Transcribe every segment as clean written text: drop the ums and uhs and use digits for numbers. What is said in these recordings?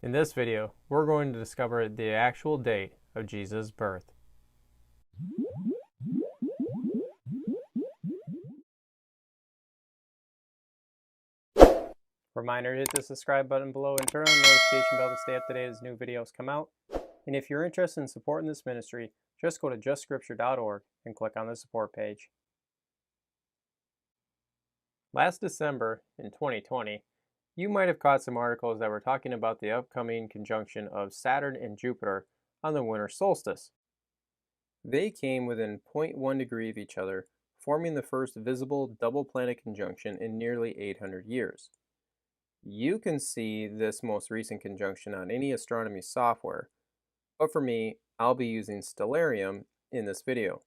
In this video, we're going to discover the actual date of Jesus' birth. Reminder to hit the subscribe button below and turn on the notification bell to stay up to date as new videos come out. And if you're interested in supporting this ministry, just go to justscripture.org and click on the support page. Last December in 2020, you might have caught some articles that were talking about the upcoming conjunction of Saturn and Jupiter on the winter solstice. They came within 0.1 degree of each other, forming the first visible double planet conjunction in nearly 800 years. You can see this most recent conjunction on any astronomy software, but for me, I'll be using Stellarium in this video.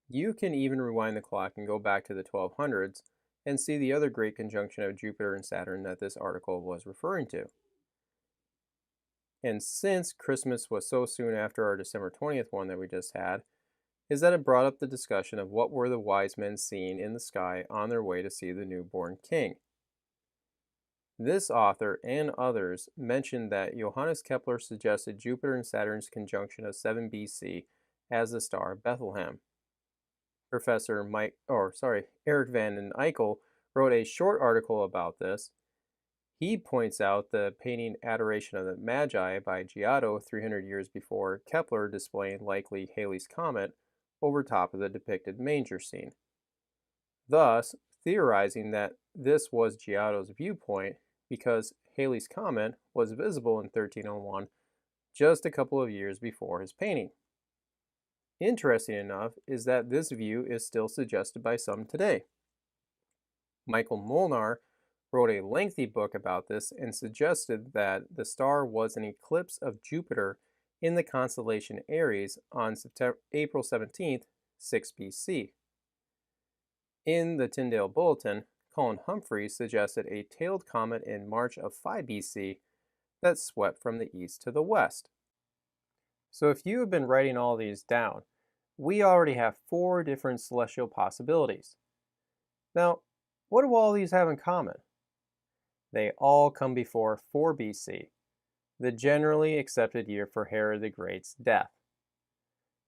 You can even rewind the clock and go back to the 1200s and see the other great conjunction of Jupiter and Saturn that this article was referring to. And since Christmas was so soon after our December 20th one that we just had, is that it brought up the discussion of what were the wise men seeing in the sky on their way to see the newborn king. This author and others mentioned that Johannes Kepler suggested Jupiter and Saturn's conjunction of 7 BC as the star of Bethlehem. Professor Eric van den Eyck wrote a short article about this. He points out the painting Adoration of the Magi by Giotto 300 years before Kepler displaying likely Halley's Comet over top of the depicted manger scene, thus theorizing that this was Giotto's viewpoint because Halley's Comet was visible in 1301, just a couple of years before his painting. Interesting enough is that this view is still suggested by some today. Michael Molnar wrote a lengthy book about this and suggested that the star was an eclipse of Jupiter in the constellation Aries on April 17th, 6 BC. In the Tyndale Bulletin, Colin Humphreys suggested a tailed comet in March of 5 BC that swept from the east to the west. So if you have been writing all these down, we already have 4 different celestial possibilities. Now, what do all these have in common? They all come before 4 BC, the generally accepted year for Herod the Great's death.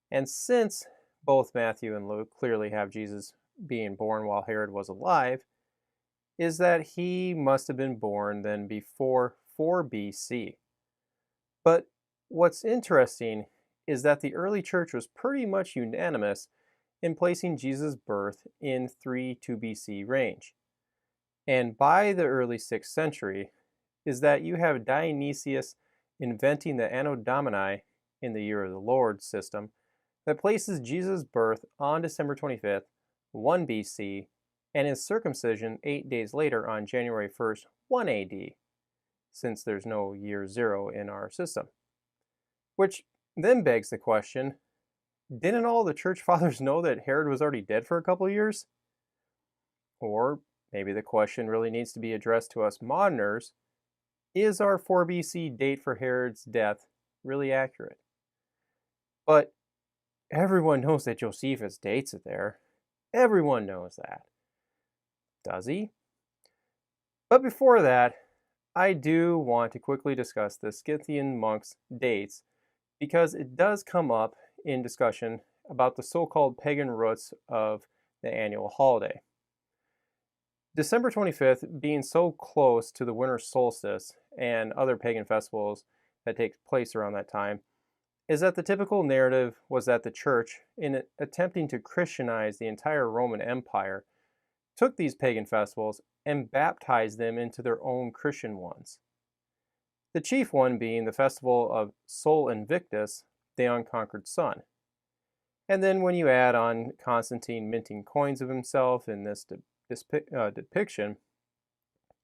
And since both Matthew and Luke clearly have Jesus being born while Herod was alive, is that he must have been born then before 4 BC. But what's interesting is that the early church was pretty much unanimous in placing Jesus' birth in 3-2 BC range. And by the early 6th century is that you have Dionysius inventing the Anno Domini in the year of the Lord system that places Jesus' birth on December 25th, 1 BC, and his circumcision 8 days later on January 1st, 1 AD, since there's no year 0 in our system. Which then begs the question, didn't all the church fathers know that Herod was already dead for a couple of years? Or maybe the question really needs to be addressed to us moderners, is our 4 BC date for Herod's death really accurate? But everyone knows that Josephus dates it there. Everyone knows that. Does he? But before that, I do want to quickly discuss the Scythian monks' dates because it does come up in discussion about the so-called pagan roots of the annual holiday. December 25th being so close to the winter solstice and other pagan festivals that take place around that time is that the typical narrative was that the church, in attempting to Christianize the entire Roman Empire, took these pagan festivals and baptized them into their own Christian ones. The chief one being the festival of Sol Invictus, the unconquered sun. And then when you add on Constantine minting coins of himself in this depiction,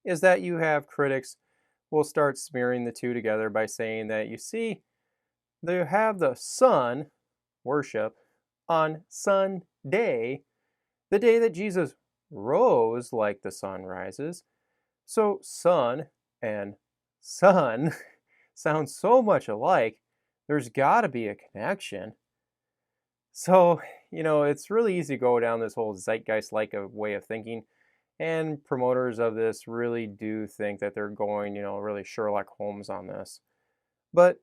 is that you have critics will start smearing the two together by saying that, you see, they have the sun worship on Sunday, the day that Jesus rose like the sun rises. So sun and sun sound so much alike, there's got to be a connection. So, it's really easy to go down this whole zeitgeist-like way of thinking And promoters of this really do think that they're going, really Sherlock Holmes on this. But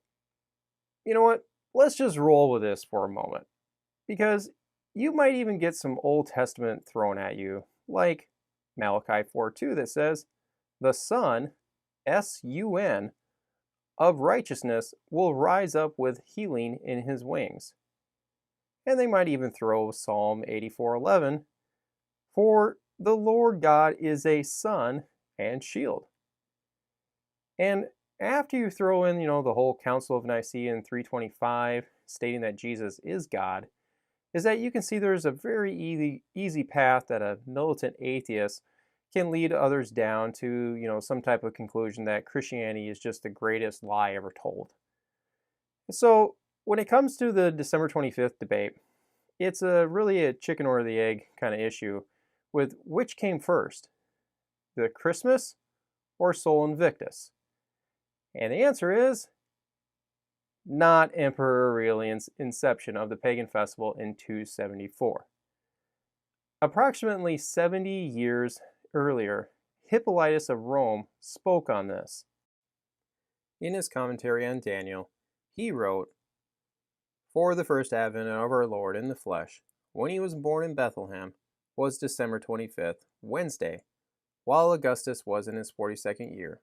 you know what? Let's just roll with this for a moment. Because you might even get some Old Testament thrown at you, like Malachi 4:2 that says, "The Son, S-U-N, of righteousness will rise up with healing in his wings." And they might even throw Psalm 84:11, "For the Lord God is a sun and shield." And after you throw in, the whole Council of Nicaea in 325 stating that Jesus is God, is that you can see there's a very easy path that a militant atheist can lead others down to, some type of conclusion that Christianity is just the greatest lie ever told. So when it comes to the December 25th debate, it's really a chicken or the egg kind of issue with which came first, the Christmas or Sol Invictus? And the answer is not Emperor Aurelian's inception of the pagan festival in 274. Approximately 70 years earlier, Hippolytus of Rome spoke on this. In his commentary on Daniel, he wrote, "For the first advent of our Lord in the flesh, when he was born in Bethlehem, was December 25th, Wednesday, while Augustus was in his 42nd year,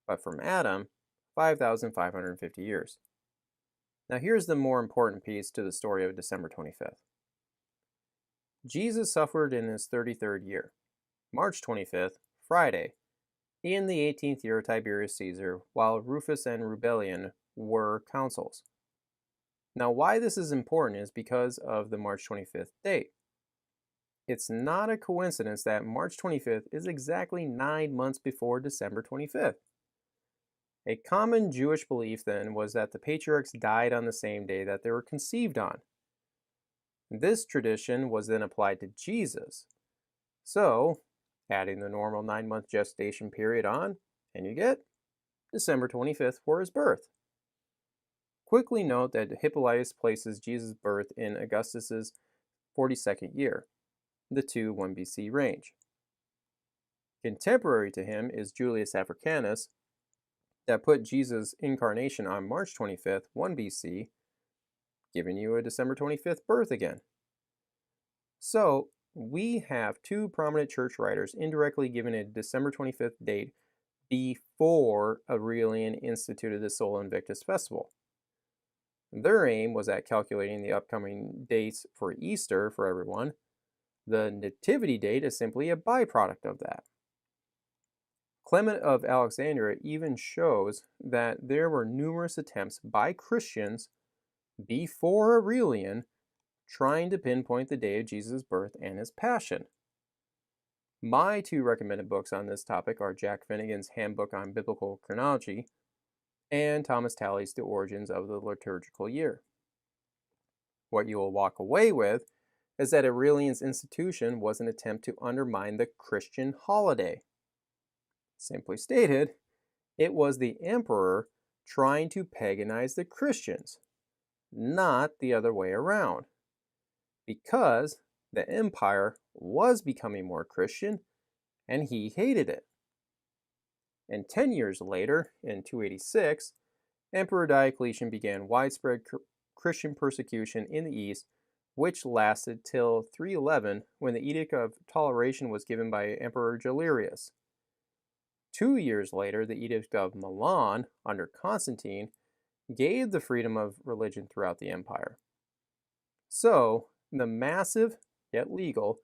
but from Adam, 5,550 years." Now here's the more important piece to the story of December 25th. Jesus suffered in his 33rd year, March 25th, Friday, in the 18th year of Tiberius Caesar, while Rufus and Rubellion were consuls. Now why this is important is because of the March 25th date. It's not a coincidence that March 25th is exactly 9 months before December 25th. A common Jewish belief then was that the patriarchs died on the same day that they were conceived on. This tradition was then applied to Jesus. So, adding the normal 9-month gestation period on, and you get December 25th for his birth. Quickly note that Hippolytus places Jesus' birth in Augustus's 42nd year, the 2-1 BC range. Contemporary to him is Julius Africanus, that put Jesus' incarnation on March 25th, 1 BC, giving you a December 25th birth again. So, we have two prominent church writers indirectly giving a December 25th date before Aurelian instituted the Sol Invictus festival. Their aim was at calculating the upcoming dates for Easter for everyone. The nativity date is simply a byproduct of that. Clement of Alexandria even shows that there were numerous attempts by Christians before Aurelian trying to pinpoint the day of Jesus' birth and his passion. My two recommended books on this topic are Jack Finnegan's Handbook on Biblical Chronology and Thomas Talley's The Origins of the Liturgical Year. What you will walk away with is that Aurelian's institution was an attempt to undermine the Christian holiday. Simply stated, it was the emperor trying to paganize the Christians, not the other way around, because the empire was becoming more Christian and he hated it. And 10 years later, in 286, Emperor Diocletian began widespread Christian persecution in the East, which lasted till 311 when the Edict of Toleration was given by Emperor Galerius. 2 years later, the Edict of Milan, under Constantine, gave the freedom of religion throughout the empire. So, the massive, yet legal,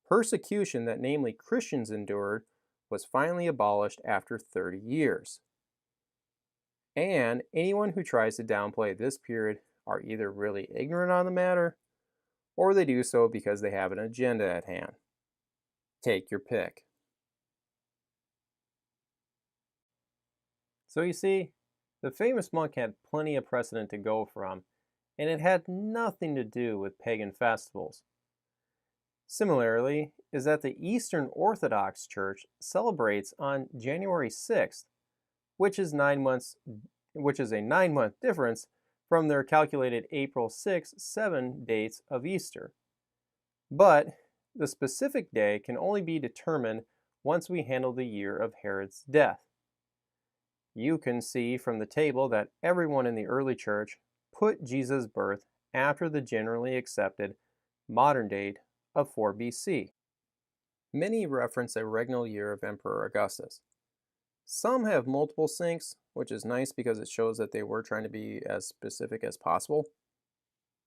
persecution that namely Christians endured was finally abolished after 30 years. And anyone who tries to downplay this period are either really ignorant on the matter, or they do so because they have an agenda at hand. Take your pick. So you see, the famous monk had plenty of precedent to go from, and it had nothing to do with pagan festivals. Similarly, is that the Eastern Orthodox Church celebrates on January 6th, which is a 9-month difference from their calculated April 6, 7 dates of Easter. But the specific day can only be determined once we handle the year of Herod's death. You can see from the table that everyone in the early church put Jesus' birth after the generally accepted modern date of 4 BC. Many reference a regnal year of Emperor Augustus. Some have multiple syncs, which is nice because it shows that they were trying to be as specific as possible.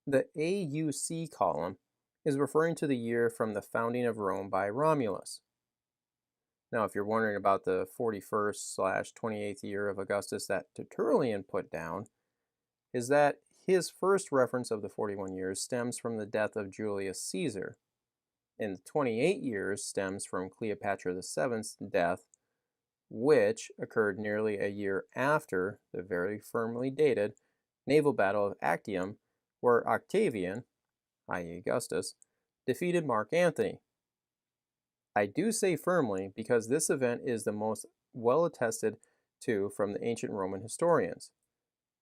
The AUC column is referring to the year from the founding of Rome by Romulus. Now, if you're wondering about the 41st/28th year of Augustus that Tertullian put down, is that his first reference of the 41 years stems from the death of Julius Caesar, and the 28 years stems from Cleopatra VII's death, which occurred nearly a year after the very firmly dated naval battle of Actium, where Octavian, i.e. Augustus, defeated Mark Antony. I do say firmly because this event is the most well attested to from the ancient Roman historians,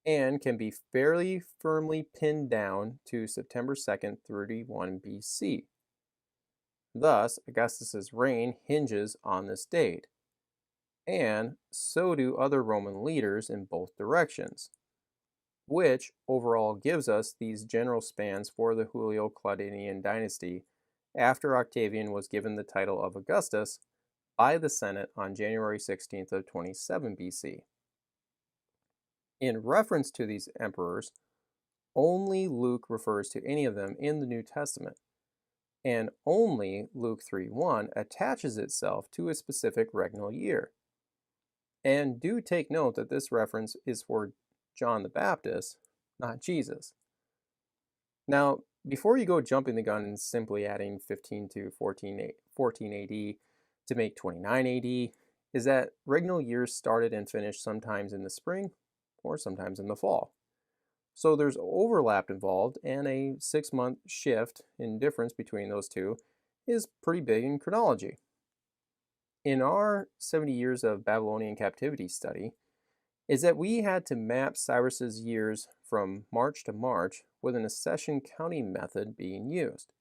and can be fairly firmly pinned down to September 2nd, 31 BC. Thus, Augustus's reign hinges on this date, and so do other Roman leaders in both directions, which overall gives us these general spans for the Julio-Claudian dynasty after Octavian was given the title of Augustus by the Senate on January 16th of 27 BC. In reference to these emperors, only Luke refers to any of them in the New Testament, and only Luke 3:1 attaches itself to a specific regnal year. And do take note that this reference is for John the Baptist, not Jesus. Now, before you go jumping the gun and simply adding 15 to 14 AD to make 29 AD, is that regnal years started and finished sometimes in the spring or sometimes in the fall. So there's overlap involved, and a 6-month shift in difference between those two is pretty big in chronology. In our 70 years of Babylonian captivity study, is that we had to map Cyrus's years from March to March with an accession counting method being used.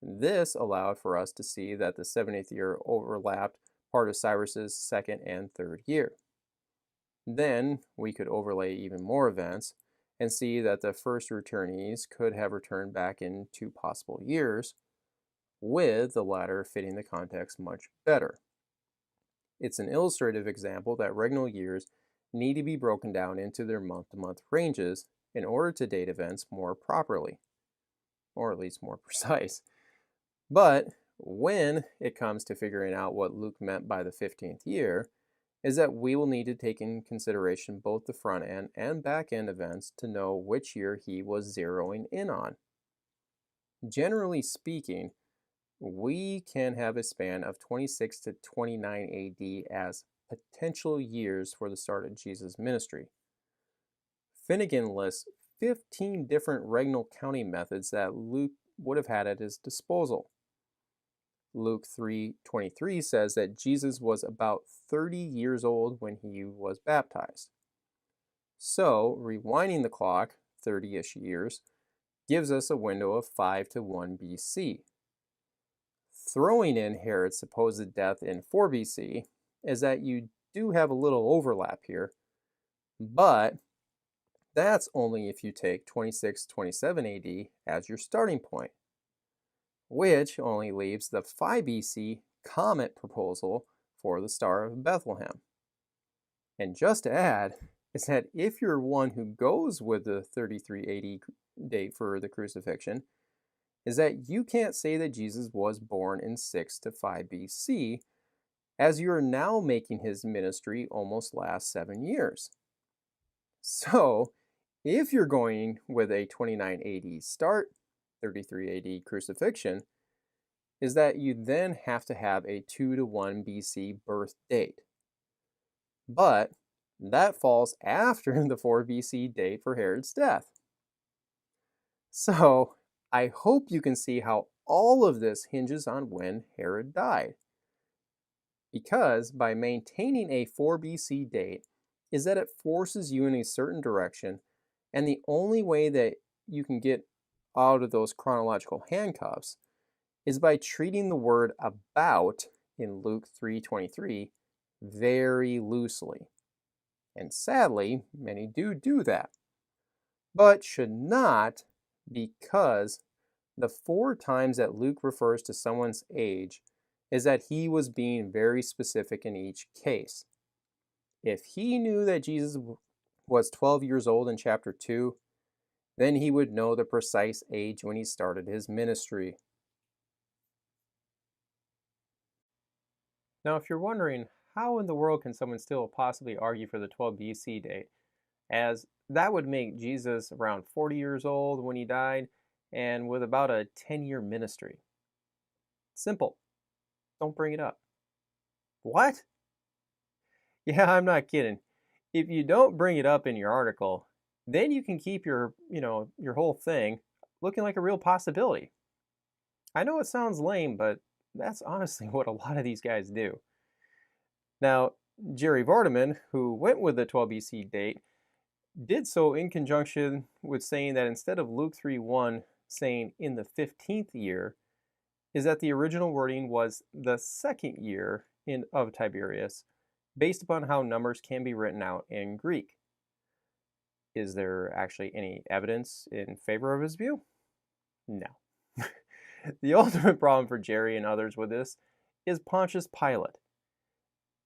This allowed for us to see that the 70th year overlapped part of Cyrus's second and third year. Then we could overlay even more events and see that the first returnees could have returned back in 2 possible years, with the latter fitting the context much better. It's an illustrative example that regnal years need to be broken down into their month-to-month ranges in order to date events more properly, or at least more precise. But when it comes to figuring out what Luke meant by the 15th year, is that we will need to take in consideration both the front end and back end events to know which year he was zeroing in on. Generally speaking, we can have a span of 26 to 29 AD as potential years for the start of Jesus' ministry. Finnegan lists 15 different regnal counting methods that Luke would have had at his disposal. Luke 3:23 says that Jesus was about 30 years old when he was baptized. So, rewinding the clock 30-ish years gives us a window of 5 to 1 BC. Throwing in Herod's supposed death in 4 BC is that you do have a little overlap here, but that's only if you take 26-27 AD as your starting point, which only leaves the 5 BC comet proposal for the Star of Bethlehem. And just to add, is that if you're one who goes with the 33 AD date for the crucifixion, is that you can't say that Jesus was born in 6 to 5 BC, as you are now making his ministry almost last 7 years. So, if you're going with a 29 AD start, 33 AD crucifixion, is that you then have to have a 2 to 1 BC birth date. But that falls after the 4 BC date for Herod's death. So, I hope you can see how all of this hinges on when Herod died. Because by maintaining a 4 BC date is that it forces you in a certain direction, and the only way that you can get out of those chronological handcuffs is by treating the word about in Luke 3:23 very loosely. And sadly, many do that, but should not, because the 4 times that Luke refers to someone's age is that he was being very specific in each case. If he knew that Jesus was 12 years old in chapter 2, then he would know the precise age when he started his ministry. Now, if you're wondering, how in the world can someone still possibly argue for the 12 BC date, as that would make Jesus around 40 years old when he died and with about a 10-year ministry? Simple. Don't bring it up. What? Yeah, I'm not kidding. If you don't bring it up in your article, then you can keep your whole thing looking like a real possibility. I know it sounds lame, but that's honestly what a lot of these guys do. Now, Jerry Vardaman, who went with the 12 BC date, did so in conjunction with saying that instead of Luke 3:1 saying in the 15th year, is that the original wording was the second year of Tiberius, based upon how numbers can be written out in Greek. Is there actually any evidence in favor of his view? No. The ultimate problem for Jerry and others with this is Pontius Pilate.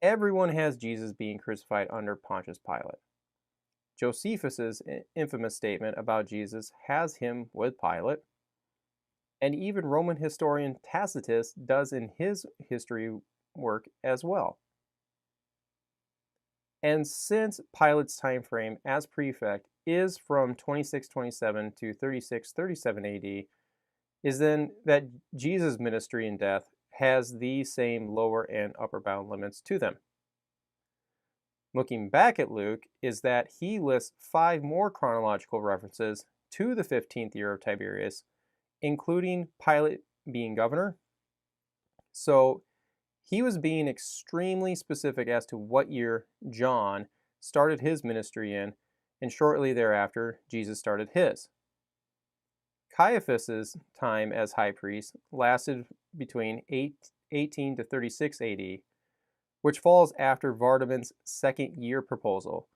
Everyone has Jesus being crucified under Pontius Pilate. Josephus's infamous statement about Jesus has him with Pilate, and even Roman historian Tacitus does in his history work as well. And since Pilate's time frame as prefect is from 2627 to 3637 AD, is then that Jesus' ministry and death has the same lower and upper bound limits to them. Looking back at Luke is that he lists 5 more chronological references to the 15th year of Tiberius, including Pilate being governor. So he was being extremely specific as to what year John started his ministry in, and shortly thereafter, Jesus started his. Caiaphas's time as high priest lasted between 18 to 36 AD, which falls after Vardaman's second year proposal.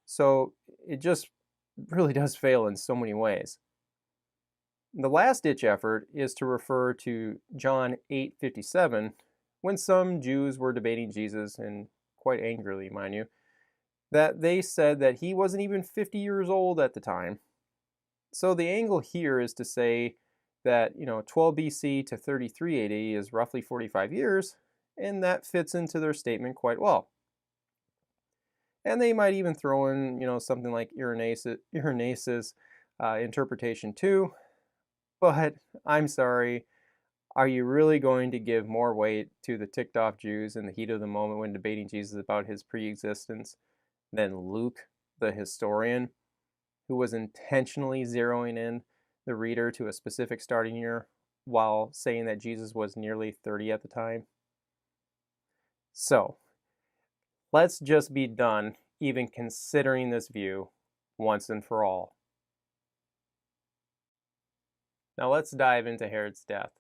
So it just really does fail in so many ways. The last-ditch effort is to refer to John 8:57, when some Jews were debating Jesus, and quite angrily, mind you, that they said that he wasn't even 50 years old at the time. So the angle here is to say that, 12 BC to 33 AD is roughly 45 years, and that fits into their statement quite well. And they might even throw in, something like Irenaeus' interpretation too. But I'm sorry, are you really going to give more weight to the ticked off Jews in the heat of the moment when debating Jesus about his pre-existence than Luke, the historian, who was intentionally zeroing in the reader to a specific starting year while saying that Jesus was nearly 30 at the time? So, let's just be done even considering this view once and for all. Now let's dive into Herod's death.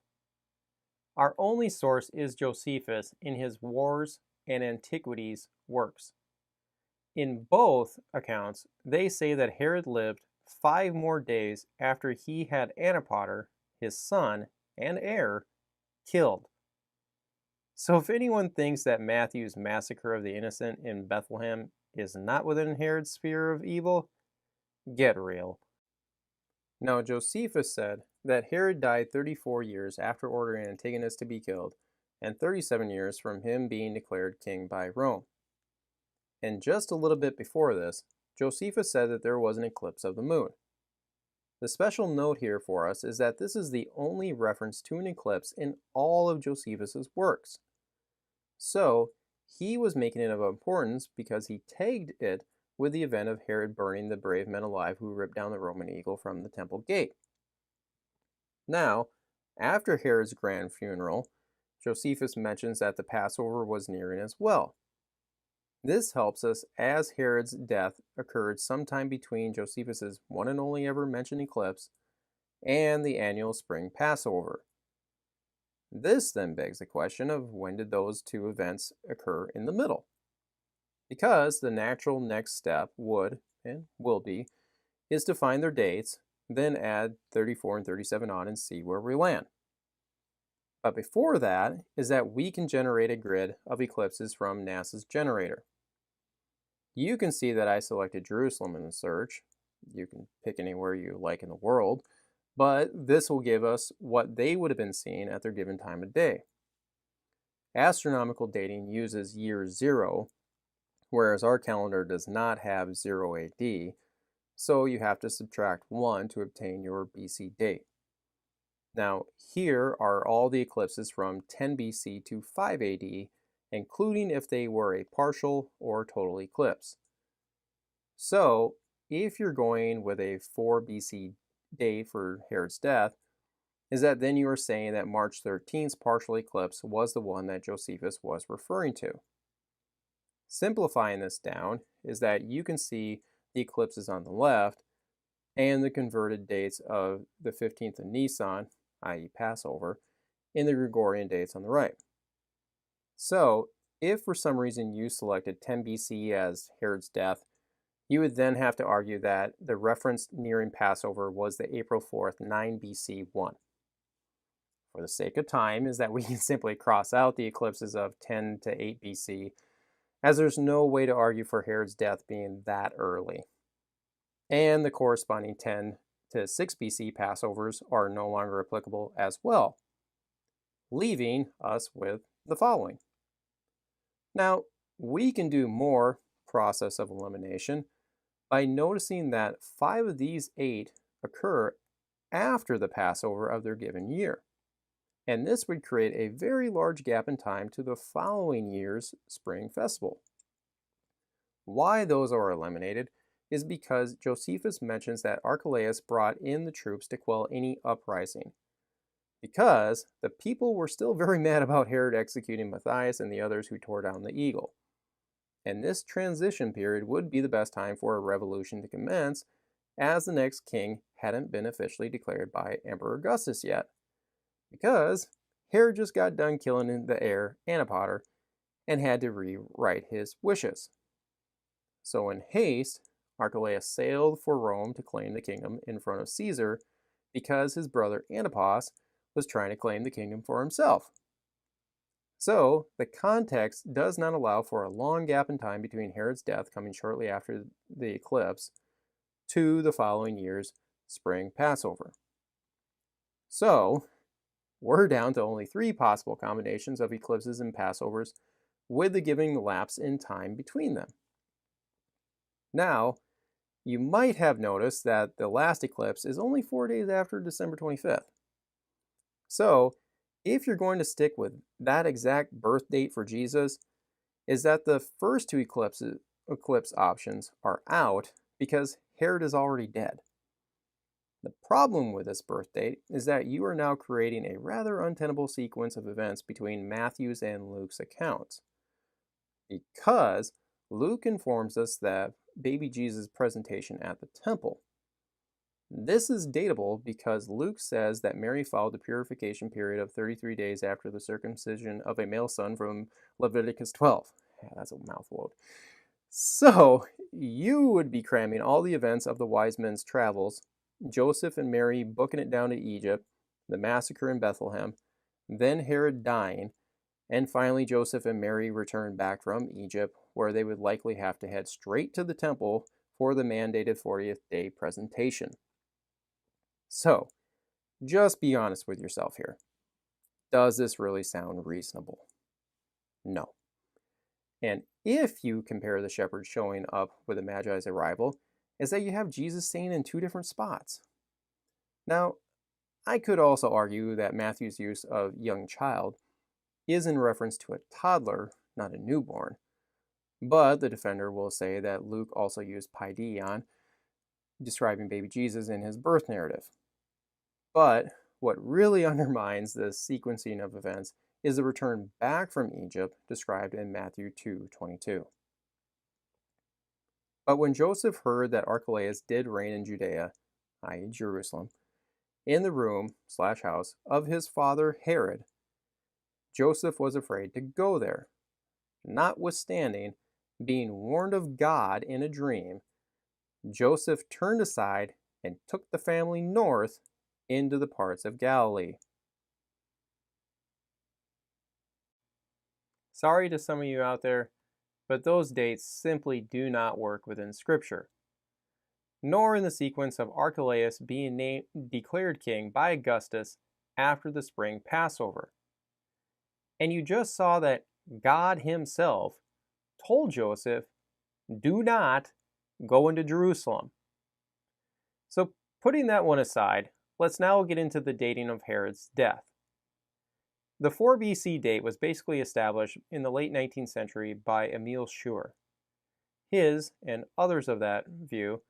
Our only source is Josephus in his Wars and Antiquities works. In both accounts, they say that Herod lived 5 more days after he had Antipater, his son and heir, killed. So if anyone thinks that Matthew's massacre of the innocent in Bethlehem is not within Herod's sphere of evil, get real. Now Josephus said that Herod died 34 years after ordering Antigonus to be killed, and 37 years from him being declared king by Rome. And just a little bit before this, Josephus said that there was an eclipse of the moon. The special note here for us is that this is the only reference to an eclipse in all of Josephus's works. So, he was making it of importance because he tagged it with the event of Herod burning the brave men alive who ripped down the Roman eagle from the temple gate. Now, after Herod's grand funeral, Josephus mentions that the Passover was nearing as well. This helps us as Herod's death occurred sometime between Josephus's one and only ever mentioned eclipse and the annual spring Passover. This then begs the question of when did those two events occur in the middle? Because the natural next step would, and will be, is to find their dates, then add 34 and 37 on and see where we land. But before that is that we can generate a grid of eclipses from NASA's generator. You can see that I selected Jerusalem in the search. You can pick anywhere you like in the world, but this will give us what they would have been seeing at their given time of day. Astronomical dating uses year zero, whereas our calendar does not have 0 AD, so you have to subtract 1 to obtain your BC date. Now, here are all the eclipses from 10 BC to 5 AD, including if they were a partial or total eclipse. So, if you're going with a 4 BC date for Herod's death, is that then you are saying that March 13th's partial eclipse was the one that Josephus was referring to. Simplifying this down is that you can see the eclipses on the left and the converted dates of the 15th of Nisan, i.e. Passover, in the Gregorian dates on the right. So, if for some reason you selected 10 BC as Herod's death, you would then have to argue that the reference nearing Passover was the April 4th, 9 BC 1. For the sake of time, is that we can simply cross out the eclipses of 10 to 8 BC, as there's no way to argue for Herod's death being that early. And the corresponding 10 to 6 BC Passovers are no longer applicable as well, leaving us with the following. Now, we can do more process of elimination by noticing that 5 of these 8 occur after the Passover of their given year. And this would create a very large gap in time to the following year's spring festival. Why those are eliminated is because Josephus mentions that Archelaus brought in the troops to quell any uprising, because the people were still very mad about Herod executing Matthias and the others who tore down the eagle. And this transition period would be the best time for a revolution to commence, as the next king hadn't been officially declared by Emperor Augustus yet, because Herod just got done killing the heir Antipater and had to rewrite his wishes. So in haste, Archelaus sailed for Rome to claim the kingdom in front of Caesar because his brother Antipas was trying to claim the kingdom for himself. So the context does not allow for a long gap in time between Herod's death coming shortly after the eclipse to the following year's spring Passover. So we're down to only 3 possible combinations of eclipses and Passovers, with the given lapse in time between them. Now, you might have noticed that the last eclipse is only 4 days after December 25th. So, if you're going to stick with that exact birth date for Jesus, is that the first 2 eclipse options are out because Herod is already dead. The problem with this birth date is that you are now creating a rather untenable sequence of events between Matthew's and Luke's accounts, because Luke informs us that baby Jesus' presentation at the temple. This is dateable because Luke says that Mary followed the purification period of 33 days after the circumcision of a male son from Leviticus 12. Yeah, that's a mouthful. So, you would be cramming all the events of the wise men's travels, Joseph and Mary booking it down to Egypt, the massacre in Bethlehem, then Herod dying, and finally Joseph and Mary return back from Egypt, where they would likely have to head straight to the temple for the mandated 40th day presentation. So, just be honest with yourself here. Does this really sound reasonable? No. And if you compare the shepherds showing up with the Magi's arrival, is that you have Jesus staying in 2 different spots. Now, I could also argue that Matthew's use of young child is in reference to a toddler, not a newborn. But the defender will say that Luke also used paideon, describing baby Jesus in his birth narrative. But what really undermines the sequencing of events is the return back from Egypt described in Matthew 2:22. But when Joseph heard that Archelaus did reign in Judea, i.e. Jerusalem, in the room/house of his father Herod, Joseph was afraid to go there. Notwithstanding being warned of God in a dream, Joseph turned aside and took the family north into the parts of Galilee. Sorry to some of you out there, but those dates simply do not work within Scripture, nor in the sequence of Archelaus being declared king by Augustus after the spring Passover. And you just saw that God Himself told Joseph, do not go into Jerusalem. So, putting that one aside, let's now get into the dating of Herod's death. The 4 BC date was basically established in the late 19th century by Emil Schur. His, and others of that view,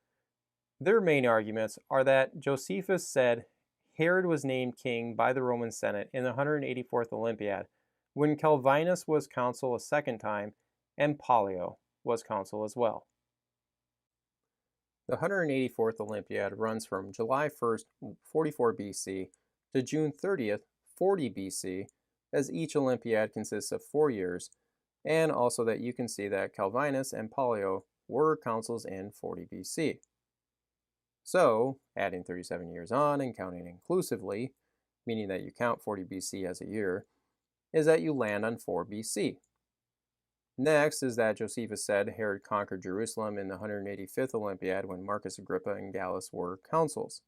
their main arguments are that Josephus said Herod was named king by the Roman Senate in the 184th Olympiad, when Calvinus was consul a second time and Pollio was consul as well. The 184th Olympiad runs from July 1st, 44 BC to June 30th, 40 BC, as each Olympiad consists of 4 years, and also that you can see that Calvinus and Pollio were consuls in 40 BC. So, adding 37 years on and counting inclusively, meaning that you count 40 BC as a year, is that you land on 4 BC. Next is that Josephus said Herod conquered Jerusalem in the 185th Olympiad when Marcus Agrippa and Gallus were consuls.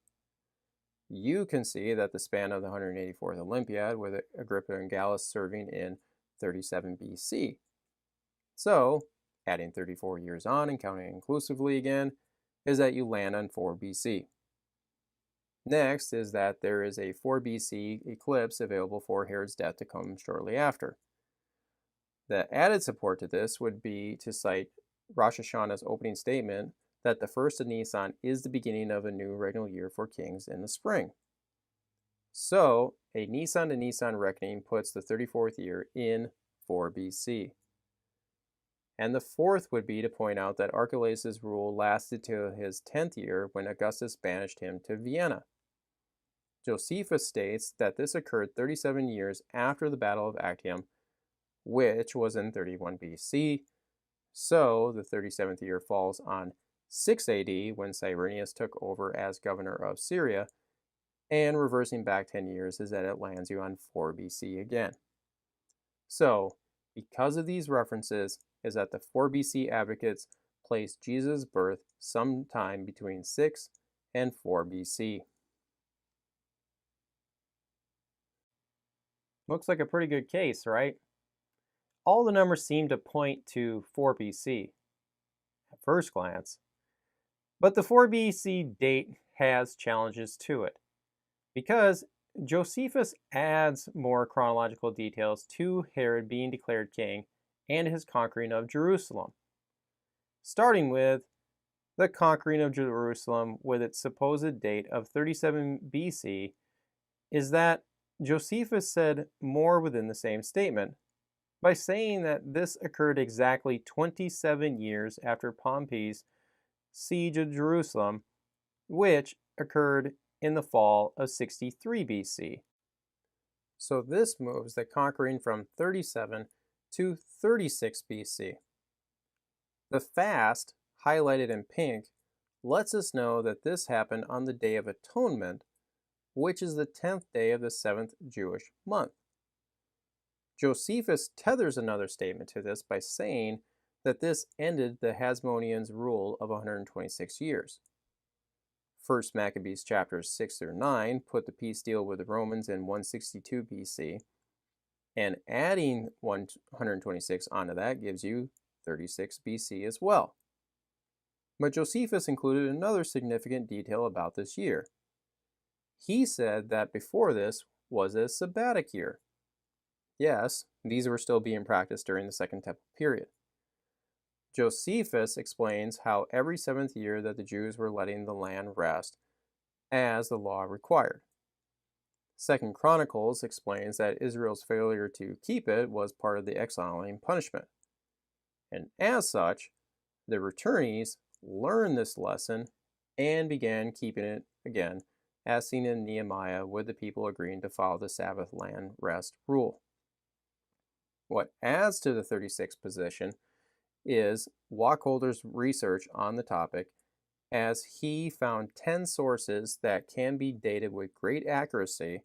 You can see that the span of the 184th Olympiad, with Agrippa and Gallus serving in 37 BC. So, adding 34 years on and counting inclusively again, is that you land on 4 BC. Next is that there is a 4 BC eclipse available for Herod's death to come shortly after. The added support to this would be to cite Rosh Hashanah's opening statement that the first of Nisan is the beginning of a new regnal year for kings in the spring. So, a Nisan to Nisan reckoning puts the 34th year in 4 BC. And the fourth would be to point out that Archelaus' rule lasted till his 10th year when Augustus banished him to Vienna. Josephus states that this occurred 37 years after the Battle of Actium, which was in 31 BC, so the 37th year falls on 6 AD when Cyrenius took over as governor of Syria, and reversing back 10 years is that it lands you on 4 BC again. So, because of these references, is that the 4 BC advocates place Jesus' birth sometime between 6 and 4 BC. Looks like a pretty good case, right? All the numbers seem to point to 4 BC at first glance, but the 4 BC date has challenges to it because Josephus adds more chronological details to Herod being declared king and his conquering of Jerusalem, starting with the conquering of Jerusalem with its supposed date of 37 BC, is that Josephus said more within the same statement by saying that this occurred exactly 27 years after Pompey's siege of Jerusalem, which occurred in the fall of 63 BC. So this moves the conquering from 37 to 36 BC. The fast, highlighted in pink, lets us know that this happened on the Day of Atonement, which is the 10th day of the 7th Jewish month. Josephus tethers another statement to this by saying that this ended the Hasmoneans' rule of 126 years. 1 Maccabees chapters 6 through 9 put the peace deal with the Romans in 162 BC, and adding 126 onto that gives you 36 BC as well. But Josephus included another significant detail about this year. He said that before this was a sabbatic year. Yes, these were still being practiced during the Second Temple period. Josephus explains how every 7th year that the Jews were letting the land rest, as the law required. 2 Chronicles explains that Israel's failure to keep it was part of the exiling punishment. And as such, the returnees learned this lesson and began keeping it again, as seen in Nehemiah, with the people agreeing to follow the Sabbath land rest rule. What adds to the 36th position is Wacholder's research on the topic, as he found 10 sources that can be dated with great accuracy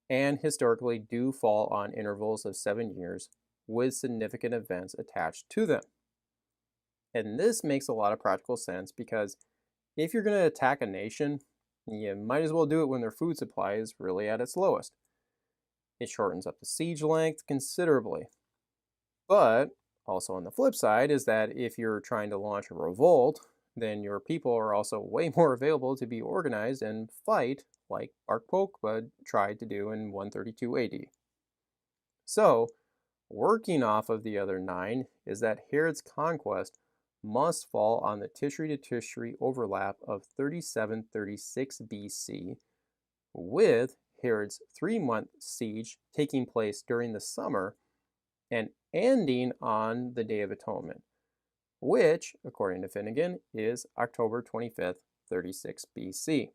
and historically do fall on intervals of 7 years with significant events attached to them. And this makes a lot of practical sense because if you're going to attack a nation, you might as well do it when their food supply is really at its lowest. It shortens up the siege length considerably. But also on the flip side is that if you're trying to launch a revolt, then your people are also way more available to be organized and fight, like Bar Kokhba tried to do in 132 AD. So, working off of the other 9 is that Herod's conquest must fall on the Tishri to Tishri overlap of 3736 BC, with Herod's 3-month siege taking place during the summer and ending on the Day of Atonement, which, according to Finnegan, is October 25th, 36 BC.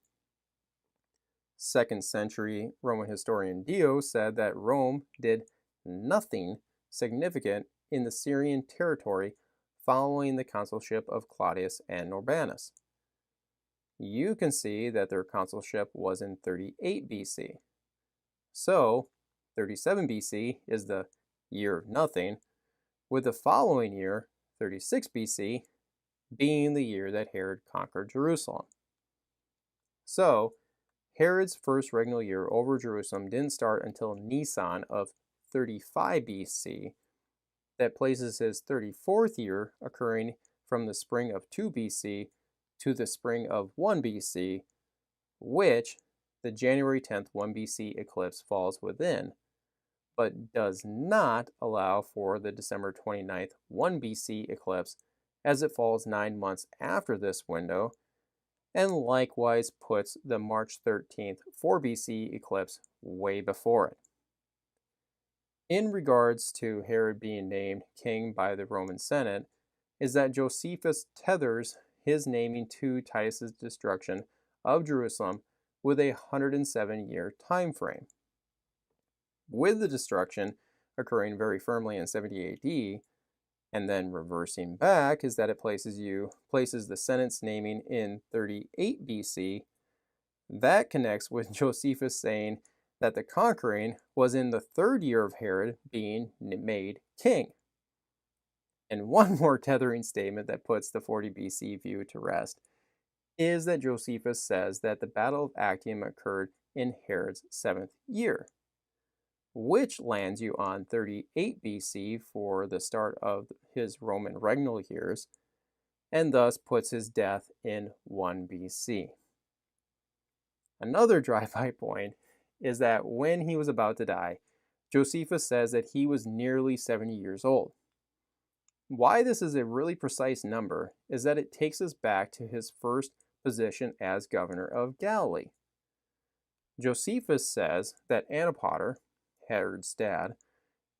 2nd century Roman historian Dio said that Rome did nothing significant in the Syrian territory following the consulship of Claudius and Norbanus. You can see that their consulship was in 38 BC. So, 37 BC is the year of nothing, with the following year, 36 BC, being the year that Herod conquered Jerusalem. So, Herod's first regnal year over Jerusalem didn't start until Nisan of 35 BC. That places his 34th year occurring from the spring of 2 BC to the spring of 1 BC, which the January 10th 1 BC eclipse falls within, but does not allow for the December 29th 1 BC eclipse, as it falls 9 months after this window, and likewise puts the March 13th 4 BC eclipse way before it. In regards to Herod being named king by the Roman Senate, is that Josephus tethers his naming to Titus's destruction of Jerusalem with a 107-year time frame. With the destruction occurring very firmly in 70 AD, and then reversing back, is that it places the Senate's naming in 38 BC. That connects with Josephus saying that the conquering was in the 3rd year of Herod being made king. And one more tethering statement that puts the 40 BC view to rest is that Josephus says that the Battle of Actium occurred in Herod's 7th year, which lands you on 38 BC for the start of his Roman regnal years, and thus puts his death in 1 BC. Another drive-by point is that when he was about to die, Josephus says that he was nearly 70 years old. Why this is a really precise number is that it takes us back to his first position as governor of Galilee. Josephus says that Antipater, Herod's dad,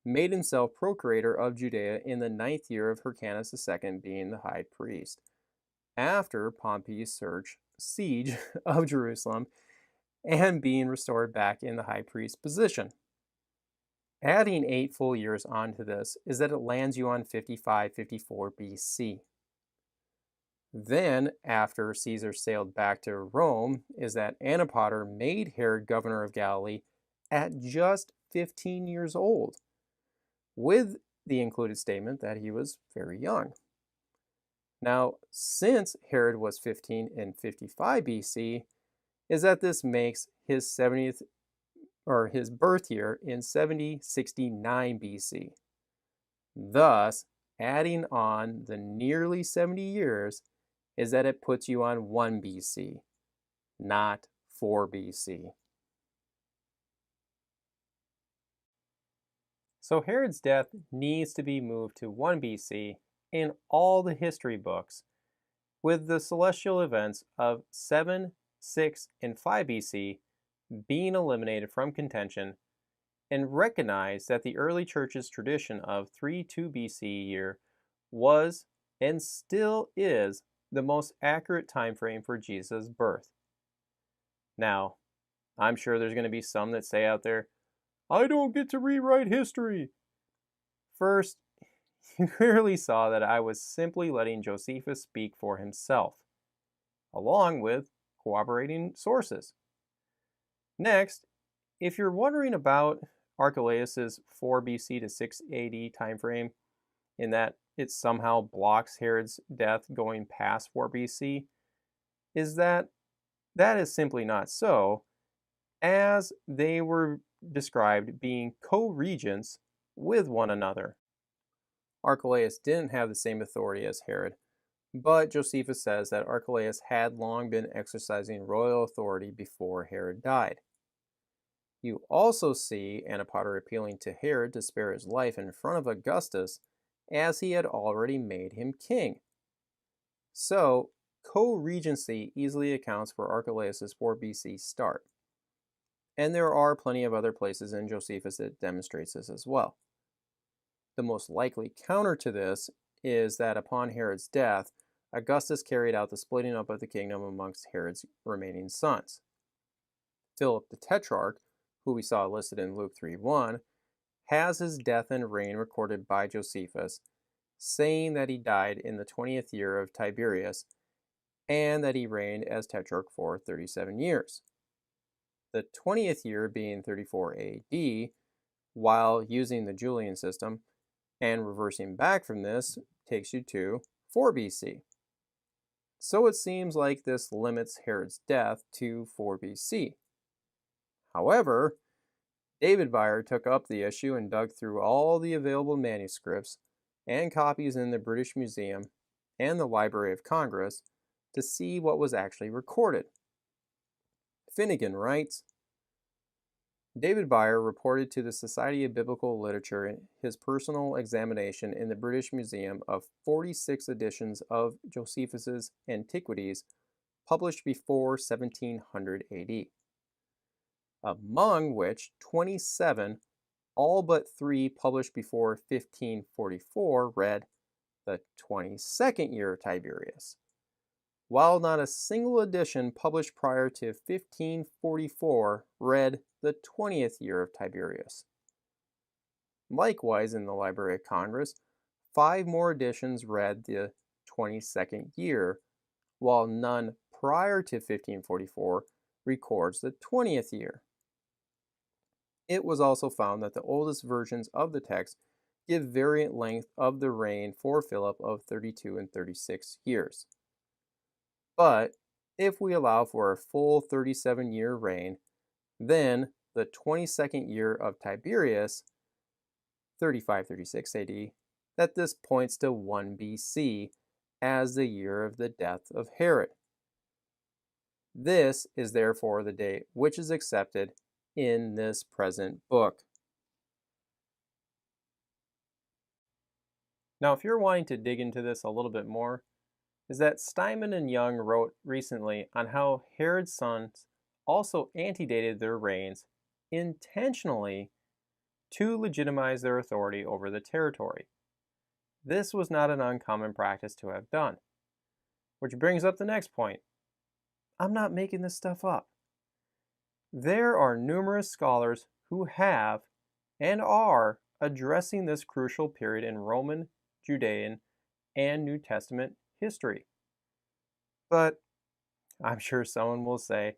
made himself procurator of Judea in the 9th year of Hyrcanus II being the high priest, after Pompey's siege of Jerusalem and being restored back in the high priest position. Adding 8 full years onto this is that it lands you on 55-54 BC. Then, after Caesar sailed back to Rome, is that Antipater made Herod governor of Galilee at just 15 years old, with the included statement that he was very young. Now, since Herod was 15 in 55 BC, is that this makes his 70th or his birth year in 7069 BC. Thus, adding on the nearly 70 years is that it puts you on 1 BC, not 4 BC. So Herod's death needs to be moved to 1 BC in all the history books, with the celestial events of 7, 6, and 5 BC being eliminated from contention, and recognize that the early church's tradition of 3-2 BC year was and still is the most accurate time frame for Jesus' birth. Now, I'm sure there's going to be some that say out there, I don't get to rewrite history. First, you clearly saw that I was simply letting Josephus speak for himself, along with corroborating sources. Next, if you're wondering about Archelaus's 4 BC to 6 AD timeframe, in that it somehow blocks Herod's death going past 4 BC, is that is simply not so, as they were described being co-regents with one another. Archelaus didn't have the same authority as Herod, but Josephus says that Archelaus had long been exercising royal authority before Herod died. You also see Antipater appealing to Herod to spare his life in front of Augustus, as he had already made him king. So, co-regency easily accounts for Archelaus' 4 BC start. And there are plenty of other places in Josephus that demonstrates this as well. The most likely counter to this is that upon Herod's death, Augustus carried out the splitting up of the kingdom amongst Herod's remaining sons. Philip the Tetrarch, who we saw listed in Luke 3:1, has his death and reign recorded by Josephus, saying that he died in the 20th year of Tiberius, and that he reigned as Tetrarch for 37 years. The 20th year being 34 AD, while using the Julian system, and reversing back from this takes you to 4 BC. So it seems like this limits Herod's death to 4 BC. However, David Beyer took up the issue and dug through all the available manuscripts and copies in the British Museum and the Library of Congress to see what was actually recorded. Finnegan writes, David Beyer reported to the Society of Biblical Literature his personal examination in the British Museum of 46 editions of Josephus's Antiquities published before 1700 AD, among which 27, all but 3 published before 1544, read the 22nd year of Tiberius, while not a single edition published prior to 1544 read the 20th year of Tiberius. Likewise, in the Library of Congress, 5 more editions read the 22nd year, while none prior to 1544 records the 20th year. It was also found that the oldest versions of the text give variant length of the reign for Philip of 32 and 36 years. But if we allow for a full 37-year reign, then the 22nd year of Tiberius, 35-36 AD, that this points to 1 BC as the year of the death of Herod. This is therefore the date which is accepted in this present book. Now, if you're wanting to dig into this a little bit more, is that Steinman and Young wrote recently on how Herod's sons also antedated their reigns intentionally to legitimize their authority over the territory. This was not an uncommon practice to have done. Which brings up the next point. I'm not making this stuff up. There are numerous scholars who have and are addressing this crucial period in Roman, Judean, and New Testament history. But I'm sure someone will say,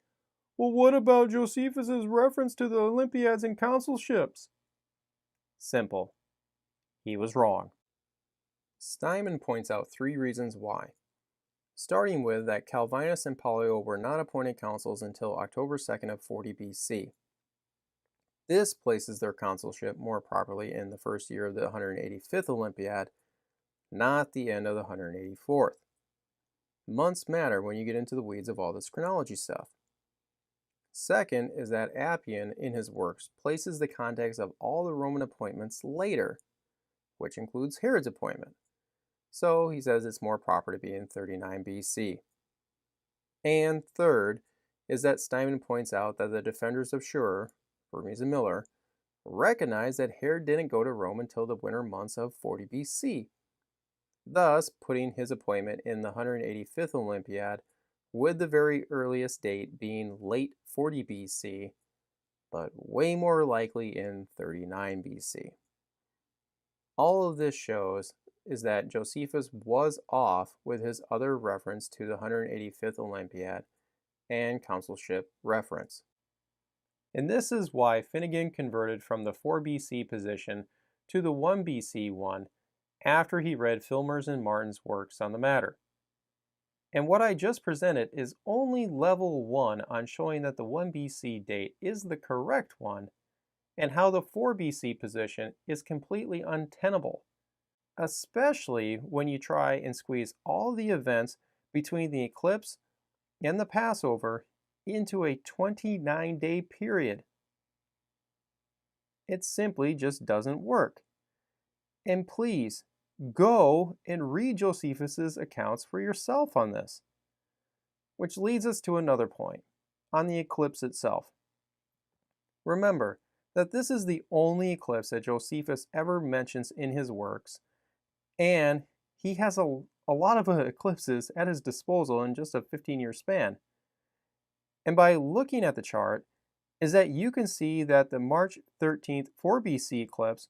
well, what about Josephus's reference to the Olympiads and consulships? Simple. He was wrong. Steinman points out 3 reasons why. Starting with that Calvinus and Pollio were not appointed consuls until October 2nd of 40 BC. This places their consulship more properly in the first year of the 185th Olympiad, not the end of the 184th. Months matter when you get into the weeds of all this chronology stuff. Second is that Appian, in his works, places the context of all the Roman appointments later, which includes Herod's appointment. So he says it's more proper to be in 39 BC. And third is that Steinman points out that the defenders of Schur, Hermes and Miller, recognize that Herod didn't go to Rome until the winter months of 40 BC, thus putting his appointment in the 185th Olympiad, with the very earliest date being late 40 BC, but way more likely in 39 BC. All of this shows is that Josephus was off with his other reference to the 185th Olympiad and consulship reference. And this is why Finnegan converted from the 4 BC position to the 1 BC one after he read Filmer's and Martin's works on the matter. And what I just presented is only level 1 on showing that the 1 BC date is the correct one, and how the 4 BC position is completely untenable, especially when you try and squeeze all the events between the eclipse and the Passover into a 29-day period. It simply just doesn't work. And please, go and read Josephus's accounts for yourself on this. Which leads us to another point, on the eclipse itself. Remember that this is the only eclipse that Josephus ever mentions in his works, and he has a lot of eclipses at his disposal in just a 15-year span. And by looking at the chart, is that you can see that the March 13th 4 BC eclipse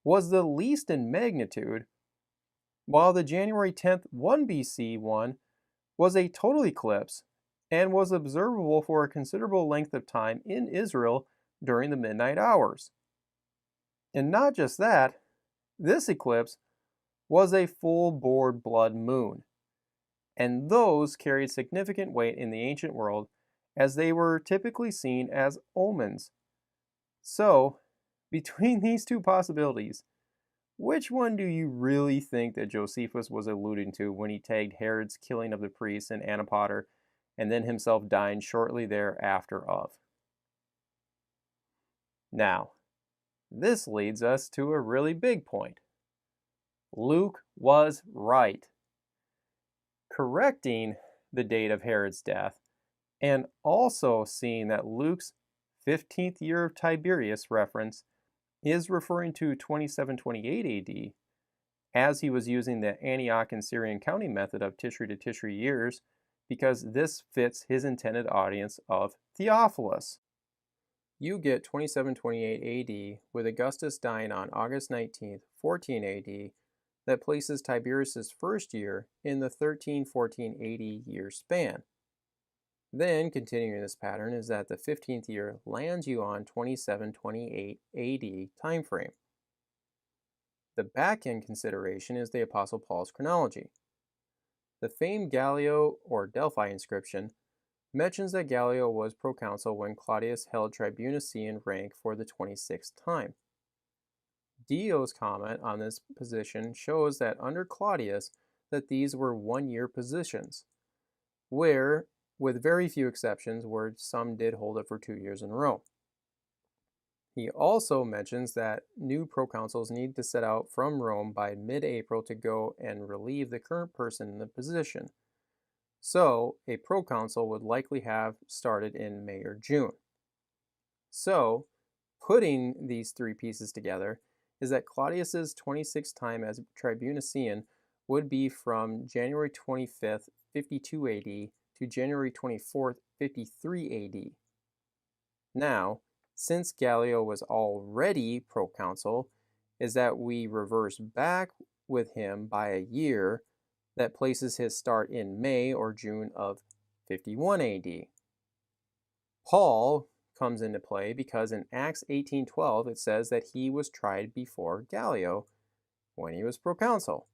was the least in magnitude, while the January 10th 1 BC one was a total eclipse and was observable for a considerable length of time in Israel during the midnight hours. And not just that, this eclipse was a full-bore blood moon, and those carried significant weight in the ancient world as they were typically seen as omens. So, between these two possibilities, which one do you really think that Josephus was alluding to when he tagged Herod's killing of the priests in Antipater and then himself dying shortly thereafter of? Now, this leads us to a really big point. Luke was right. Correcting the date of Herod's death and also seeing that Luke's 15th year of Tiberius reference is referring to 2728 AD, as he was using the Antioch and Syrian counting method of Tishri to Tishri years, because this fits his intended audience of Theophilus. You get 2728 AD with Augustus dying on August 19th, 14 AD, that places Tiberius's first year in the 1314 AD year span. Then, continuing this pattern, is that the 15th year lands you on 2728 AD timeframe. The back-end consideration is the Apostle Paul's chronology. The famed Gallio or Delphi inscription mentions that Gallio was proconsul when Claudius held tribunician rank for the 26th time. Dio's comment on this position shows that under Claudius that these were one-year positions, where with very few exceptions where some did hold it for 2 years in a row. He also mentions that new proconsuls need to set out from Rome by mid-April to go and relieve the current person in the position. So, a proconsul would likely have started in May or June. So, putting these three pieces together is that Claudius's 26th time as tribunician would be from January 25th, 52 AD to January 24th, 53 AD. Now, since Gallio was already proconsul, is that we reverse back with him by a year that places his start in May or June of 51 AD. Paul comes into play because in Acts 18:12 it says that he was tried before Gallio when he was proconsul.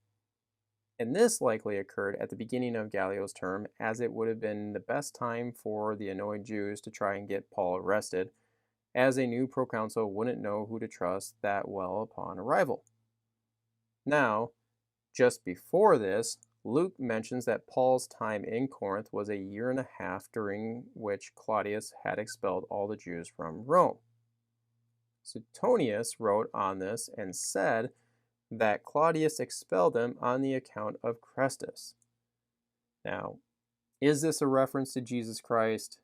And this likely occurred at the beginning of Gallio's term, as it would have been the best time for the annoyed Jews to try and get Paul arrested, as a new proconsul wouldn't know who to trust that well upon arrival. Now, just before this, Luke mentions that Paul's time in Corinth was a year and a half during which Claudius had expelled all the Jews from Rome. Suetonius wrote on this and said that Claudius expelled them on the account of Chrestus. Now, is this a reference to Jesus Christ?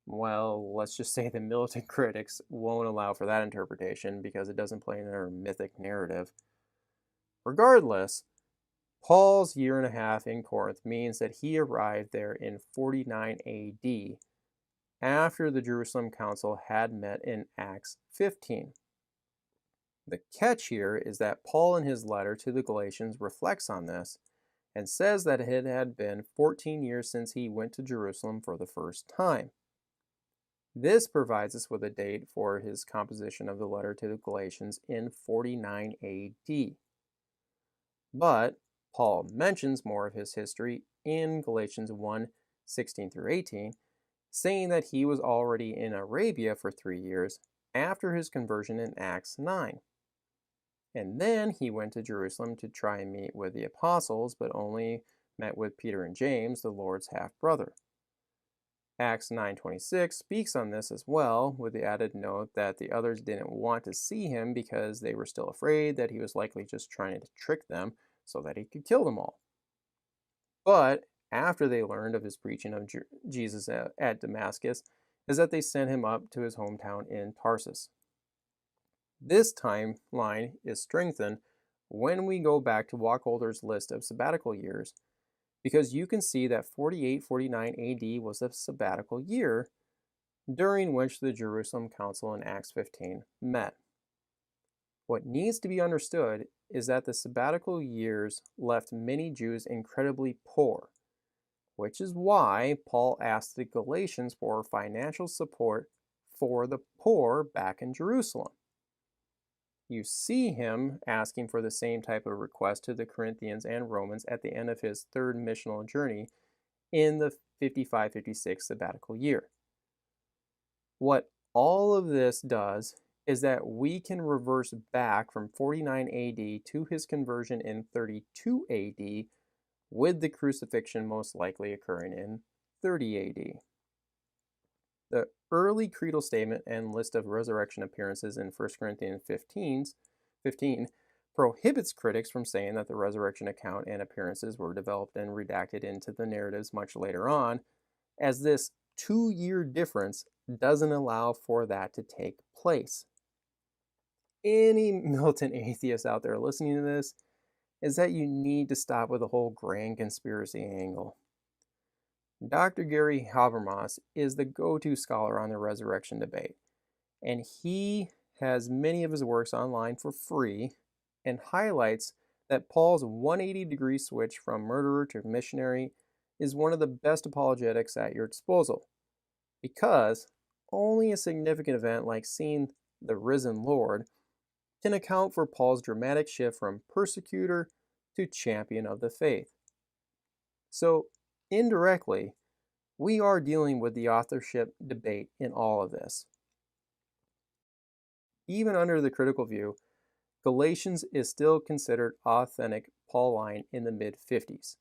Well, let's just say the militant critics won't allow for that interpretation because it doesn't play in their mythic narrative. Regardless, Paul's year and a half in Corinth means that he arrived there in 49 AD, after the Jerusalem Council had met in Acts 15. The catch here is that Paul in his letter to the Galatians reflects on this and says that it had been 14 years since he went to Jerusalem for the first time. This provides us with a date for his composition of the letter to the Galatians in 49 AD. But Paul mentions more of his history in Galatians 1:16 through 18, saying that he was already in Arabia for 3 years after his conversion in Acts 9. And then he went to Jerusalem to try and meet with the apostles, but only met with Peter and James, the Lord's half-brother. Acts 9:26 speaks on this as well, with the added note that the others didn't want to see him because they were still afraid that he was likely just trying to trick them so that he could kill them all. But after they learned of his preaching of Jesus at Damascus, is that they sent him up to his hometown in Tarsus. This timeline is strengthened when we go back to Wacholder's list of sabbatical years, because you can see that 48-49 AD was a sabbatical year during which the Jerusalem Council in Acts 15 met. What needs to be understood is that the sabbatical years left many Jews incredibly poor, which is why Paul asked the Galatians for financial support for the poor back in Jerusalem. You see him asking for the same type of request to the Corinthians and Romans at the end of his third missional journey in the 55-56 sabbatical year. What all of this does is that we can reverse back from 49 AD to his conversion in 32 AD, with the crucifixion most likely occurring in 30 AD. The early creedal statement and list of resurrection appearances in 1 Corinthians 15 prohibits critics from saying that the resurrection account and appearances were developed and redacted into the narratives much later on, as this 2-year difference doesn't allow for that to take place. Any militant atheist out there listening to this is that you need to stop with the whole grand conspiracy angle. Dr. Gary Habermas is the go-to scholar on the resurrection debate, and he has many of his works online for free and highlights that Paul's 180-degree switch from murderer to missionary is one of the best apologetics at your disposal, because only a significant event like seeing the risen Lord can account for Paul's dramatic shift from persecutor to champion of the faith. So, indirectly, we are dealing with the authorship debate in all of this. Even under the critical view, Galatians is still considered authentic Pauline in the mid-50s.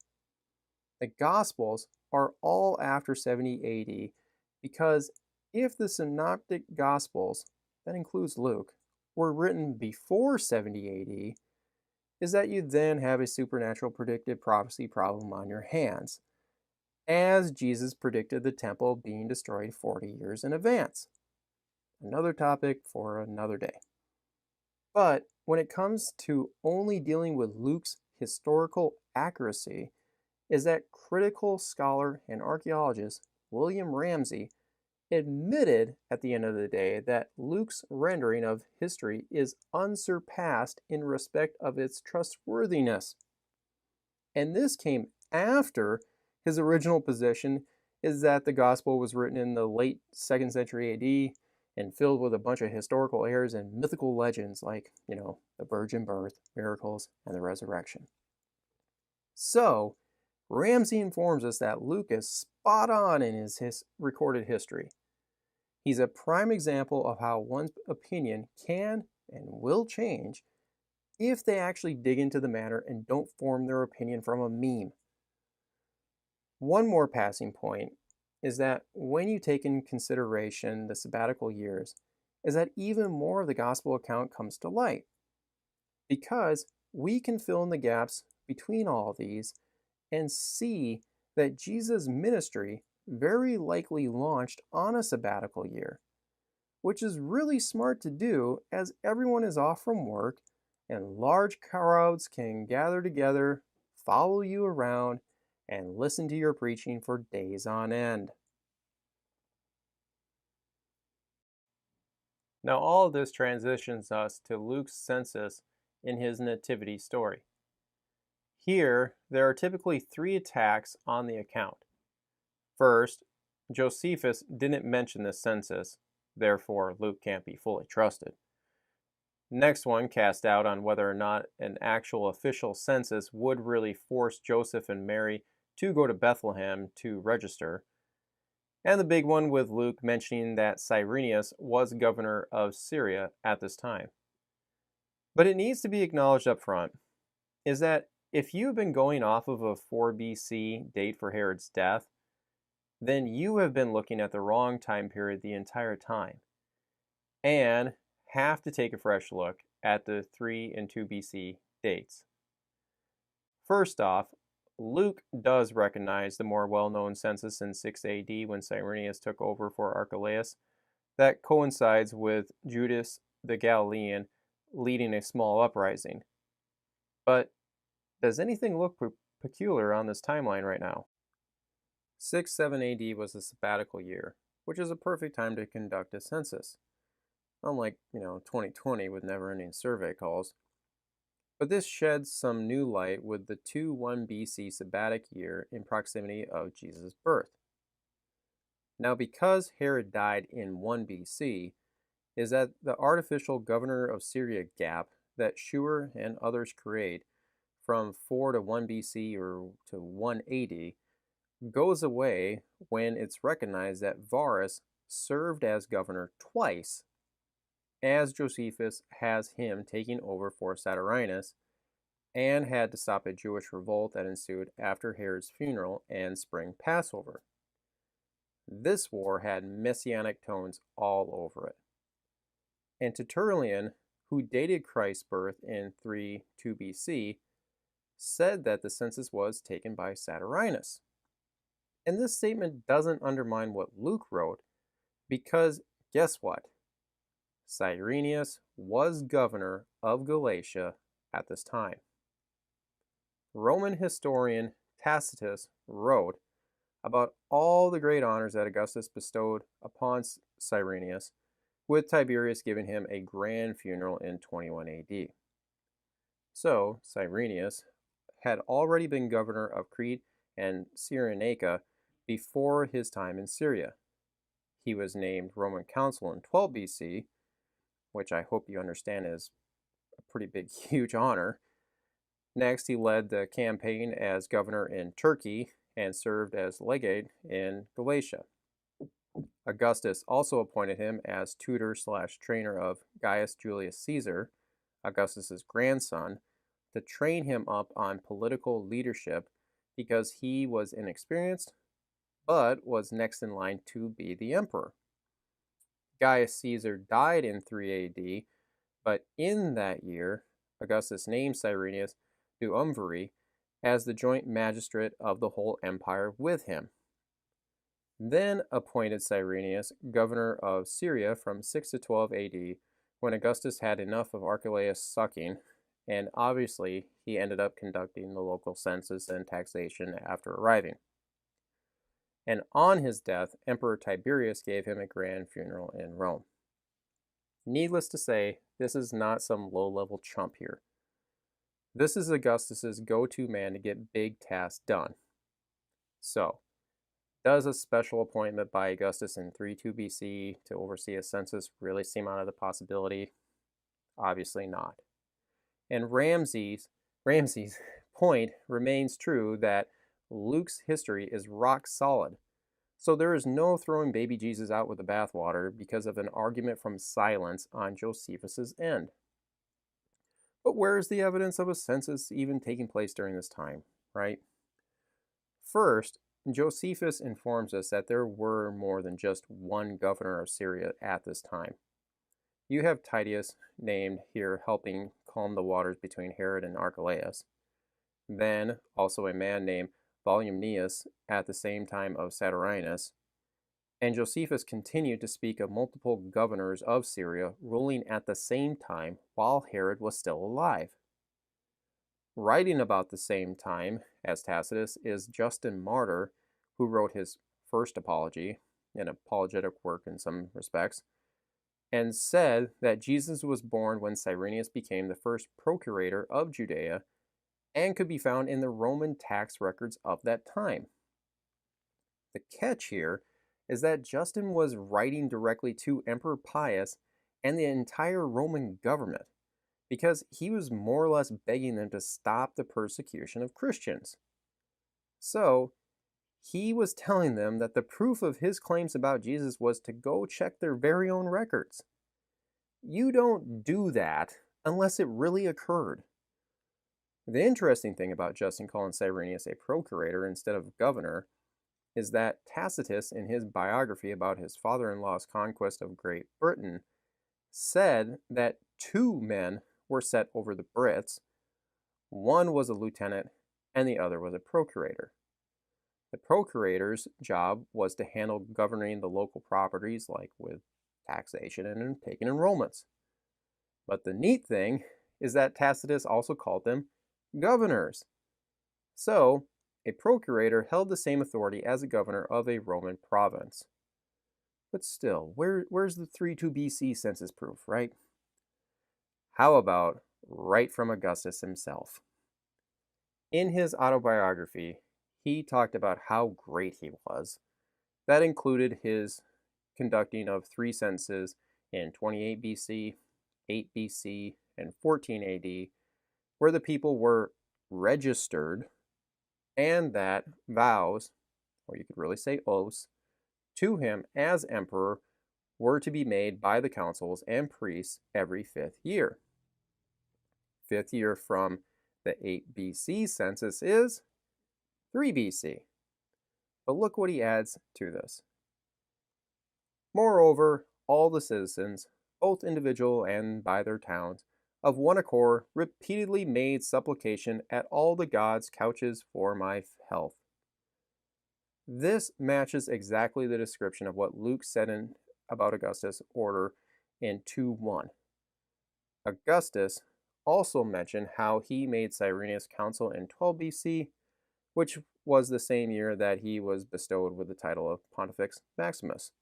The Gospels are all after 70 AD because if the Synoptic Gospels, that includes Luke, were written before 70 AD, is that you then have a supernatural predictive prophecy problem on your hands, as Jesus predicted the temple being destroyed 40 years in advance. Another topic for another day. But when it comes to only dealing with Luke's historical accuracy, is that critical scholar and archaeologist William Ramsey admitted at the end of the day that Luke's rendering of history is unsurpassed in respect of its trustworthiness. And this came after his original position is that the gospel was written in the late 2nd century AD and filled with a bunch of historical errors and mythical legends like, the virgin birth, miracles, and the resurrection. So, Ramsey informs us that Luke is spot on in his recorded history. He's a prime example of how one's opinion can and will change if they actually dig into the matter and don't form their opinion from a meme. One more passing point is that when you take in consideration the sabbatical years, is that even more of the gospel account comes to light, because we can fill in the gaps between all these and see that Jesus' ministry very likely launched on a sabbatical year, which is really smart to do as everyone is off from work and large crowds can gather together, follow you around, and listen to your preaching for days on end. Now, all of this transitions us to Luke's census in his nativity story. Here, there are typically three attacks on the account. First, Josephus didn't mention the census, therefore Luke can't be fully trusted. Next one cast doubt on whether or not an actual official census would really force Joseph and Mary to go to Bethlehem to register. And the big one with Luke mentioning that Cyrenius was governor of Syria at this time. But it needs to be acknowledged up front is that if you've been going off of a 4 BC date for Herod's death, then you have been looking at the wrong time period the entire time and have to take a fresh look at the 3 and 2 BC dates. First off, Luke does recognize the more well-known census in 6 AD when Cyrenius took over for Archelaus that coincides with Judas the Galilean leading a small uprising. But does anything look peculiar on this timeline right now? 6-7 AD was a sabbatical year, which is a perfect time to conduct a census. Unlike, 2020 with never-ending survey calls. But this sheds some new light with the 2-1 BC sabbatic year in proximity of Jesus' birth. Now, because Herod died in 1 BC, is that the artificial governor of Syria gap that Schur and others create from 4 to 1 BC or to 180 goes away when it's recognized that Varus served as governor twice, as Josephus has him taking over for Saturninus and had to stop a Jewish revolt that ensued after Herod's funeral and spring Passover. This war had messianic tones all over it. And Tertullian, who dated Christ's birth in 3-2 BC, said that the census was taken by Saturninus. And this statement doesn't undermine what Luke wrote, because guess what? Cyrenius was governor of Galatia at this time. Roman historian Tacitus wrote about all the great honors that Augustus bestowed upon Cyrenius, with Tiberius giving him a grand funeral in 21 AD. So, Cyrenius had already been governor of Crete and Cyrenaica before his time in Syria. He was named Roman consul in 12 BC, which I hope you understand is a pretty big, huge honor. Next, he led the campaign as governor in Turkey and served as legate in Galatia. Augustus also appointed him as tutor/trainer of Gaius Julius Caesar, Augustus's grandson, to train him up on political leadership because he was inexperienced, but was next in line to be the emperor. Gaius Caesar died in 3 AD, but in that year, Augustus named Cyrenius Duumviri as the joint magistrate of the whole empire with him. Then appointed Cyrenius governor of Syria from 6 to 12 AD when Augustus had enough of Archelaus sucking, and obviously he ended up conducting the local census and taxation after arriving. And on his death, Emperor Tiberius gave him a grand funeral in Rome. Needless to say, this is not some low-level chump here. This is Augustus's go-to man to get big tasks done. So, does a special appointment by Augustus in 3-2 BC to oversee a census really seem out of the possibility? Obviously not. And Ramsey's point remains true that Luke's history is rock solid. So there is no throwing baby Jesus out with the bathwater because of an argument from silence on Josephus's end. But where is the evidence of a census even taking place during this time, right? First, Josephus informs us that there were more than just one governor of Syria at this time. You have Titus named here helping calm the waters between Herod and Archelaus. Then also a man named Volumnius at the same time of Saturninus. And Josephus continued to speak of multiple governors of Syria ruling at the same time while Herod was still alive. Writing about the same time as Tacitus is Justin Martyr, who wrote his first apology, an apologetic work in some respects, and said that Jesus was born when Cyrenius became the first procurator of Judea and could be found in the Roman tax records of that time. The catch here is that Justin was writing directly to Emperor Pius and the entire Roman government because he was more or less begging them to stop the persecution of Christians. So, he was telling them that the proof of his claims about Jesus was to go check their very own records. You don't do that unless it really occurred. The interesting thing about Justin calling Cyrenius a procurator instead of governor is that Tacitus, in his biography about his father in law's conquest of Great Britain, said that two men were set over the Brits. One was a lieutenant, and the other was a procurator. The procurator's job was to handle governing the local properties, like with taxation and taking enrollments. But the neat thing is that Tacitus also called them governors. So, a procurator held the same authority as a governor of a Roman province. But still, where's the 32 BC census proof, right? How about right from Augustus himself? In his autobiography, he talked about how great he was. That included his conducting of 3 censuses in 28 BC, 8 BC, and 14 AD, where the people were registered, and that vows, or you could really say oaths, to him as emperor were to be made by the councils and priests every 5th year. 5th year from the 8 BC census is 3 BC. But look what he adds to this. Moreover, all the citizens, both individual and by their towns, of one accord repeatedly made supplication at all the gods' couches for my health. This matches exactly the description of what Luke said about Augustus' order in 2:1. Augustus also mentioned how he made Cyrenius consul in 12 BC, which was the same year that he was bestowed with the title of Pontifex Maximus.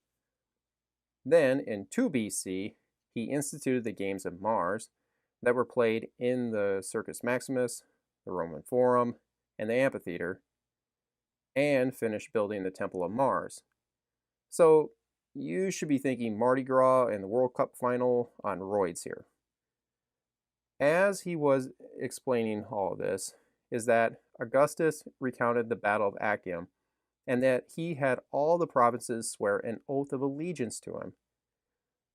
Then, in 2 BC, he instituted the Games of Mars that were played in the Circus Maximus, the Roman Forum, and the amphitheater, and finished building the Temple of Mars. So, you should be thinking Mardi Gras and the World Cup final on roids here. As he was explaining all of this, is that Augustus recounted the Battle of Actium, and that he had all the provinces swear an oath of allegiance to him.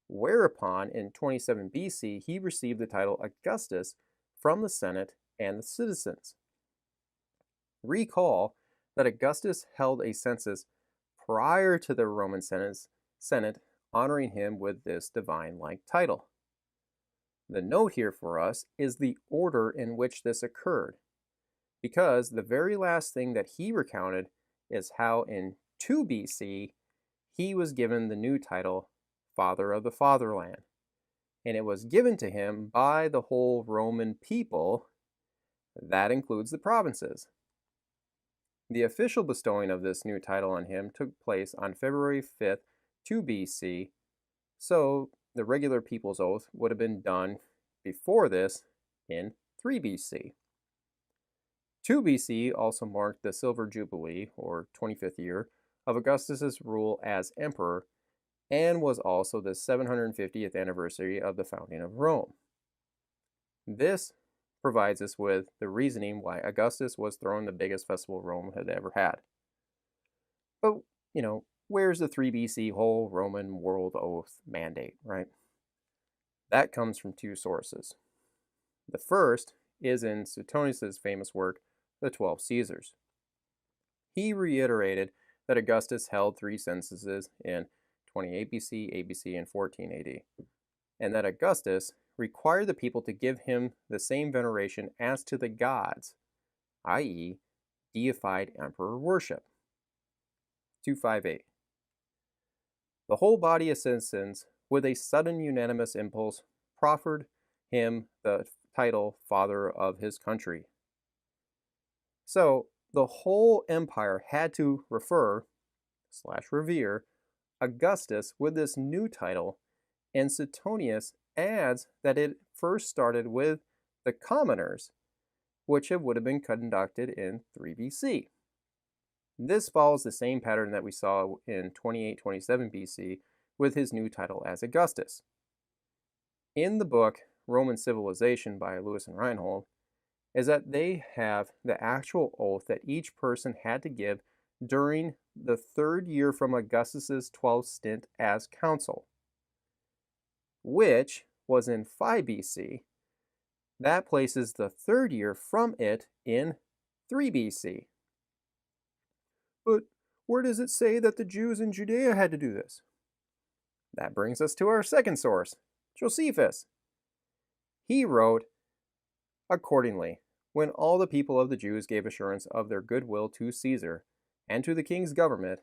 Whereupon, in 27 BC, he received the title Augustus from the Senate and the citizens. Recall that Augustus held a census prior to the Roman Senate honoring him with this divine-like title. The note here for us is the order in which this occurred, because the very last thing that he recounted is how in 2 BC he was given the new title Father of the Fatherland, and it was given to him by the whole Roman people. That includes the provinces. The official bestowing of this new title on him took place on February 5th, 2 BC, so the regular people's oath would have been done before this in 3 BC. 2 BC also marked the Silver Jubilee, or 25th year, of Augustus's rule as emperor, and was also the 750th anniversary of the founding of Rome. This provides us with the reasoning why Augustus was throwing the biggest festival Rome had ever had. But, where's the 3 BC whole Roman world oath mandate, right? That comes from 2 sources. The first is in Suetonius' famous work, The 12 Caesars. He reiterated that Augustus held 3 censuses in 28 BC, 8 BC, and 14 AD, and that Augustus required the people to give him the same veneration as to the gods, i.e., deified emperor worship. 258. The whole body of citizens, with a sudden unanimous impulse, proffered him the title Father of his country. So, the whole empire had to revere Augustus with this new title and Suetonius adds that it first started with the commoners, which would have been conducted in 3 BC. This follows the same pattern that we saw in 28-27 BC with his new title as Augustus. In the book Roman Civilization by Lewis and Reinhold, is that they have the actual oath that each person had to give during the 3rd year from Augustus's 12th stint as consul, which was in 5 BC. That places the 3rd year from it in 3 BC. But where does it say that the Jews in Judea had to do this? That brings us to our second source, Josephus. He wrote, "Accordingly, when all the people of the Jews gave assurance of their goodwill to Caesar and to the king's government,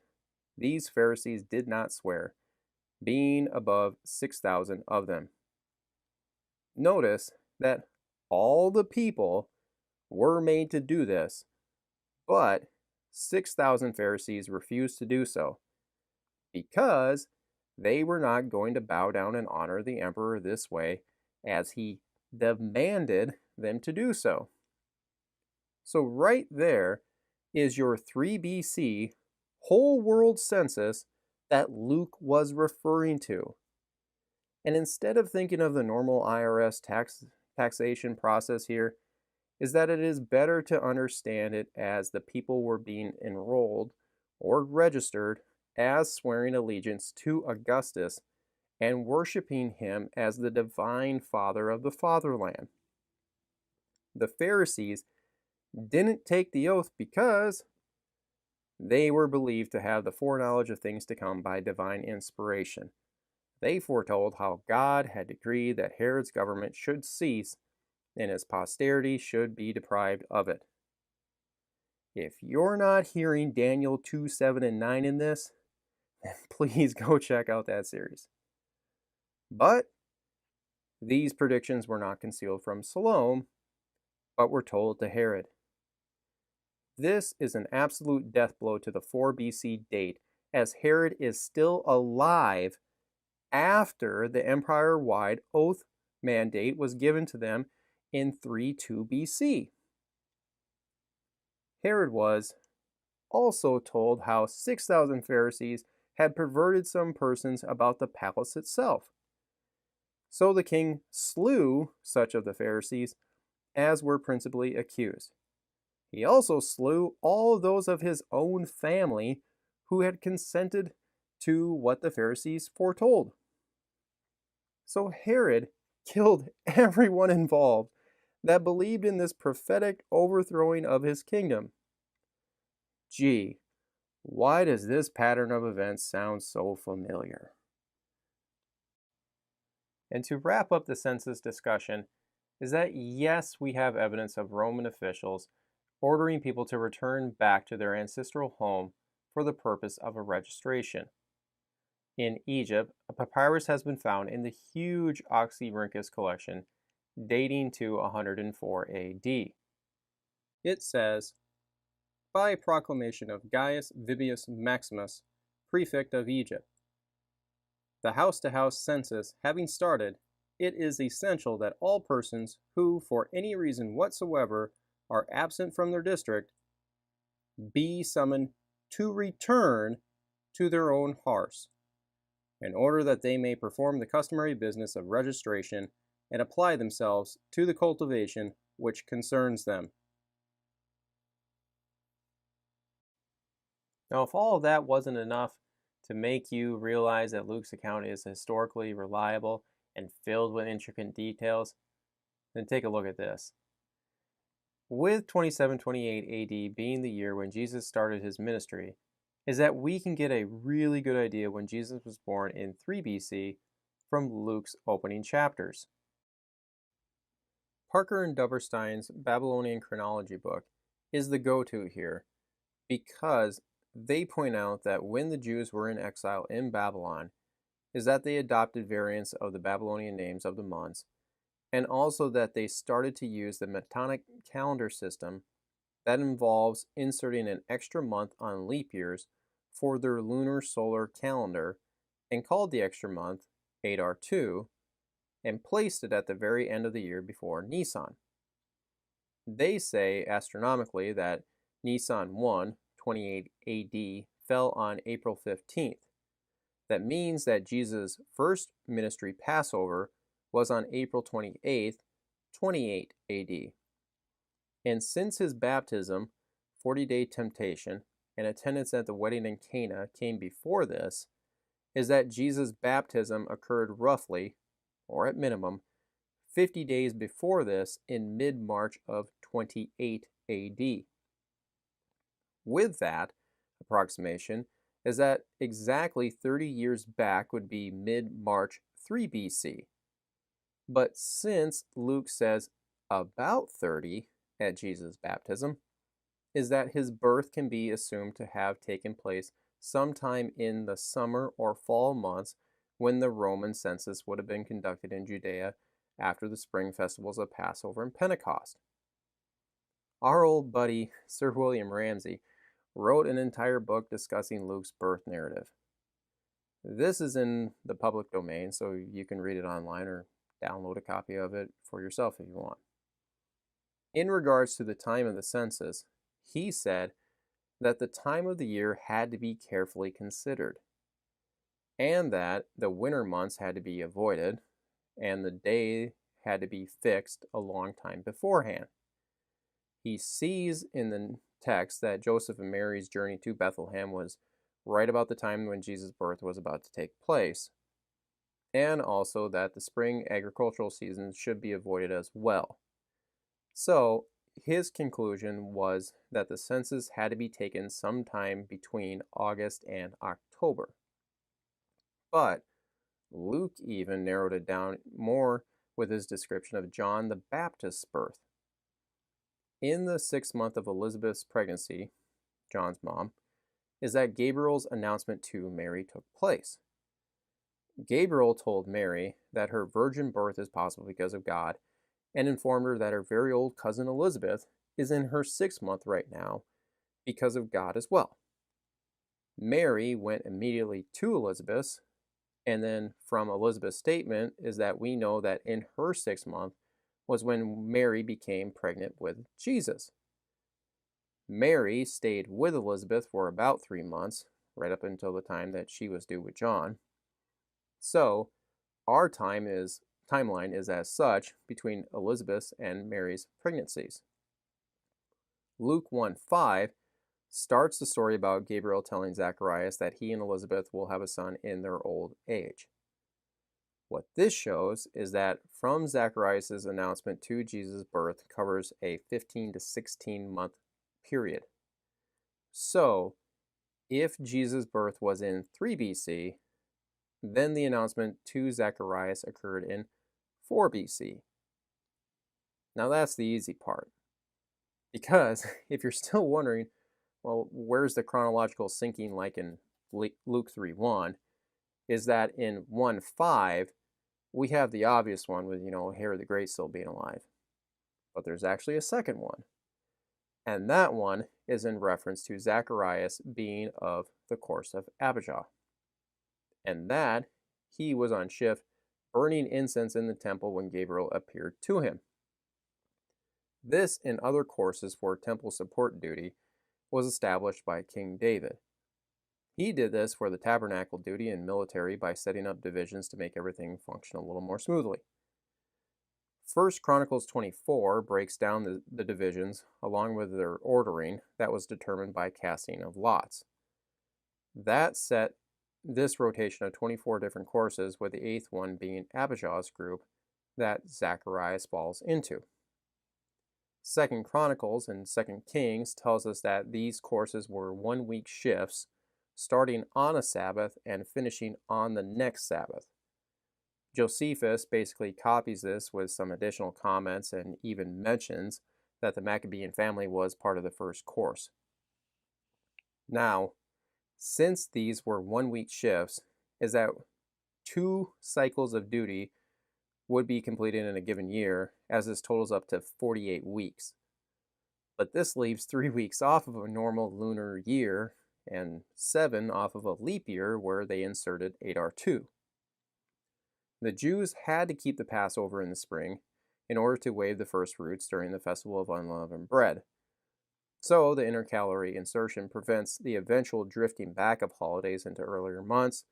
these Pharisees did not swear, being above 6,000 of them." Notice that all the people were made to do this, but 6,000 Pharisees refused to do so because they were not going to bow down and honor the emperor this way as he demanded them to do so. So right there is your 3 BC whole world census that Luke was referring to. And instead of thinking of the normal IRS taxation process here, is that it is better to understand it as the people were being enrolled or registered as swearing allegiance to Augustus and worshiping him as the divine father of the fatherland. The Pharisees didn't take the oath because they were believed to have the foreknowledge of things to come by divine inspiration. They foretold how God had decreed that Herod's government should cease and his posterity should be deprived of it. If you're not hearing Daniel 2, 7, and 9 in this, then please go check out that series. But these predictions were not concealed from Salome, but were told to Herod. This is an absolute death blow to the 4 BC date, as Herod is still alive after the empire-wide oath mandate was given to them in 3-2 BC. Herod was also told how 6,000 Pharisees had perverted some persons about the palace itself. So the king slew such of the Pharisees as were principally accused. He also slew all of those of his own family who had consented to what the Pharisees foretold. So Herod killed everyone involved that believed in this prophetic overthrowing of his kingdom. Gee, why does this pattern of events sound so familiar? And to wrap up the census discussion, is that yes, we have evidence of Roman officials ordering people to return back to their ancestral home for the purpose of a registration. In Egypt, a papyrus has been found in the huge Oxyrhynchus collection dating to 104 AD. It says, "By proclamation of Gaius Vibius Maximus, prefect of Egypt, the house-to-house census having started, it is essential that all persons who, for any reason whatsoever, are absent from their district, be summoned to return to their own hearths, in order that they may perform the customary business of registration and apply themselves to the cultivation which concerns them." Now, if all of that wasn't enough to make you realize that Luke's account is historically reliable and filled with intricate details, then take a look at this. With 27-28 AD being the year when Jesus started his ministry, is that we can get a really good idea when Jesus was born in 3 BC from Luke's opening chapters. Parker and Doverstein's Babylonian chronology book is the go-to here because they point out that when the Jews were in exile in Babylon, is that they adopted variants of the Babylonian names of the months, and also that they started to use the Metonic calendar system that involves inserting an extra month on leap years for their lunar solar calendar, and called the extra month Adar 2, and placed it at the very end of the year before Nisan. They say astronomically that Nisan 1, 28 AD, fell on April 15th. That means that Jesus' first ministry Passover was on April 28th, 28 AD. And since his baptism, 40-day temptation, and attendance at the wedding in Cana came before this, is that Jesus' baptism occurred roughly, or at minimum, 50 days before this in mid-March of 28 AD. With that approximation is that exactly 30 years back would be mid-March 3 BC. But since Luke says about 30 at Jesus' baptism, is that his birth can be assumed to have taken place sometime in the summer or fall months when the Roman census would have been conducted in Judea after the spring festivals of Passover and Pentecost. Our old buddy, Sir William Ramsay, wrote an entire book discussing Luke's birth narrative. This is in the public domain, so you can read it online or download a copy of it for yourself if you want. In regards to the time of the census, he said that the time of the year had to be carefully considered, and that the winter months had to be avoided, and the day had to be fixed a long time beforehand. He sees in the text that Joseph and Mary's journey to Bethlehem was right about the time when Jesus' birth was about to take place, and also that the spring agricultural season should be avoided as well. So, his conclusion was that the census had to be taken sometime between August and October. But Luke even narrowed it down more with his description of John the Baptist's birth. In the 6th month of Elizabeth's pregnancy, John's mom, is that Gabriel's announcement to Mary took place. Gabriel told Mary that her virgin birth is possible because of God, and informed her that her very old cousin Elizabeth is in her 6th month right now because of God as well. Mary went immediately to Elizabeth's, and then from Elizabeth's statement is that we know that in her 6th month was when Mary became pregnant with Jesus. Mary stayed with Elizabeth for about 3 months, right up until the time that she was due with John. So, our timeline is as such between Elizabeth's and Mary's pregnancies. Luke 1:5 starts the story about Gabriel telling Zacharias that he and Elizabeth will have a son in their old age. What this shows is that from Zacharias' announcement to Jesus' birth covers a 15 to 16 month period. So, if Jesus' birth was in 3 BC, then the announcement to Zacharias occurred in 4 BC. Now that's the easy part. Because if you're still wondering, well, where's the chronological syncing like in Luke 3:1, is that in 1:5, we have the obvious one with, Herod the Great still being alive. But there's actually a second one. And that one is in reference to Zacharias being of the course of Abijah. And that he was on shift burning incense in the temple when Gabriel appeared to him. This and other courses for temple support duty was established by King David. He did this for the tabernacle duty and military by setting up divisions to make everything function a little more smoothly. 1 Chronicles 24 breaks down the divisions along with their ordering that was determined by casting of lots. That set this rotation of 24 different courses, with the 8th one being Abijah's group that Zacharias falls into. 2 Chronicles and 2 Kings tells us that these courses were 1-week shifts, starting on a Sabbath and finishing on the next Sabbath. Josephus basically copies this with some additional comments and even mentions that the Maccabean family was part of the first course. Now, since these were 1-week shifts, is that 2 cycles of duty would be completed in a given year, as this totals up to 48 weeks. But this leaves 3 weeks off of a normal lunar year and 7 off of a leap year where they inserted Adar 2. The Jews had to keep the Passover in the spring in order to wave the first fruits during the festival of unleavened bread. So the intercalary insertion prevents the eventual drifting back of holidays into earlier months.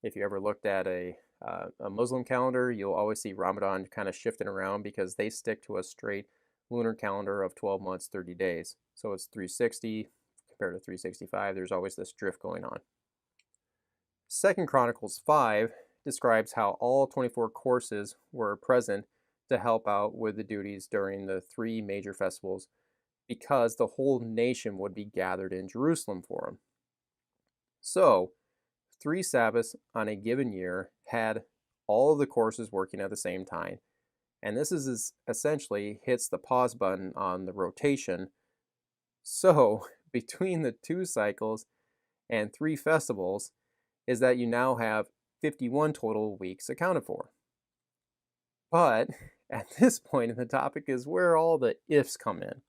If you ever looked at a Muslim calendar, you'll always see Ramadan kind of shifting around because they stick to a straight lunar calendar of 12 months, 30 days. So it's 360 compared to 365. There's always this drift going on. 2 Chronicles 5 describes how all 24 courses were present to help out with the duties during the 3 major festivals because the whole nation would be gathered in Jerusalem for them. So, 3 Sabbaths on a given year had all of the courses working at the same time, and this is essentially hits the pause button on the rotation. So, between the 2 cycles and 3 festivals is that you now have 51 total weeks accounted for. But at this point in the topic is where all the ifs come in,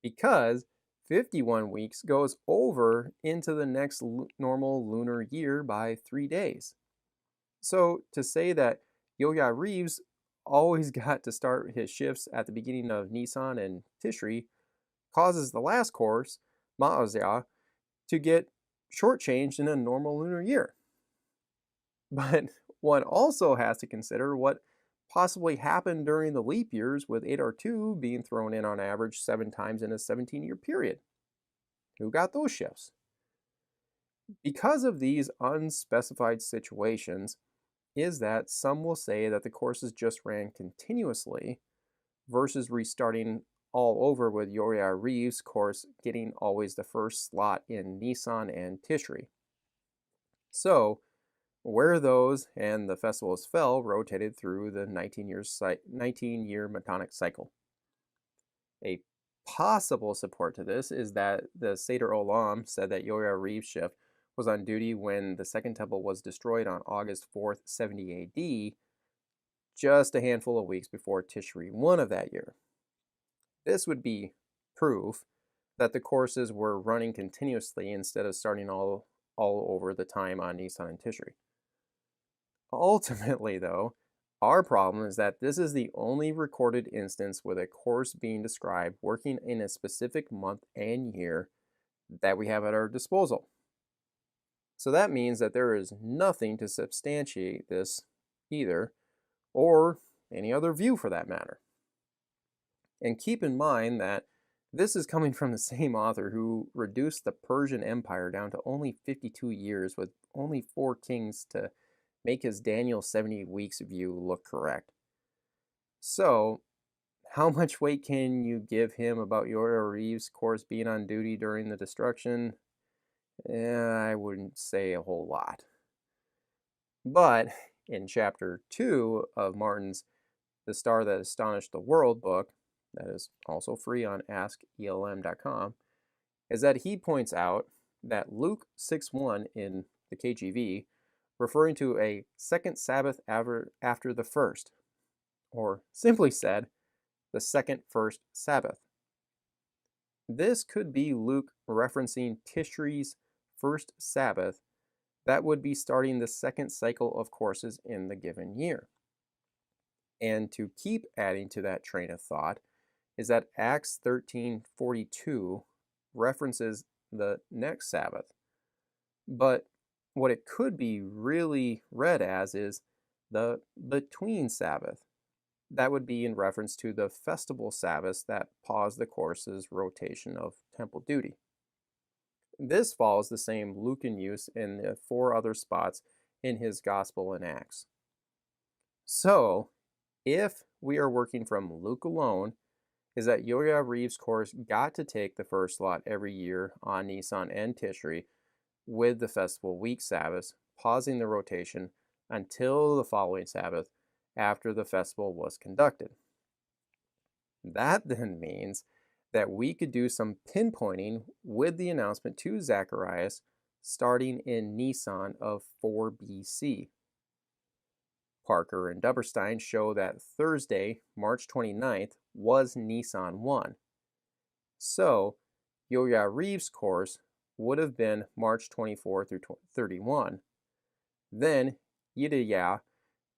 because 51 weeks goes over into the next normal lunar year by 3 days. So to say that Yoya Reeves always got to start his shifts at the beginning of Nisan and Tishri causes the last course, Ma'azia, to get shortchanged in a normal lunar year. But one also has to consider what possibly happened during the leap years with Adar 2 being thrown in on average 7 times in a 17-year period. Who got those shifts? Because of these unspecified situations, is that some will say that the courses just ran continuously versus restarting all over with Yoria Reeves' course getting always the first slot in Nisan and Tishri. So, where those and the festivals fell rotated through the 19-year Metonic cycle. A possible support to this is that the Seder Olam said that Yoria Reeves' shift was on duty when the Second Temple was destroyed on August 4th, 70 AD, just a handful of weeks before Tishri 1 of that year. This would be proof that the courses were running continuously instead of starting all over the time on Nisan and Tishri. Ultimately, though, our problem is that this is the only recorded instance with a course being described working in a specific month and year that we have at our disposal. So that means that there is nothing to substantiate this either, or any other view for that matter. And keep in mind that this is coming from the same author who reduced the Persian Empire down to only 52 years with only 4 kings to make his Daniel 70 weeks view look correct. So, how much weight can you give him about Yoria Reeves' course being on duty during the destruction? I wouldn't say a whole lot. But in chapter 2 of Martin's The Star That Astonished the World book, that is also free on askelm.com, is that he points out that Luke 6:1 in the KJV, referring to a second Sabbath after the first, or simply said, the second first Sabbath. This could be Luke referencing Tishri's first Sabbath that would be starting the second cycle of courses in the given year. And to keep adding to that train of thought is that Acts 13:42 references the next Sabbath. But what it could be really read as is the between Sabbath. That would be in reference to the festival Sabbaths that pause the course's rotation of temple duty. This follows the same Lucan use in the 4 other spots in his Gospel and Acts. So, if we are working from Luke alone, is that Yoria Reeves' course got to take the first slot every year on Nisan and Tishri with the festival week Sabbaths, pausing the rotation until the following Sabbath after the festival was conducted. That then means that we could do some pinpointing with the announcement to Zacharias starting in Nisan of 4 BC. Parker and Duberstein show that Thursday, March 29th, was Nisan 1. So, Yoya Reeves' course would have been March 24 through 31. Then, Yidaya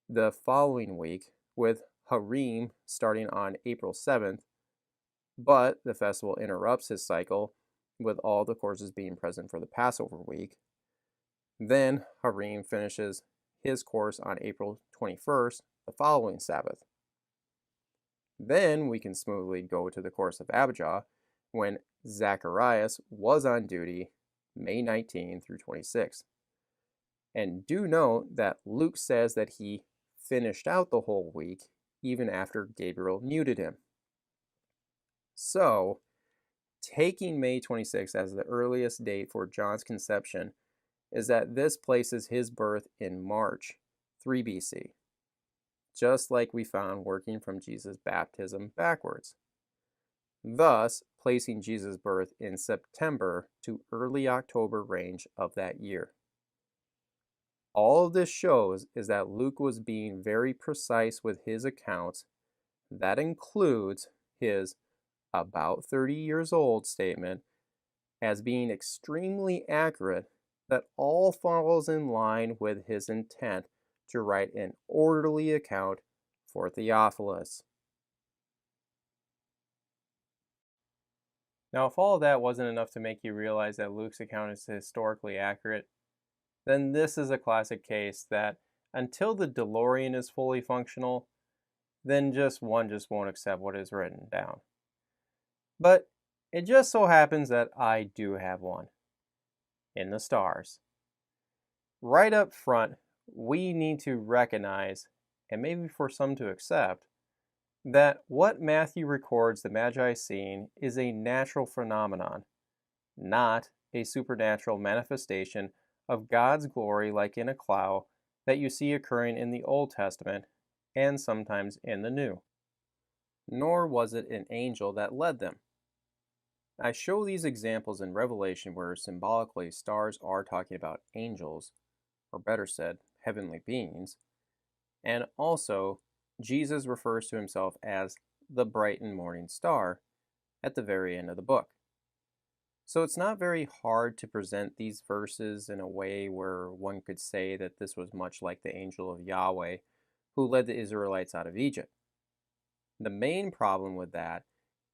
the following week, with Harim starting on April 7th, but the festival interrupts his cycle with all the courses being present for the Passover week. Then Harim finishes his course on April 21st, the following Sabbath. Then we can smoothly go to the course of Abijah, when Zacharias was on duty May 19 through 26. And do note that Luke says that he finished out the whole week even after Gabriel muted him. So, taking May 26 as the earliest date for John's conception is that this places his birth in March 3 BC, just like we found working from Jesus' baptism backwards, thus placing Jesus' birth in September to early October range of that year. All of this shows is that Luke was being very precise with his accounts. That includes his about 30 years old statement as being extremely accurate, that all falls in line with his intent to write an orderly account for Theophilus. Now, if all of that wasn't enough to make you realize that Luke's account is historically accurate, then this is a classic case that until the DeLorean is fully functional, then one just won't accept what is written down. But it just so happens that I do have one. In the stars. Right up front, we need to recognize, and maybe for some to accept, that what Matthew records the Magi seeing is a natural phenomenon, not a supernatural manifestation of God's glory like in a cloud that you see occurring in the Old Testament and sometimes in the New. Nor was it an angel that led them. I show these examples in Revelation where symbolically stars are talking about angels, or better said, heavenly beings, and also Jesus refers to himself as the bright and morning star at the very end of the book. So it's not very hard to present these verses in a way where one could say that this was much like the angel of Yahweh who led the Israelites out of Egypt. The main problem with that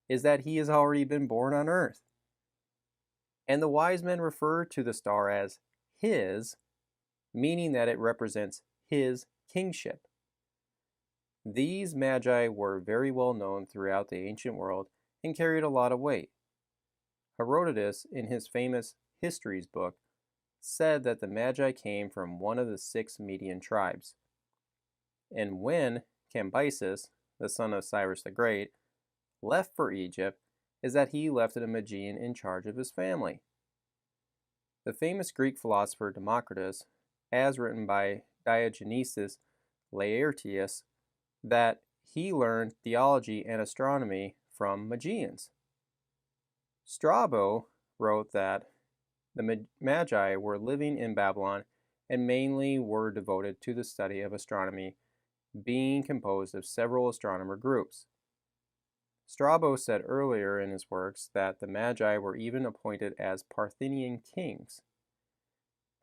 is that he has already been born on earth. And the wise men refer to the star as his, meaning that it represents his kingship. These magi were very well known throughout the ancient world and carried a lot of weight. Herodotus, in his famous Histories book, said that the magi came from one of the 6 Median tribes. And when Cambyses, the son of Cyrus the Great, left for Egypt, is that he left a Magian in charge of his family. The famous Greek philosopher Democritus, as written by Diogenes Laertius, that he learned theology and astronomy from Magians. Strabo wrote that the Magi were living in Babylon and mainly were devoted to the study of astronomy, being composed of several astronomer groups. Strabo said earlier in his works that the Magi were even appointed as Parthian kings.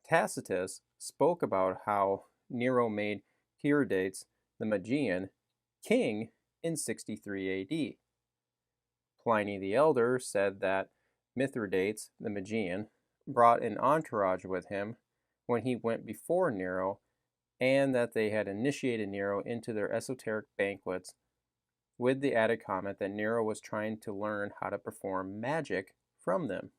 Tacitus spoke about how Nero made Tiridates, the Magian, king in 63 AD. Pliny the Elder said that Mithridates, the Magian, brought an entourage with him when he went before Nero, and that they had initiated Nero into their esoteric banquets, with the added comment that Nero was trying to learn how to perform magic from them.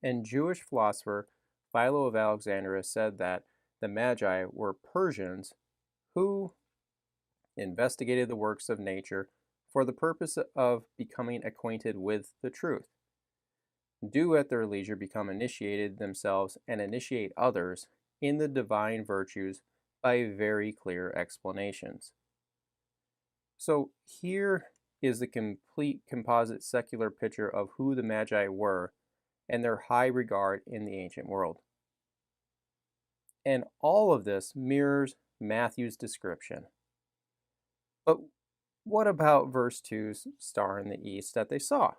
And Jewish philosopher Philo of Alexandria said that the Magi were Persians who investigated the works of nature for the purpose of becoming acquainted with the truth, do at their leisure become initiated themselves and initiate others in the divine virtues by very clear explanations. So here is the complete composite secular picture of who the Magi were and their high regard in the ancient world. And all of this mirrors Matthew's description. But what about verse 2's star in the east that they saw?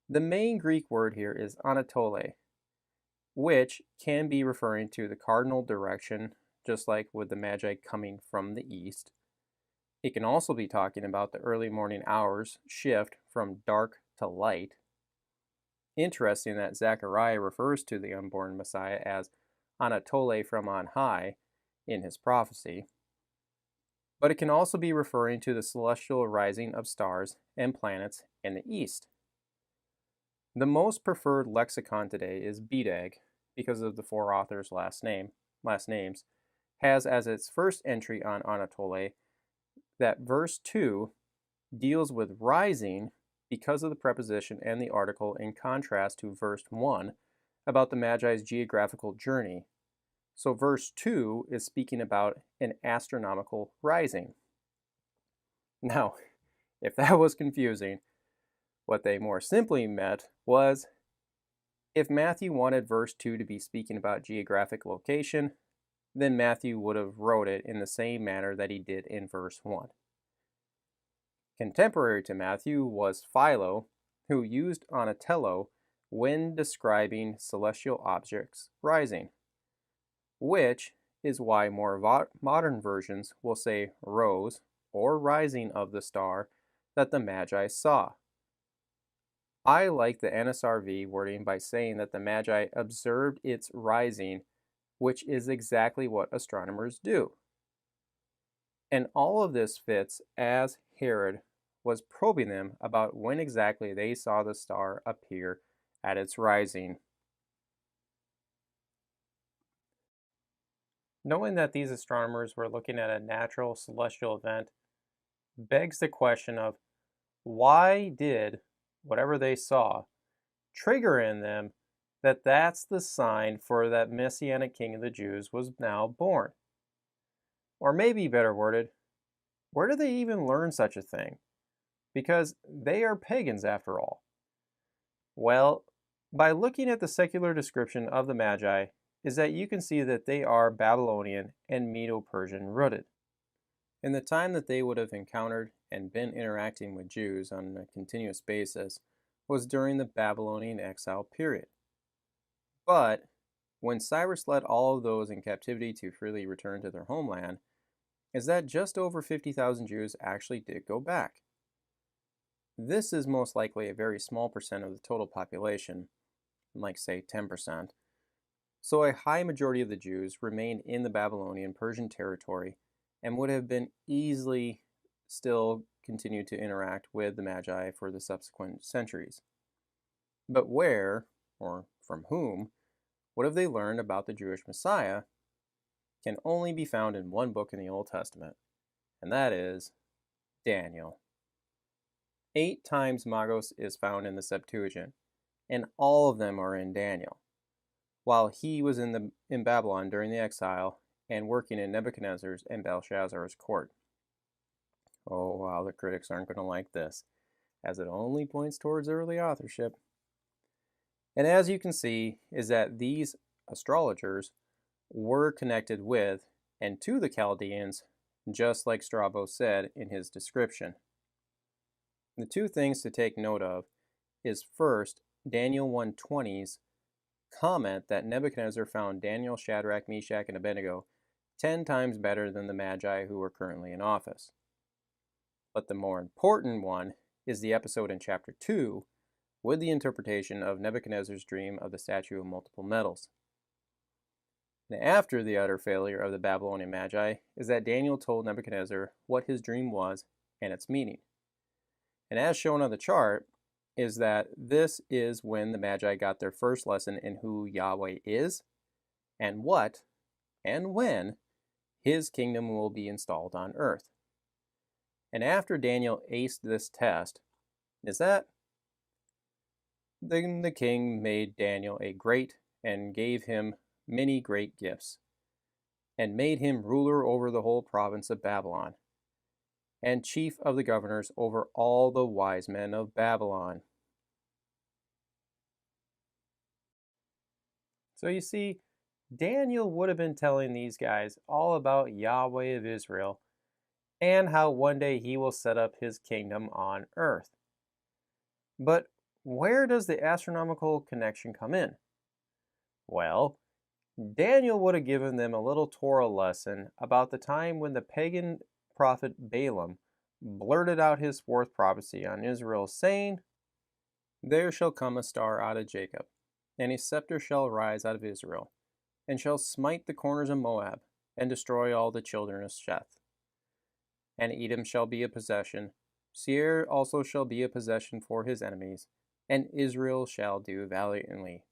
The main Greek word here is anatole, which can be referring to the cardinal direction just like with the Magi coming from the east. It can also be talking about the early morning hours shift from dark to light. Interesting that Zechariah refers to the unborn Messiah as Anatole from on high in his prophecy, but it can also be referring to the celestial rising of stars and planets in the east. The most preferred lexicon today is BDAG, because of the four authors' last names, has as its first entry on Anatole that verse 2 deals with rising because of the preposition and the article, in contrast to verse 1 about the Magi's geographical journey. So verse 2 is speaking about an astronomical rising. Now, if that was confusing, what they more simply meant was, if Matthew wanted verse 2 to be speaking about geographic location, then Matthew would have wrote it in the same manner that he did in verse 1. Contemporary to Matthew was Philo, who used Onatello when describing celestial objects rising, which is why more modern versions will say rose or rising of the star that the Magi saw. I like the NSRV wording by saying that the Magi observed its rising, which is exactly what astronomers do. And all of this fits as Herod was probing them about when exactly they saw the star appear at its rising. Knowing that these astronomers were looking at a natural celestial event begs the question of, why did whatever they saw trigger in them that that's the sign for that Messianic King of the Jews was now born? Or maybe better worded, where do they even learn such a thing? Because they are pagans after all. Well, by looking at the secular description of the Magi, is that you can see that they are Babylonian and Medo-Persian rooted. In the time that they would have encountered and been interacting with Jews on a continuous basis was during the Babylonian exile period. But when Cyrus led all of those in captivity to freely return to their homeland, is that just over 50,000 Jews actually did go back. This is most likely a very small percent of the total population, like say 10%. So a high majority of the Jews remained in the Babylonian Persian territory and would have been easily still continued to interact with the Magi for the subsequent centuries. But where, or from whom, what have they learned about the Jewish Messiah can only be found in one book in the Old Testament, and that is Daniel. 8 times Magos is found in the Septuagint, and all of them are in Daniel, while he was in Babylon during the exile and working in Nebuchadnezzar's and Belshazzar's court. Oh wow, the critics aren't going to like this, as it only points towards early authorship. And as you can see, is that these astrologers were connected with and to the Chaldeans, just like Strabo said in his description. The two things to take note of is first, Daniel 1:20's comment that Nebuchadnezzar found Daniel, Shadrach, Meshach, and Abednego 10 times better than the Magi who were currently in office. But the more important one is the episode in chapter 2 with the interpretation of Nebuchadnezzar's dream of the statue of multiple metals. And after the utter failure of the Babylonian Magi is that Daniel told Nebuchadnezzar what his dream was and its meaning. And as shown on the chart, is that this is when the Magi got their first lesson in who Yahweh is, and what, and when, his kingdom will be installed on earth. And after Daniel aced this test, then the king made Daniel a great and gave him many great gifts, and made him ruler over the whole province of Babylon, and chief of the governors over all the wise men of Babylon. So you see, Daniel would have been telling these guys all about Yahweh of Israel and how one day he will set up his kingdom on earth. But where does the astronomical connection come in? Well, Daniel would have given them a little Torah lesson about the time when the pagan prophet Balaam blurted out his fourth prophecy on Israel, saying, "There shall come a star out of Jacob, and a scepter shall rise out of Israel, and shall smite the corners of Moab, and destroy all the children of Sheth. And Edom shall be a possession, Seir also shall be a possession for his enemies, and Israel shall do valiantly.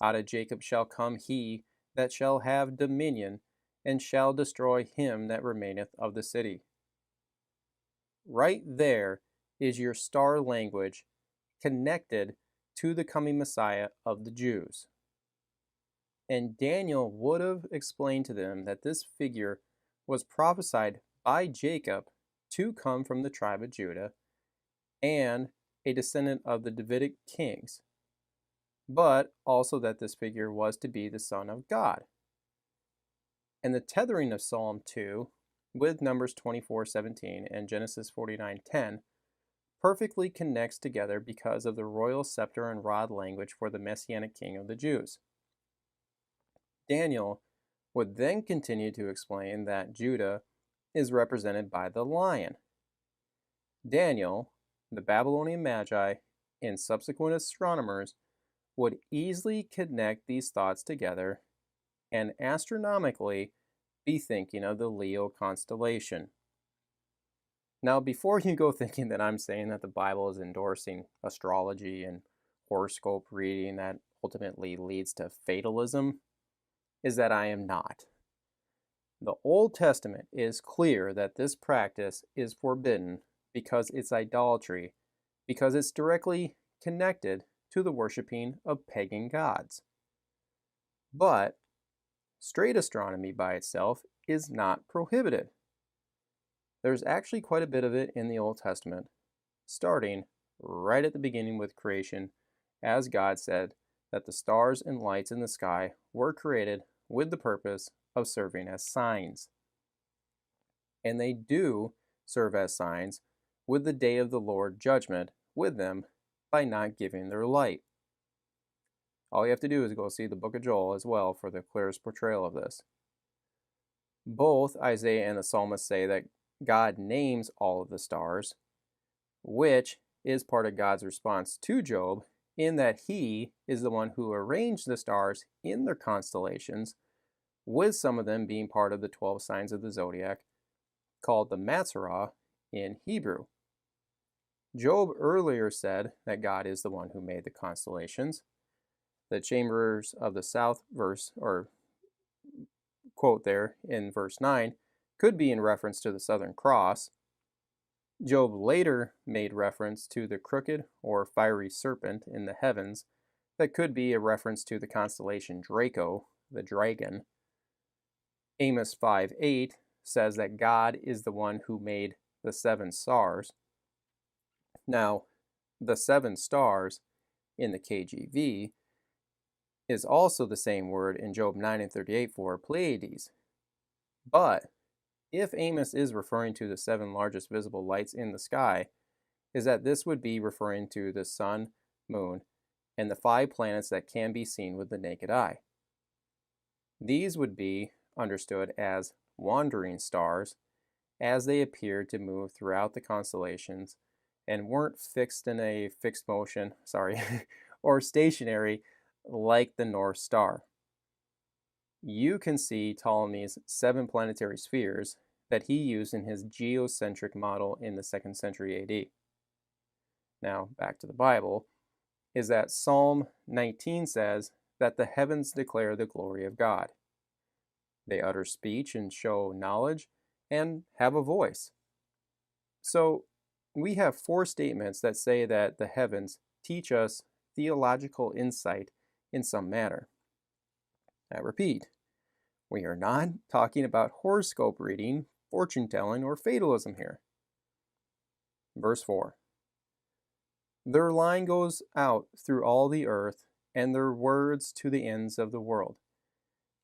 Out of Jacob shall come he that shall have dominion, and shall destroy him that remaineth of the city." Right there is your star language connected to the coming Messiah of the Jews. And Daniel would have explained to them that this figure was prophesied by Jacob to come from the tribe of Judah and a descendant of the Davidic kings, but also that this figure was to be the Son of God. And the tethering of Psalm 2 with Numbers 24:17 and Genesis 49:10 perfectly connects together because of the royal scepter and rod language for the Messianic king of the Jews. Daniel would then continue to explain that Judah is represented by the lion. Daniel, the Babylonian Magi, and subsequent astronomers would easily connect these thoughts together and astronomically be thinking of the Leo constellation. Now, before you go thinking that I'm saying that the Bible is endorsing astrology and horoscope reading that ultimately leads to fatalism, is that I am not. The Old Testament is clear that this practice is forbidden because it's idolatry, because it's directly connected to the worshiping of pagan gods. But straight astronomy by itself is not prohibited. There's actually quite a bit of it in the Old Testament, starting right at the beginning with creation, as God said that the stars and lights in the sky were created with the purpose of serving as signs. And they do serve as signs with the day of the Lord judgment with them by not giving their light. All you have to do is go see the book of Joel as well for the clearest portrayal of this. Both Isaiah and the psalmist say that God names all of the stars, which is part of God's response to Job, in that he is the one who arranged the stars in their constellations, with some of them being part of the 12 signs of the zodiac, called the Matzerah in Hebrew. Job earlier said that God is the one who made the constellations. The chambers of the south verse, or quote there in verse 9, could be in reference to the Southern Cross. Job later made reference to the crooked or fiery serpent in the heavens that could be a reference to the constellation Draco, the dragon. Amos 5:8 says that God is the one who made the 7 stars. Now, the 7 stars in the KJV is also the same word in Job 9:38 for Pleiades. But if Amos is referring to the 7 largest visible lights in the sky, is that this would be referring to the sun, moon, and the 5 planets that can be seen with the naked eye. These would be understood as wandering stars as they appeared to move throughout the constellations and weren't fixed in a fixed motion, or stationary like the North Star. You can see Ptolemy's 7 planetary spheres that he used in his geocentric model in the 2nd century AD. Now, back to the Bible, is that Psalm 19 says that the heavens declare the glory of God. They utter speech and show knowledge and have a voice. So, we have 4 statements that say that the heavens teach us theological insight in some manner. I repeat, we are not talking about horoscope reading, fortune telling, or fatalism here. Verse 4. Their line goes out through all the earth, and their words to the ends of the world.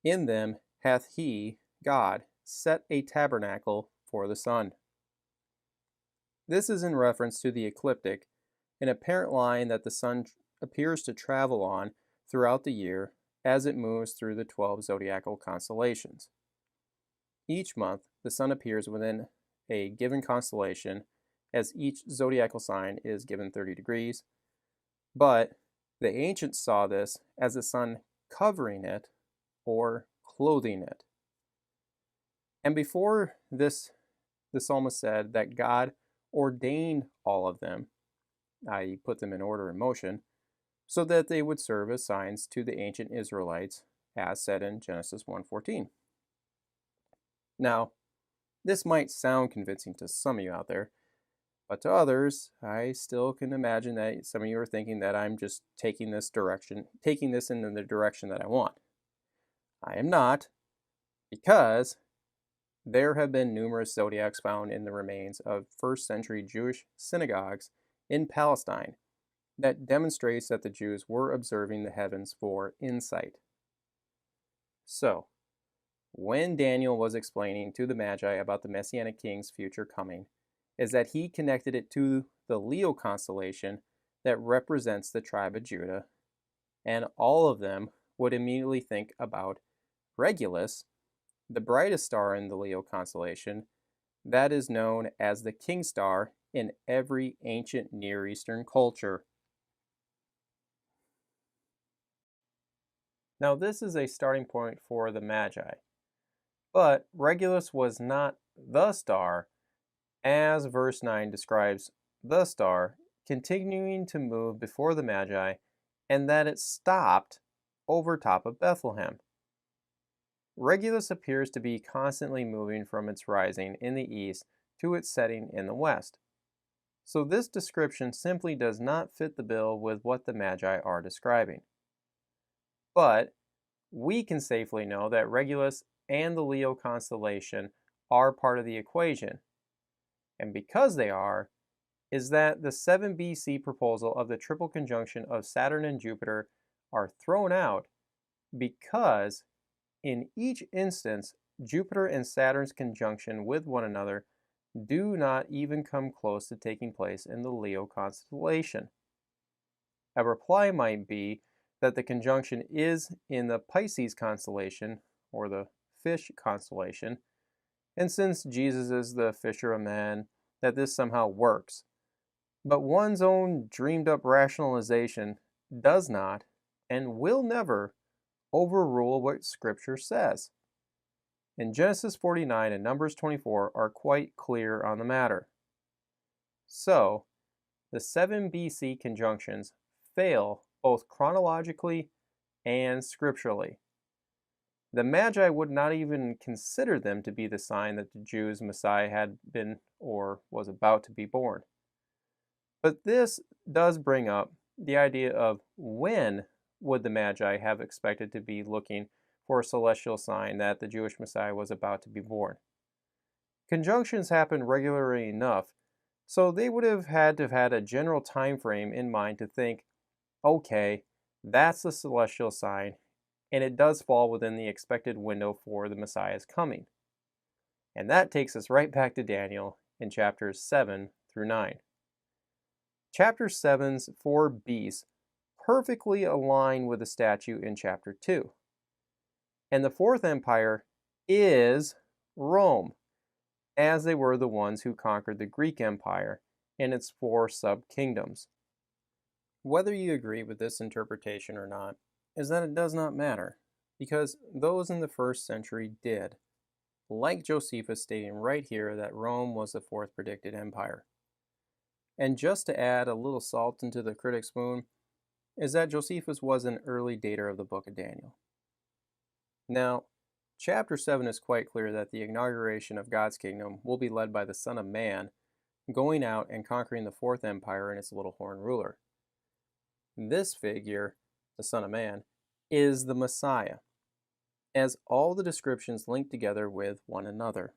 In them hath he, God, set a tabernacle for the sun. This is in reference to the ecliptic, an apparent line that the sun appears to travel on throughout the year as it moves through the 12 zodiacal constellations. Each month, the sun appears within a given constellation, as each zodiacal sign is given 30 degrees, but the ancients saw this as the sun covering it or clothing it. And before this, the psalmist said that God ordained all of them, i.e., put them in order and motion, so that they would serve as signs to the ancient Israelites, as said in Genesis 1:14. Now, this might sound convincing to some of you out there, but to others, I still can imagine that some of you are thinking that I'm just taking this in the direction that I want. I am not, because there have been numerous zodiacs found in the remains of first century Jewish synagogues in Palestine that demonstrates that the Jews were observing the heavens for insight. So, when Daniel was explaining to the Magi about the Messianic King's future coming, is that he connected it to the Leo constellation that represents the tribe of Judah, and all of them would immediately think about Regulus, the brightest star in the Leo constellation, that is known as the King Star in every ancient Near Eastern culture. Now, this is a starting point for the Magi, but Regulus was not the star, as verse 9 describes the star continuing to move before the Magi, and that it stopped over top of Bethlehem. Regulus appears to be constantly moving from its rising in the east to its setting in the west. So this description simply does not fit the bill with what the Magi are describing. But we can safely know that Regulus and the Leo constellation are part of the equation. And because they are, is that the 7 BC proposal of the triple conjunction of Saturn and Jupiter are thrown out because in each instance, Jupiter and Saturn's conjunction with one another do not even come close to taking place in the Leo constellation. A reply might be that the conjunction is in the Pisces constellation, or the fish constellation, and since Jesus is the fisher of men, that this somehow works. But one's own dreamed up rationalization does not and will never overrule what Scripture says. And Genesis 49 and Numbers 24 are quite clear on the matter. So, the 7 BC conjunctions fail both chronologically and scripturally. The Magi would not even consider them to be the sign that the Jews' Messiah had been or was about to be born. But this does bring up the idea of when would the Magi have expected to be looking for a celestial sign that the Jewish Messiah was about to be born? Conjunctions happen regularly enough, so they would have had a general time frame in mind to think, okay, that's the celestial sign, and it does fall within the expected window for the Messiah's coming. And that takes us right back to Daniel in chapters 7 through 9. Chapter 7's 4 beasts perfectly align with the statue in chapter 2. And the fourth empire is Rome, as they were the ones who conquered the Greek Empire and its 4 sub-kingdoms. Whether you agree with this interpretation or not is that it does not matter, because those in the first century did, like Josephus stating right here that Rome was the 4th predicted empire. And just to add a little salt into the critic's wound, is that Josephus was an early dater of the book of Daniel. Now, chapter 7 is quite clear that the inauguration of God's kingdom will be led by the Son of Man, going out and conquering the 4th empire and its little horn ruler. This figure, the Son of Man, is the Messiah, as all the descriptions link together with one another.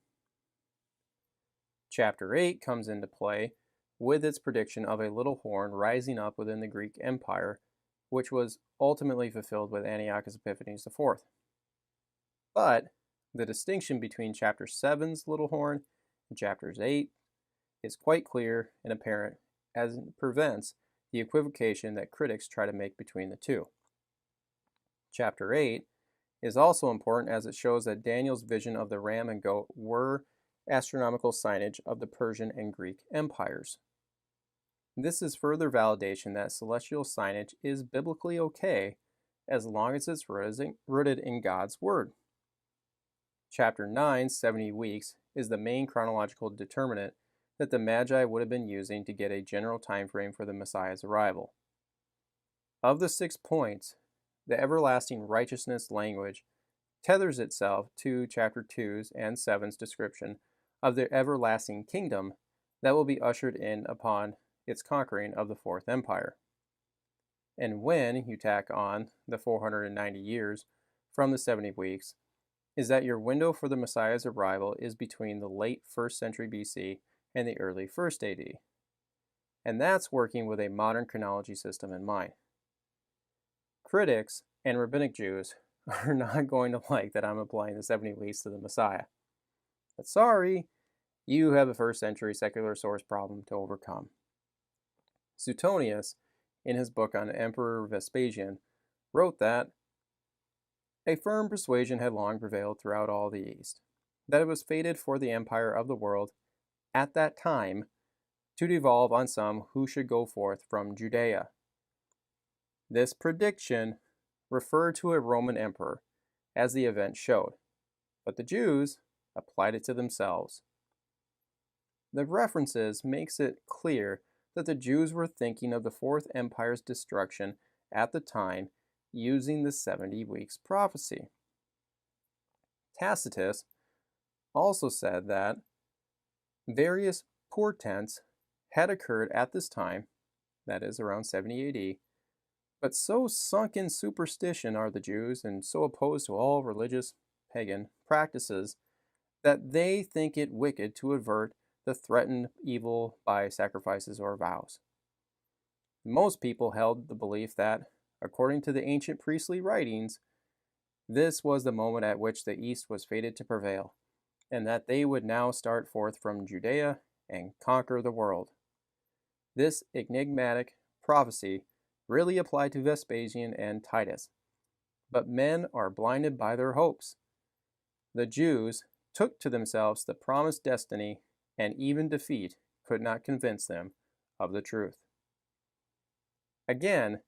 Chapter 8 comes into play with its prediction of a little horn rising up within the Greek Empire, which was ultimately fulfilled with Antiochus Epiphanes IV. But the distinction between chapter 7's little horn and chapter 8 is quite clear and apparent, as it prevents the equivocation that critics try to make between the two. Chapter 8 is also important as it shows that Daniel's vision of the ram and goat were astronomical signage of the Persian and Greek empires. This is further validation that celestial signage is biblically okay as long as it's rooted in God's Word. Chapter 9, 70 weeks, is the main chronological determinant that the Magi would have been using to get a general time frame for the Messiah's arrival. Of the 6 points, the everlasting righteousness language tethers itself to chapter 2's and 7's description of the everlasting kingdom that will be ushered in upon its conquering of the Fourth Empire. And when you tack on the 490 years from the 70 weeks, is that your window for the Messiah's arrival is between the late 1st century BC and the early 1st AD. And that's working with a modern chronology system in mind. Critics and rabbinic Jews are not going to like that I'm applying the 70 weeks to the Messiah. But sorry, you have a 1st century secular source problem to overcome. Suetonius, in his book on Emperor Vespasian, wrote that a firm persuasion had long prevailed throughout all the East, that it was fated for the empire of the world at that time to devolve on some who should go forth from Judea. This prediction referred to a Roman emperor, as the event showed, but the Jews applied it to themselves. The references makes it clear that the Jews were thinking of the Fourth Empire's destruction at the time using the 70 weeks prophecy. Tacitus also said that various portents had occurred at this time, that is around 70 AD, but so sunk in superstition are the Jews and so opposed to all religious pagan practices that they think it wicked to avert the threatened evil by sacrifices or vows. Most people held the belief that, according to the ancient priestly writings, this was the moment at which the East was fated to prevail, and that they would now start forth from Judea and conquer the world. This enigmatic prophecy really applied to Vespasian and Titus, but men are blinded by their hopes. The Jews took to themselves the promised destiny, and even defeat could not convince them of the truth. Again,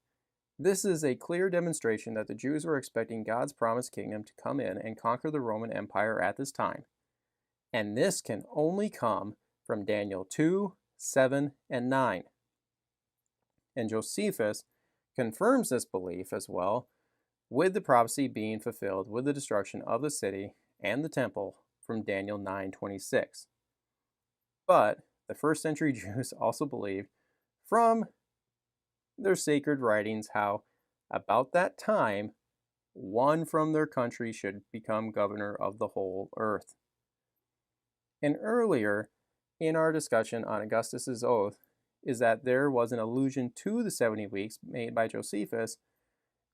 this is a clear demonstration that the Jews were expecting God's promised kingdom to come in and conquer the Roman Empire at this time. And this can only come from Daniel 2, 7, and 9. And Josephus confirms this belief as well, with the prophecy being fulfilled with the destruction of the city and the temple from Daniel 9:26. But the 1st century Jews also believed from their sacred writings how, about that time, one from their country should become governor of the whole earth. And earlier in our discussion on Augustus's oath is that there was an allusion to the 70 weeks made by Josephus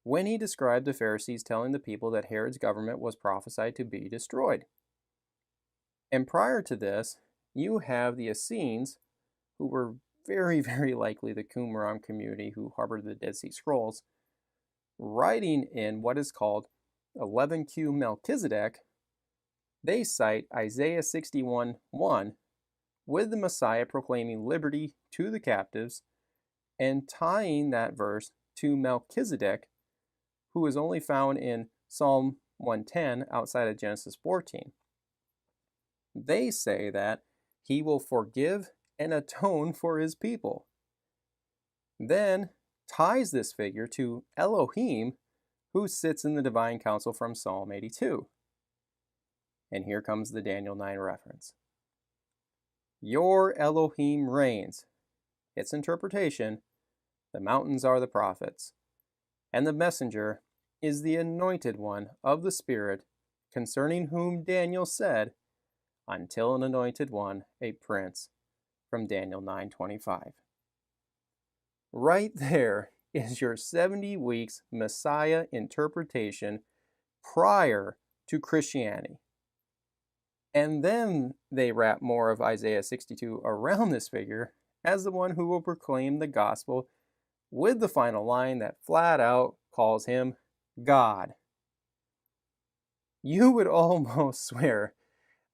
when he described the Pharisees telling the people that Herod's government was prophesied to be destroyed. And prior to this, you have the Essenes, who were very, very likely the Qumran community who harbored the Dead Sea Scrolls, writing in what is called 11Q Melchizedek. They cite Isaiah 61:1 with the Messiah proclaiming liberty to the captives and tying that verse to Melchizedek, who is only found in Psalm 110 outside of Genesis 14. They say that he will forgive and atone for his people. Then ties this figure to Elohim, who sits in the divine council from Psalm 82. And here comes the Daniel 9 reference. Your Elohim reigns. Its interpretation, the mountains are the prophets, and the messenger is the anointed one of the Spirit, concerning whom Daniel said, until an anointed one, a prince, from Daniel 9:25. Right there is your 70 weeks Messiah interpretation prior to Christianity. And then they wrap more of Isaiah 62 around this figure as the one who will proclaim the gospel with the final line that flat out calls him God. You would almost swear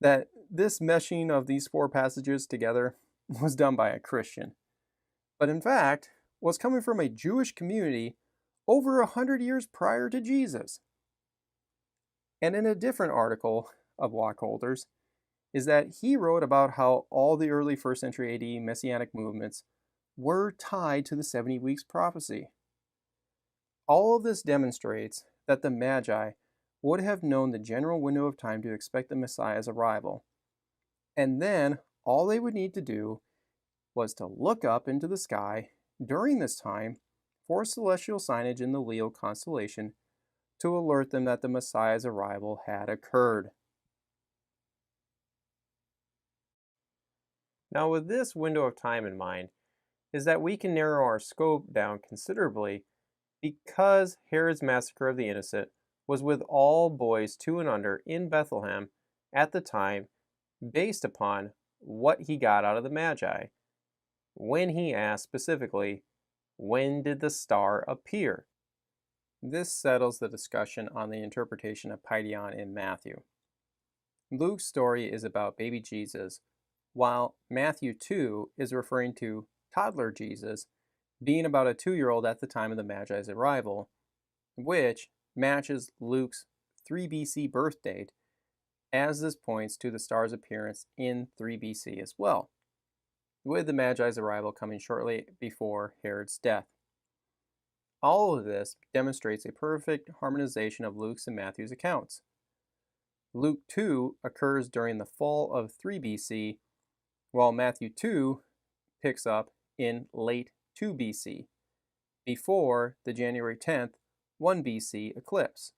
that this meshing of these four passages together was done by a Christian, but in fact was coming from a Jewish community over 100 years prior to Jesus. And in a different article of Wacholder's, is that he wrote about how all the early 1st century AD messianic movements were tied to the 70 weeks prophecy. All of this demonstrates that the Magi would have known the general window of time to expect the Messiah's arrival. And then all they would need to do was to look up into the sky during this time for celestial signage in the Leo constellation to alert them that the Messiah's arrival had occurred. Now, with this window of time in mind, is that we can narrow our scope down considerably because Herod's massacre of the innocent was with all boys 2 and under in Bethlehem at the time based upon what he got out of the Magi when he asked specifically, when did the star appear? This settles the discussion on the interpretation of Paideon in Matthew. Luke's story is about baby Jesus, while Matthew 2 is referring to toddler Jesus being about a 2-year-old at the time of the Magi's arrival, which matches Luke's 3 BC birth date, as this points to the star's appearance in 3 BC as well, with the Magi's arrival coming shortly before Herod's death. All of this demonstrates a perfect harmonization of Luke's and Matthew's accounts. Luke 2 occurs during the fall of 3 BC, while Matthew 2 picks up in late 2 BC, before the January 10th, 1 BC eclipse,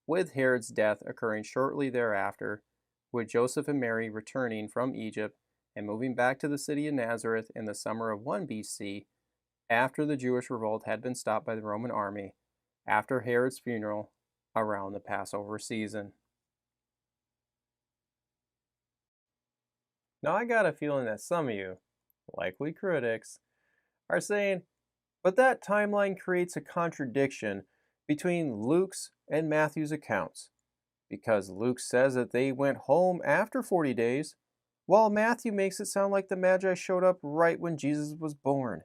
with Herod's death occurring shortly thereafter, with Joseph and Mary returning from Egypt and moving back to the city of Nazareth in the summer of 1 BC, after the Jewish revolt had been stopped by the Roman army, after Herod's funeral around the Passover season. Now, I got a feeling that some of you, likely critics, are saying, but that timeline creates a contradiction between Luke's and Matthew's accounts, because Luke says that they went home after 40 days, while Matthew makes it sound like the Magi showed up right when Jesus was born.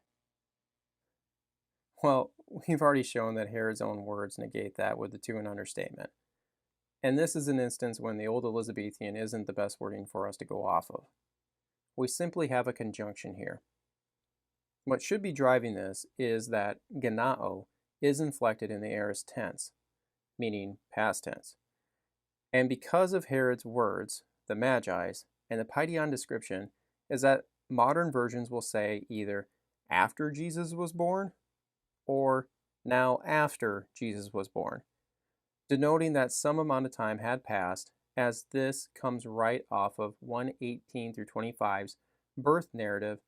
Well, we've already shown that Herod's own words negate that with the 2 and understatement. And this is an instance when the Old Elizabethan isn't the best wording for us to go off of. We simply have a conjunction here. What should be driving this is that genao is inflected in the aorist tense, meaning past tense. And because of Herod's words, the Magi's, and the Paideon description is that modern versions will say either after Jesus was born or now after Jesus was born, denoting that some amount of time had passed, as this comes right off of 1:18 through 25's birth narrative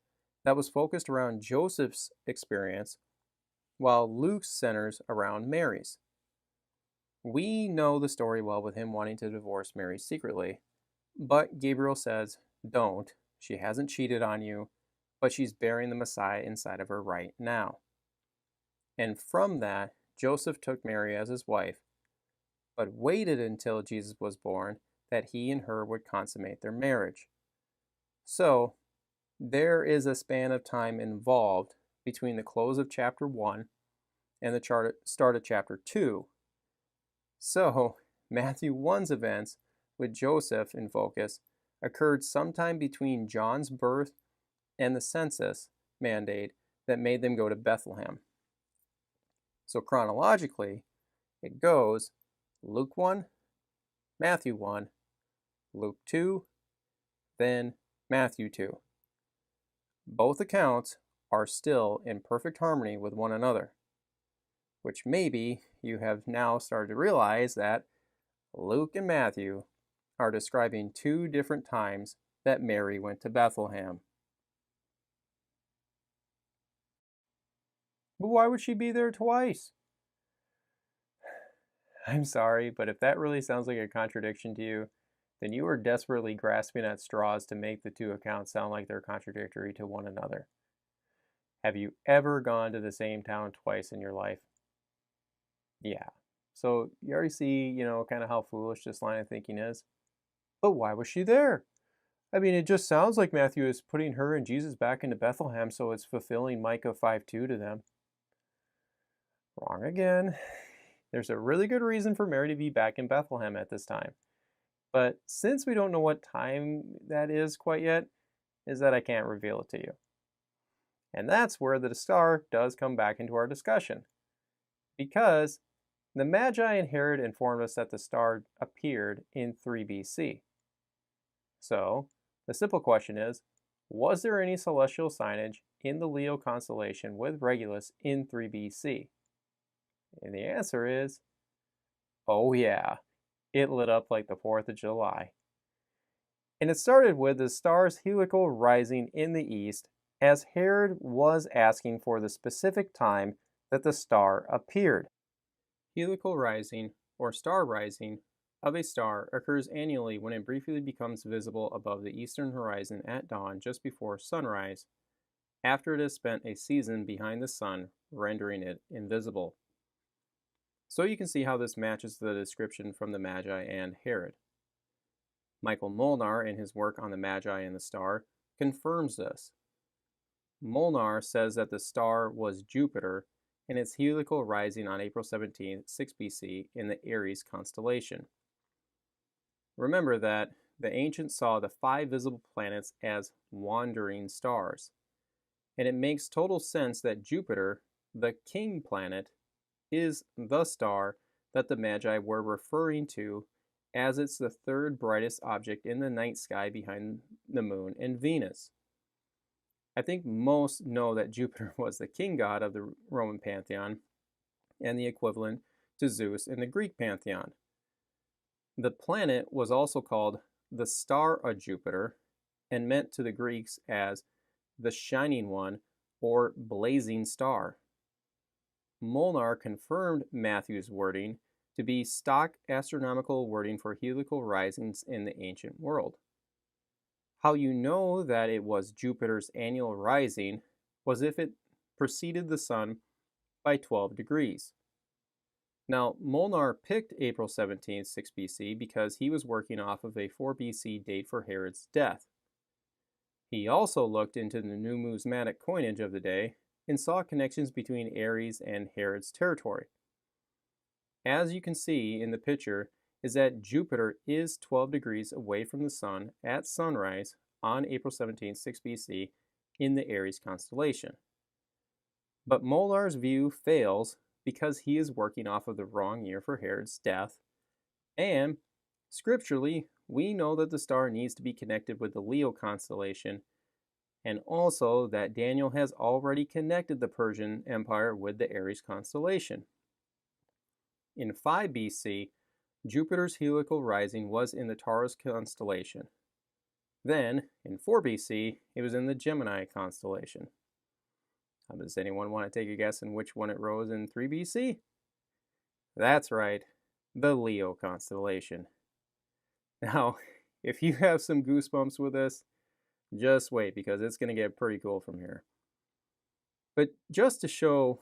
that was focused around Joseph's experience, while Luke's centers around Mary's. We know the story well with him wanting to divorce Mary secretly, but Gabriel says, don't, she hasn't cheated on you, but she's bearing the Messiah inside of her right now. And from that, Joseph took Mary as his wife, but waited until Jesus was born that he and her would consummate their marriage. So, there is a span of time involved between the close of chapter 1 and the start of chapter 2. So, Matthew 1's events, with Joseph in focus, occurred sometime between John's birth and the census mandate that made them go to Bethlehem. So chronologically, it goes Luke 1, Matthew 1, Luke 2, then Matthew 2. Both accounts are still in perfect harmony with one another, which maybe you have now started to realize that Luke and Matthew are describing 2 different times that Mary went to Bethlehem. But why would she be there twice? I'm sorry, but if that really sounds like a contradiction to you, then you are desperately grasping at straws to make the 2 accounts sound like they're contradictory to one another. Have you ever gone to the same town twice in your life? Yeah, So you already see, kind of how foolish this line of thinking is. But why was she there? I mean, it just sounds like Matthew is putting her and Jesus back into Bethlehem, so it's fulfilling Micah 5:2 to them. Wrong again. There's a really good reason for Mary to be back in Bethlehem at this time. But since we don't know what time that is quite yet, is that I can't reveal it to you. And that's where the star does come back into our discussion. Because the Magi and Herod informed us that the star appeared in 3 BC. So, the simple question is, was there any celestial signage in the Leo constellation with Regulus in 3 BC? And the answer is, oh yeah, it lit up like the 4th of July. And it started with the star's helical rising in the east, as Herod was asking for the specific time that the star appeared. Helical rising, or star rising, of a star occurs annually when it briefly becomes visible above the eastern horizon at dawn just before sunrise, after it has spent a season behind the sun, rendering it invisible. So you can see how this matches the description from the Magi and Herod. Michael Molnar, in his work on the Magi and the star, confirms this. Molnar says that the star was Jupiter and its helical rising on April 17, 6 BC in the Aries constellation. Remember that the ancients saw the 5 visible planets as wandering stars, and it makes total sense that Jupiter, the king planet, is the star that the Magi were referring to, as it's the 3rd brightest object in the night sky behind the moon and Venus. I think most know that Jupiter was the king god of the Roman pantheon and the equivalent to Zeus in the Greek pantheon. The planet was also called the star of Jupiter and meant to the Greeks as the shining one or blazing star. Molnar confirmed Matthew's wording to be stock astronomical wording for helical risings in the ancient world. How you know that it was Jupiter's annual rising was if it preceded the sun by 12 degrees. Now, Molnar picked April 17, 6 BC because he was working off of a 4 BC date for Herod's death. He also looked into the numismatic coinage of the day and saw connections between Aries and Herod's territory. As you can see in the picture, is that Jupiter is 12 degrees away from the sun at sunrise on April 17, 6 BC in the Aries constellation. But Molnar's view fails because he is working off of the wrong year for Herod's death, and scripturally, we know that the star needs to be connected with the Leo constellation, and also that Daniel has already connected the Persian Empire with the Aries constellation. In 5 BC, Jupiter's helical rising was in the Taurus constellation. Then, in 4 BC, it was in the Gemini constellation. Does anyone want to take a guess in which one it rose in 3 BC? That's right, the Leo constellation. Now, if you have some goosebumps with this, just wait, because it's going to get pretty cool from here. But just to show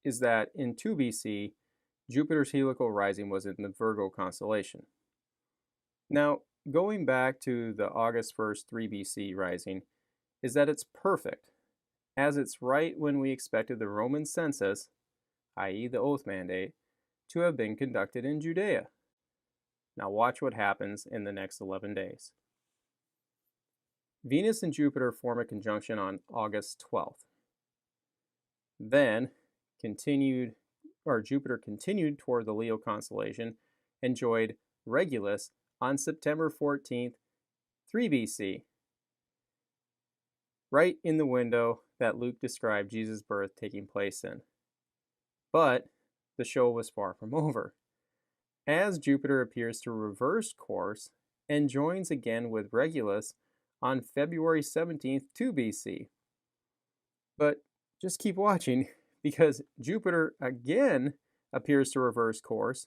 is that in 2 BC, Jupiter's helical rising was in the Virgo constellation. Now, going back to the August 1st, 3 BC rising, is that it's perfect, as it's right when we expected the Roman census, i.e. the oath mandate, to have been conducted in Judea. Now watch what happens in the next 11 days. Venus and Jupiter form a conjunction on August 12th. Then Jupiter continued toward the Leo constellation and joined Regulus on September 14th, 3 BC, right in the window that Luke described Jesus' birth taking place in. But the show was far from over, as Jupiter appears to reverse course and joins again with Regulus on February 17th, 2 BC. But just keep watching, because Jupiter again appears to reverse course,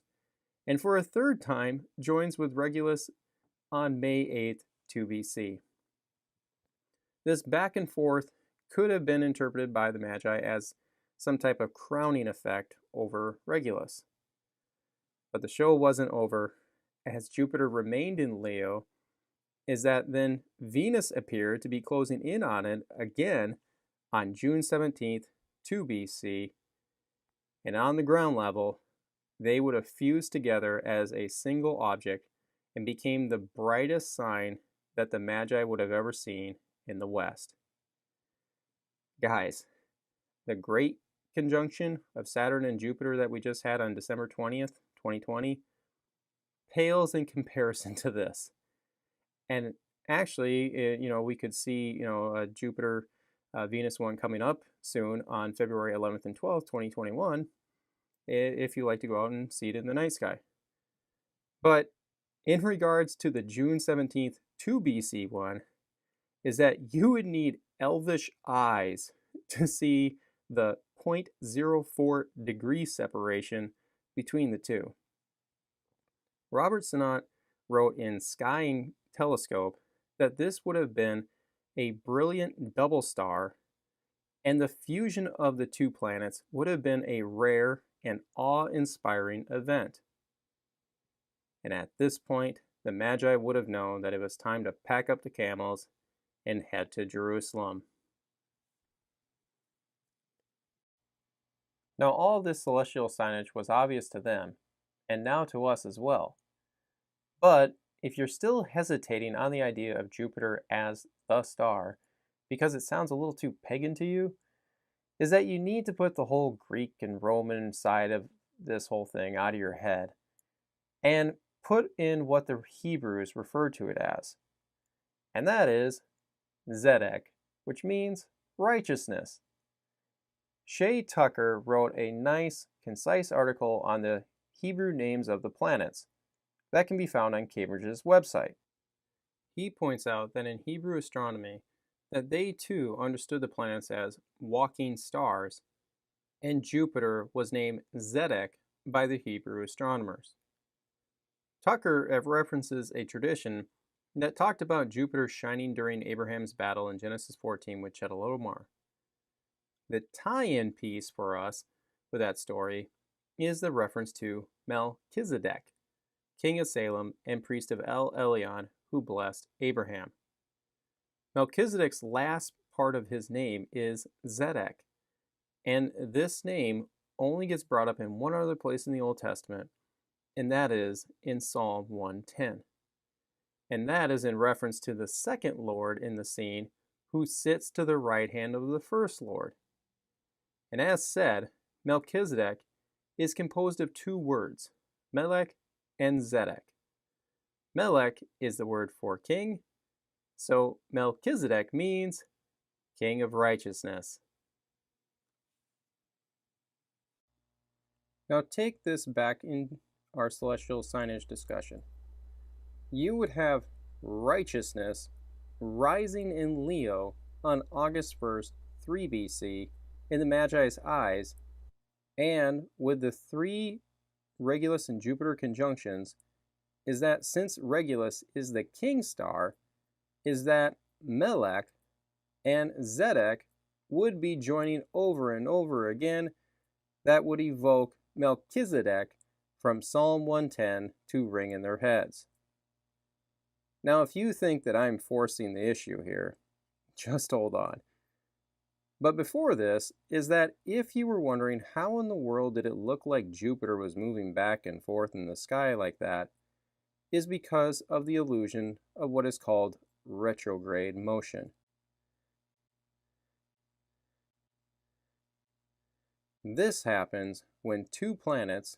and for a third time joins with Regulus on May 8th, 2 BC. This back and forth could have been interpreted by the Magi as some type of crowning effect over Regulus. But the show wasn't over, as Jupiter remained in Leo, is that then Venus appeared to be closing in on it again on June 17th, 2 BC, and on the ground level, they would have fused together as a single object and became the brightest sign that the Magi would have ever seen in the West. Guys, the great conjunction of Saturn and Jupiter that we just had on December 20th, 2020, pales in comparison to this. And actually, we could see, a Jupiter Venus one coming up soon on February 11th and 12th, 2021, if you like to go out and see it in the night sky. But in regards to the June 17th, 2 BC one, is that you would need elvish eyes to see the 0.04 degree separation between the two. Robert Sinnott wrote in Skying Telescope that this would have been a brilliant double star, and the fusion of the two planets would have been a rare and awe-inspiring event. And at this point, the Magi would have known that it was time to pack up the camels and head to Jerusalem. Now, all of this celestial signage was obvious to them, and now to us as well. But if you're still hesitating on the idea of Jupiter as the star, because it sounds a little too pagan to you, is that you need to put the whole Greek and Roman side of this whole thing out of your head and put in what the Hebrews referred to it as. And that is Zedek, which means righteousness. Shay Tucker wrote a nice, concise article on the Hebrew names of the planets that can be found on Cambridge's website. He points out that in Hebrew astronomy, that they too understood the planets as walking stars, and Jupiter was named Zedek by the Hebrew astronomers. Tucker references a tradition that talked about Jupiter shining during Abraham's battle in Genesis 14 with Chedorlaomer. The tie-in piece for us with that story is the reference to Melchizedek, king of Salem and priest of El Elyon, who blessed Abraham. Melchizedek's last part of his name is Zedek, and this name only gets brought up in one other place in the Old Testament, and that is in Psalm 110. And that is in reference to the second Lord in the scene, who sits to the right hand of the first Lord. And as said, Melchizedek is composed of two words, Melech and Zedek. Melech is the word for king, so Melchizedek means king of righteousness. Now take this back in our celestial signage discussion. You would have righteousness rising in Leo on August 1st, 3 BC, in the Magi's eyes, and with the three Regulus and Jupiter conjunctions, is that since Regulus is the king star, is that Melech and Zedek would be joining over and over again. That would evoke Melchizedek from Psalm 110 to ring in their heads. Now, if you think that I'm forcing the issue here, just hold on. But before this, is that if you were wondering how in the world did it look like Jupiter was moving back and forth in the sky like that, is because of the illusion of what is called retrograde motion. This happens when two planets,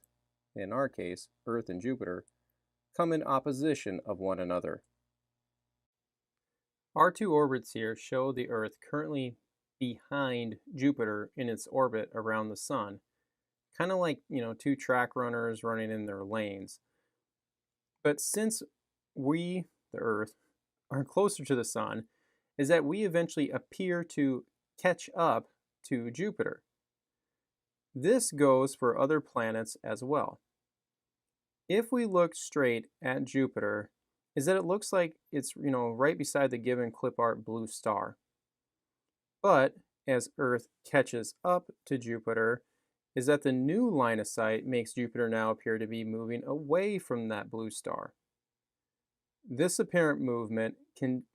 in our case, Earth and Jupiter, come in opposition of one another. Our two orbits here show the Earth currently behind Jupiter in its orbit around the Sun, kind of like, two track runners running in their lanes. But since we, the Earth, are closer to the Sun, is that we eventually appear to catch up to Jupiter. This goes for other planets as well. If we look straight at Jupiter, is that it looks like it's, right beside the given clip art blue star. But as Earth catches up to Jupiter, is that the new line of sight makes Jupiter now appear to be moving away from that blue star. This apparent movement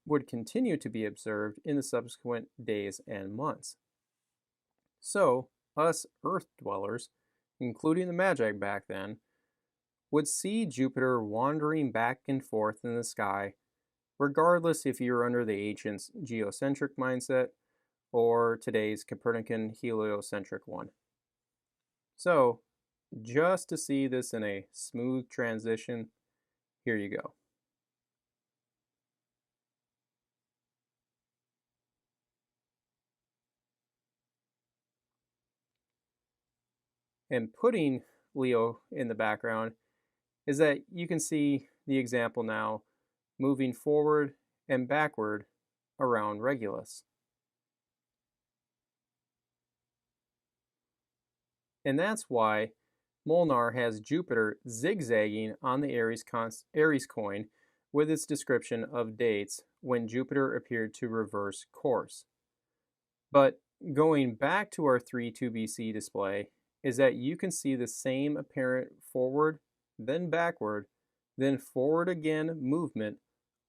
would continue to be observed in the subsequent days and months. So, us Earth dwellers, including the Magi back then, would see Jupiter wandering back and forth in the sky, regardless if you're under the ancients' geocentric mindset or today's Copernican heliocentric one. So, just to see this in a smooth transition, here you go. And putting Leo in the background is that you can see the example now moving forward and backward around Regulus. And that's why Molnar has Jupiter zigzagging on the Aries coin with its description of dates when Jupiter appeared to reverse course. But going back to our 3-2 BC display is that you can see the same apparent forward, then backward, then forward again movement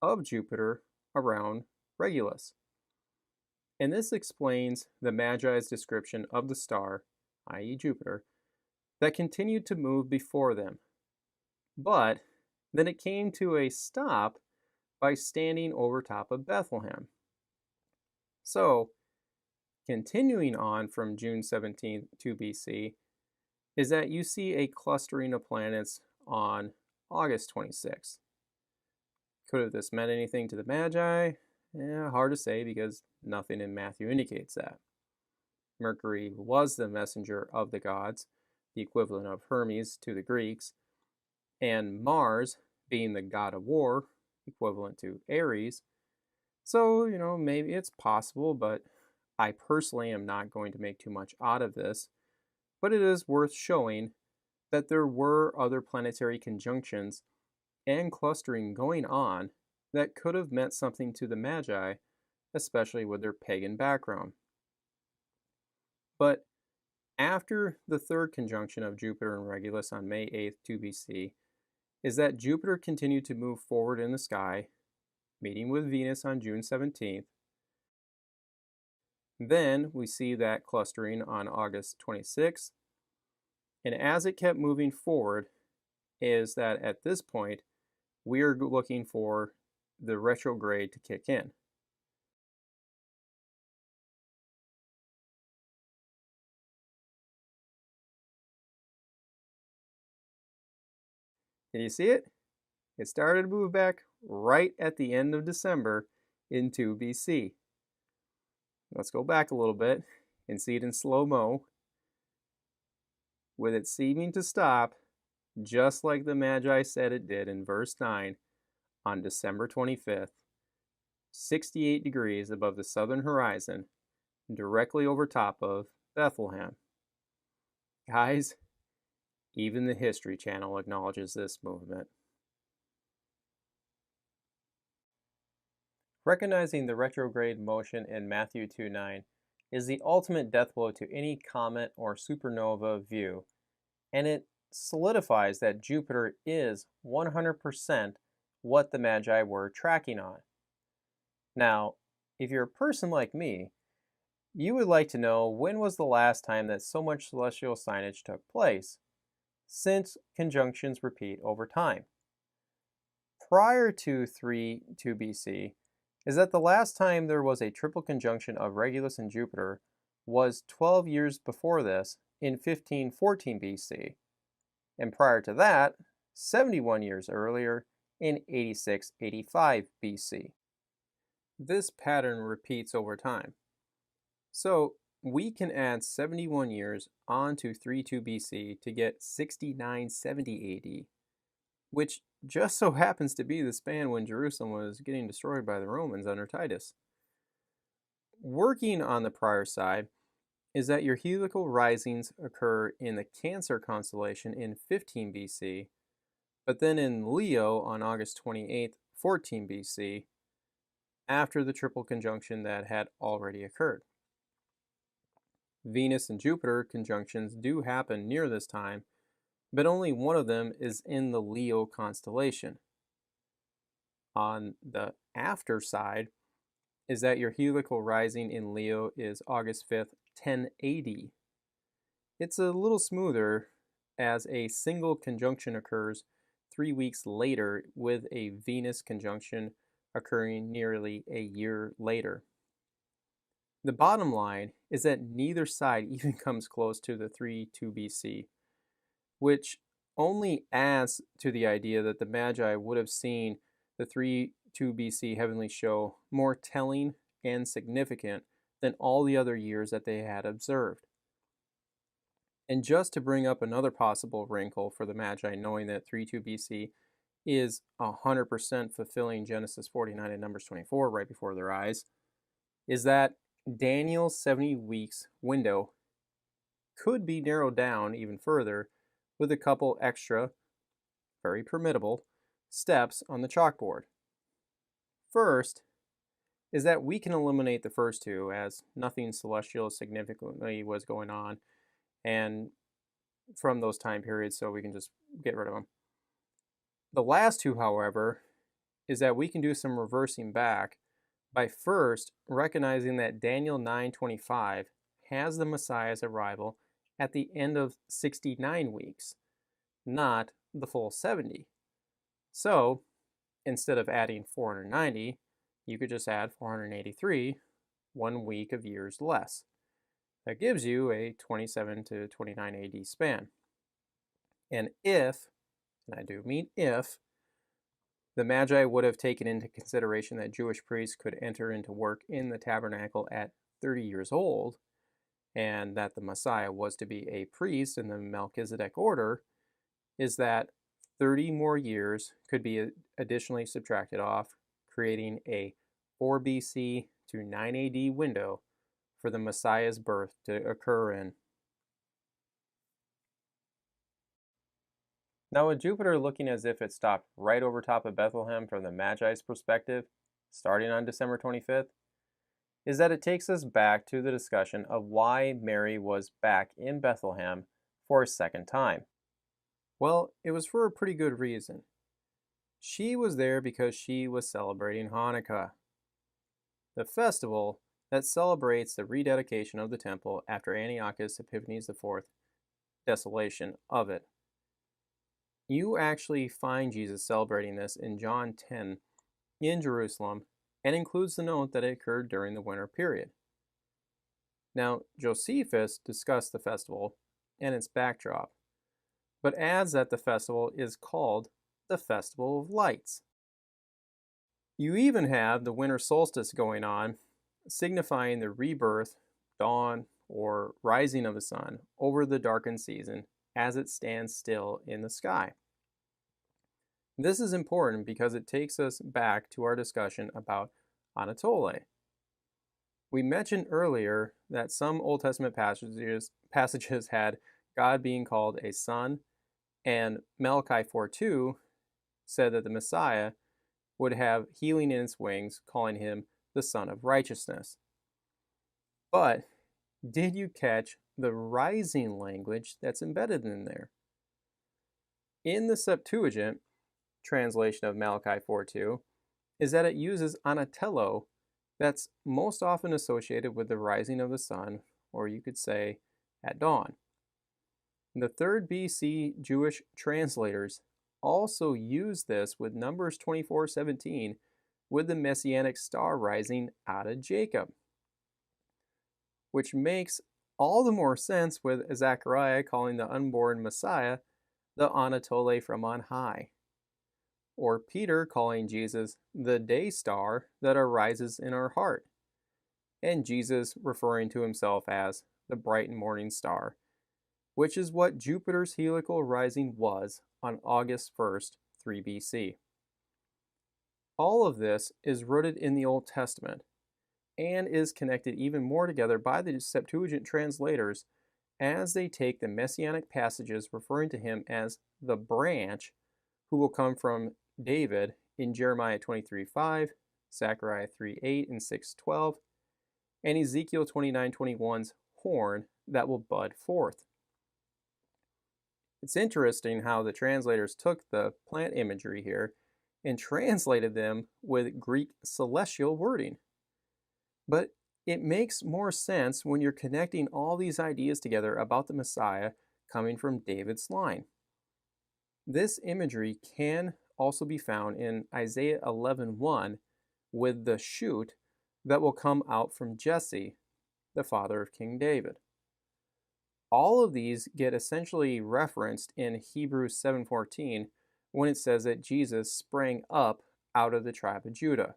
of Jupiter around Regulus. And this explains the Magi's description of the star, i.e. Jupiter, that continued to move before them. But then it came to a stop by standing over top of Bethlehem. So, continuing on from June 17th to BC, is that you see a clustering of planets on August 26th. Could have this meant anything to the Magi? Hard to say because nothing in Matthew indicates that. Mercury was the messenger of the gods, the equivalent of Hermes to the Greeks, and Mars being the god of war, equivalent to Ares. So, maybe it's possible, but I personally am not going to make too much out of this. But it is worth showing that there were other planetary conjunctions and clustering going on that could have meant something to the Magi, especially with their pagan background. But after the third conjunction of Jupiter and Regulus on May 8th, 2 BC, is that Jupiter continued to move forward in the sky, meeting with Venus on June 17th. Then we see that clustering on August 26th. And as it kept moving forward, is that at this point, we are looking for the retrograde to kick in. Can you see it? It started to move back right at the end of December in 2 BC. Let's go back a little bit and see it in slow-mo, with it seeming to stop just like the Magi said it did in verse 9 on December 25th, 68 degrees above the southern horizon, directly over top of Bethlehem. Guys, even the History Channel acknowledges this movement. Recognizing the retrograde motion in Matthew 2:9 is the ultimate death blow to any comet or supernova view, and it solidifies that Jupiter is 100% what the Magi were tracking on. Now, if you're a person like me, you would like to know when was the last time that so much celestial signage took place, since conjunctions repeat over time. Prior to 3-2 BC, is that the last time there was a triple conjunction of Regulus and Jupiter was 12 years before this in 1514 BC, and prior to that, 71 years earlier in 86-85 BC. This pattern repeats over time. So we can add 71 years onto 3-2 BC to get 6970 AD, which just so happens to be the span when Jerusalem was getting destroyed by the Romans under Titus. Working on the prior side is that your heliacal risings occur in the Cancer constellation in 15 BC, but then in Leo on August 28th, 14 BC, after the triple conjunction that had already occurred. Venus and Jupiter conjunctions do happen near this time, but only one of them is in the Leo constellation. On the after side is that your heliacal rising in Leo is August 5th, 1080. It's a little smoother as a single conjunction occurs 3 weeks later with a Venus conjunction occurring nearly a year later. The bottom line is that neither side even comes close to the 3-2 BC, which only adds to the idea that the Magi would have seen the 3-2 BC heavenly show more telling and significant than all the other years that they had observed. And just to bring up another possible wrinkle for the Magi knowing that 3-2 BC is 100% fulfilling Genesis 49 and Numbers 24 right before their eyes, is that Daniel's 70 weeks window could be narrowed down even further with a couple extra, very permittable, steps on the chalkboard. First is that we can eliminate the first two as nothing celestial significantly was going on and from those time periods, so we can just get rid of them. The last two, however, is that we can do some reversing back by first recognizing that Daniel 9:25 has the Messiah's arrival at the end of 69 weeks, not the full 70. So, instead of adding 490, you could just add 483, 1 week of years less. That gives you a 27 to 29 AD span. And if, and I do mean if, the Magi would have taken into consideration that Jewish priests could enter into work in the tabernacle at 30 years old, and that the Messiah was to be a priest in the Melchizedek order, is that 30 more years could be additionally subtracted off, creating a 4 BC to 9 AD window for the Messiah's birth to occur in. Now, with Jupiter looking as if it stopped right over top of Bethlehem from the Magi's perspective, starting on December 25th, is that it takes us back to the discussion of why Mary was back in Bethlehem for a second time. Well, it was for a pretty good reason. She was there because she was celebrating Hanukkah, the festival that celebrates the rededication of the temple after Antiochus Epiphanes IV desolation of it. You actually find Jesus celebrating this in John 10 in Jerusalem and includes the note that it occurred during the winter period. Now, Josephus discussed the festival and its backdrop, but adds that the festival is called the Festival of Lights. You even have the winter solstice going on, signifying the rebirth, dawn, or rising of the sun over the darkened season as it stands still in the sky. This is important because it takes us back to our discussion about Anatole. We mentioned earlier that some Old Testament passages had God being called a son, and Malachi 4:2 said that the Messiah would have healing in its wings, calling him the Son of Righteousness. But did you catch the rising language that's embedded in there? In the Septuagint translation of Malachi 4:2 is that it uses anatello that's most often associated with the rising of the sun, or you could say at dawn. The 3rd BC Jewish translators also use this with Numbers 24:17 with the messianic star rising out of Jacob, which makes all the more sense with Zechariah calling the unborn Messiah the Anatole from on high, or Peter calling Jesus the day star that arises in our heart, and Jesus referring to himself as the bright and morning star, which is what Jupiter's heliacal rising was on August 1st, 3 BC. All of this is rooted in the Old Testament and is connected even more together by the Septuagint translators as they take the messianic passages referring to him as the branch who will come from David in Jeremiah 23:5, Zechariah 3:8 and 6:12, and Ezekiel 29:21's horn that will bud forth. It's interesting how the translators took the plant imagery here and translated them with Greek celestial wording. But it makes more sense when you're connecting all these ideas together about the Messiah coming from David's line. This imagery can also be found in Isaiah 11:1 with the shoot that will come out from Jesse, the father of King David. All of these get essentially referenced in Hebrews 7:14 when it says that Jesus sprang up out of the tribe of Judah.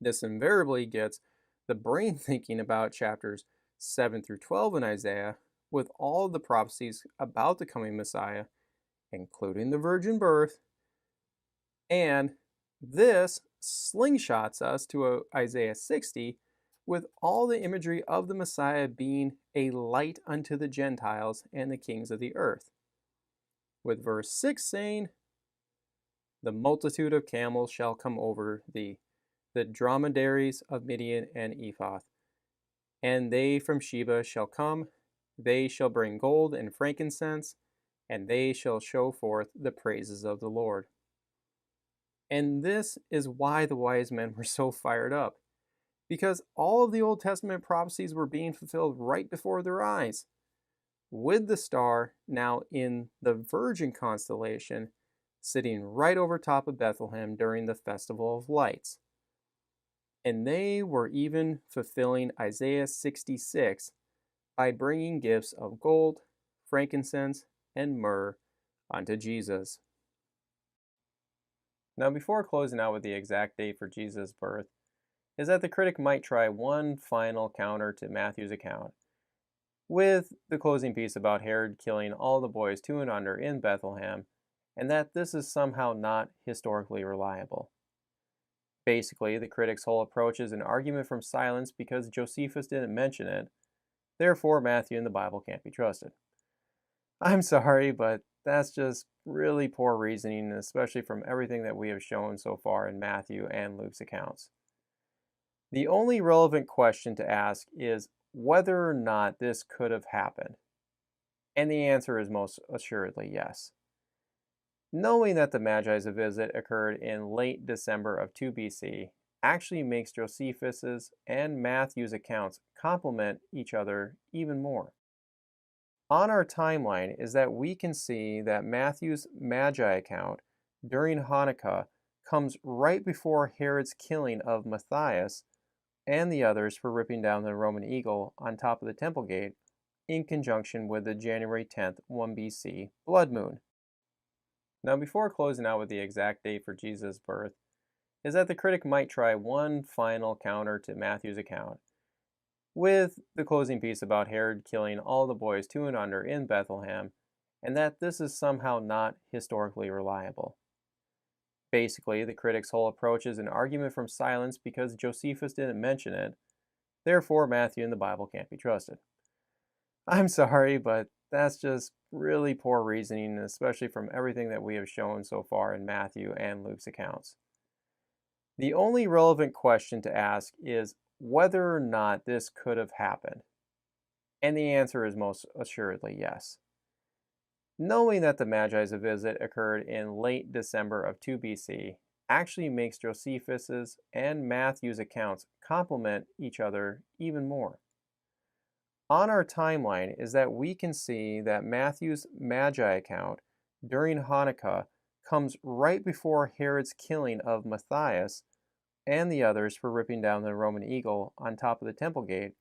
This invariably gets the brain thinking about chapters 7 through 12 in Isaiah with all of the prophecies about the coming Messiah, including the virgin birth, and this slingshots us to Isaiah 60 with all the imagery of the Messiah being a light unto the Gentiles and the kings of the earth. With verse 6 saying, "The multitude of camels shall come over thee, the dromedaries of Midian and Ephah, and they from Sheba shall come, they shall bring gold and frankincense, and they shall show forth the praises of the Lord." And this is why the wise men were so fired up, because all of the Old Testament prophecies were being fulfilled right before their eyes, with the star now in the Virgin constellation sitting right over top of Bethlehem during the Festival of Lights. And they were even fulfilling Isaiah 66 by bringing gifts of gold, frankincense, and myrrh unto Jesus. Now, before closing out with the exact date for Jesus' birth, is that the critic might try one final counter to Matthew's account, with the closing piece about Herod killing all the boys 2 and under in Bethlehem, and that this is somehow not historically reliable. Basically, the critic's whole approach is an argument from silence because Josephus didn't mention it, therefore Matthew and the Bible can't be trusted. I'm sorry, but that's just really poor reasoning, especially from everything that we have shown so far in Matthew and Luke's accounts. The only relevant question to ask is whether or not this could have happened. And the answer is most assuredly yes. Knowing that the Magi's visit occurred in late December of 2 BC actually makes Josephus's and Matthew's accounts complement each other even more. On our timeline is that we can see that Matthew's Magi account during Hanukkah comes right before Herod's killing of Matthias and the others for ripping down the Roman eagle on top of the temple gate in conjunction with the January 10th, 1 BC blood moon. Now, before closing out with the exact date for Jesus' birth, is that the critic might try one final counter to Matthew's account, with the closing piece about Herod killing all the boys 2 and under in Bethlehem, and that this is somehow not historically reliable. Basically, the critic's whole approach is an argument from silence because Josephus didn't mention it, therefore Matthew and the Bible can't be trusted. I'm sorry, but that's just really poor reasoning, especially from everything that we have shown so far in Matthew and Luke's accounts. The only relevant question to ask is whether or not this could have happened. And the answer is most assuredly yes. Knowing that the Magi's visit occurred in late December of 2 BC actually makes Josephus's and Matthew's accounts complement each other even more. On our timeline is that we can see that Matthew's Magi account during Hanukkah comes right before Herod's killing of Matthias and the others for ripping down the Roman eagle on top of the temple gate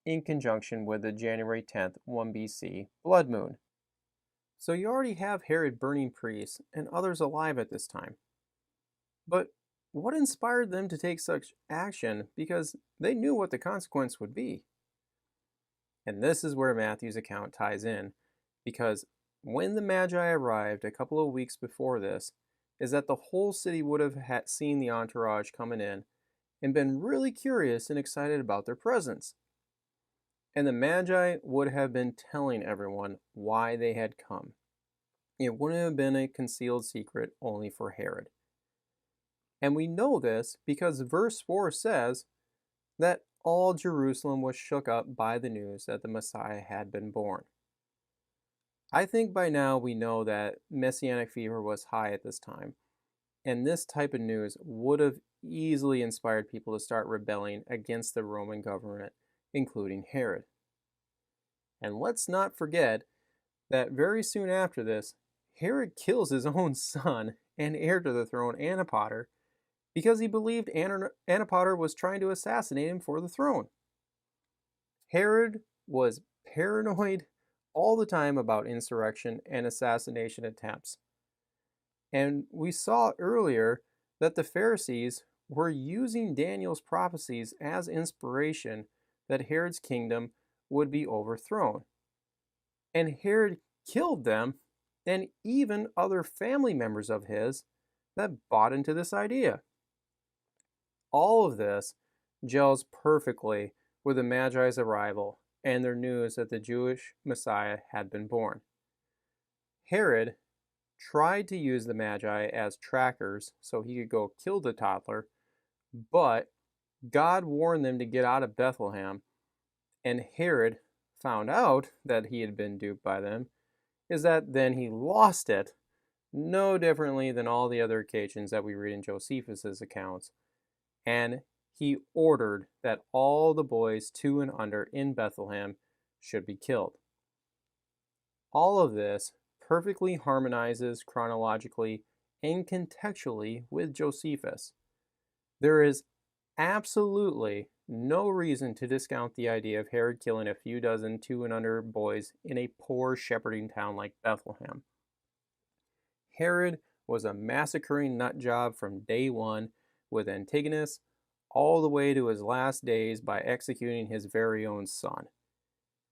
in conjunction with the January 10th, 1 BC blood moon. So you already have Herod burning priests and others alive at this time. But what inspired them to take such action, because they knew what the consequence would be? And this is where Matthew's account ties in, because when the Magi arrived a couple of weeks before this, is that the whole city would have seen the entourage coming in and been really curious and excited about their presence. And the Magi would have been telling everyone why they had come. It wouldn't have been a concealed secret only for Herod. And we know this because verse 4 says that all Jerusalem was shook up by the news that the Messiah had been born. I think by now we know that messianic fever was high at this time, and this type of news would have easily inspired people to start rebelling against the Roman government, including Herod. And let's not forget that very soon after this, Herod kills his own son and heir to the throne, Antipater, because he believed Antipater was trying to assassinate him for the throne. Herod was paranoid all the time about insurrection and assassination attempts. And we saw earlier that the Pharisees were using Daniel's prophecies as inspiration that Herod's kingdom would be overthrown. And Herod killed them and even other family members of his that bought into this idea. All of this gels perfectly with the Magi's arrival and their news that the Jewish Messiah had been born. Herod tried to use the Magi as trackers so he could go kill the toddler, but God warned them to get out of Bethlehem, and Herod found out that he had been duped by them, is that then he lost it, no differently than all the other occasions that we read in Josephus's accounts, and he ordered that all the boys 2 and under in Bethlehem should be killed. All of this perfectly harmonizes chronologically and contextually with Josephus. There is absolutely no reason to discount the idea of Herod killing a few dozen 2 and under boys in a poor shepherding town like Bethlehem. Herod was a massacring nutjob from day one, with Antigonus all the way to his last days by executing his very own son.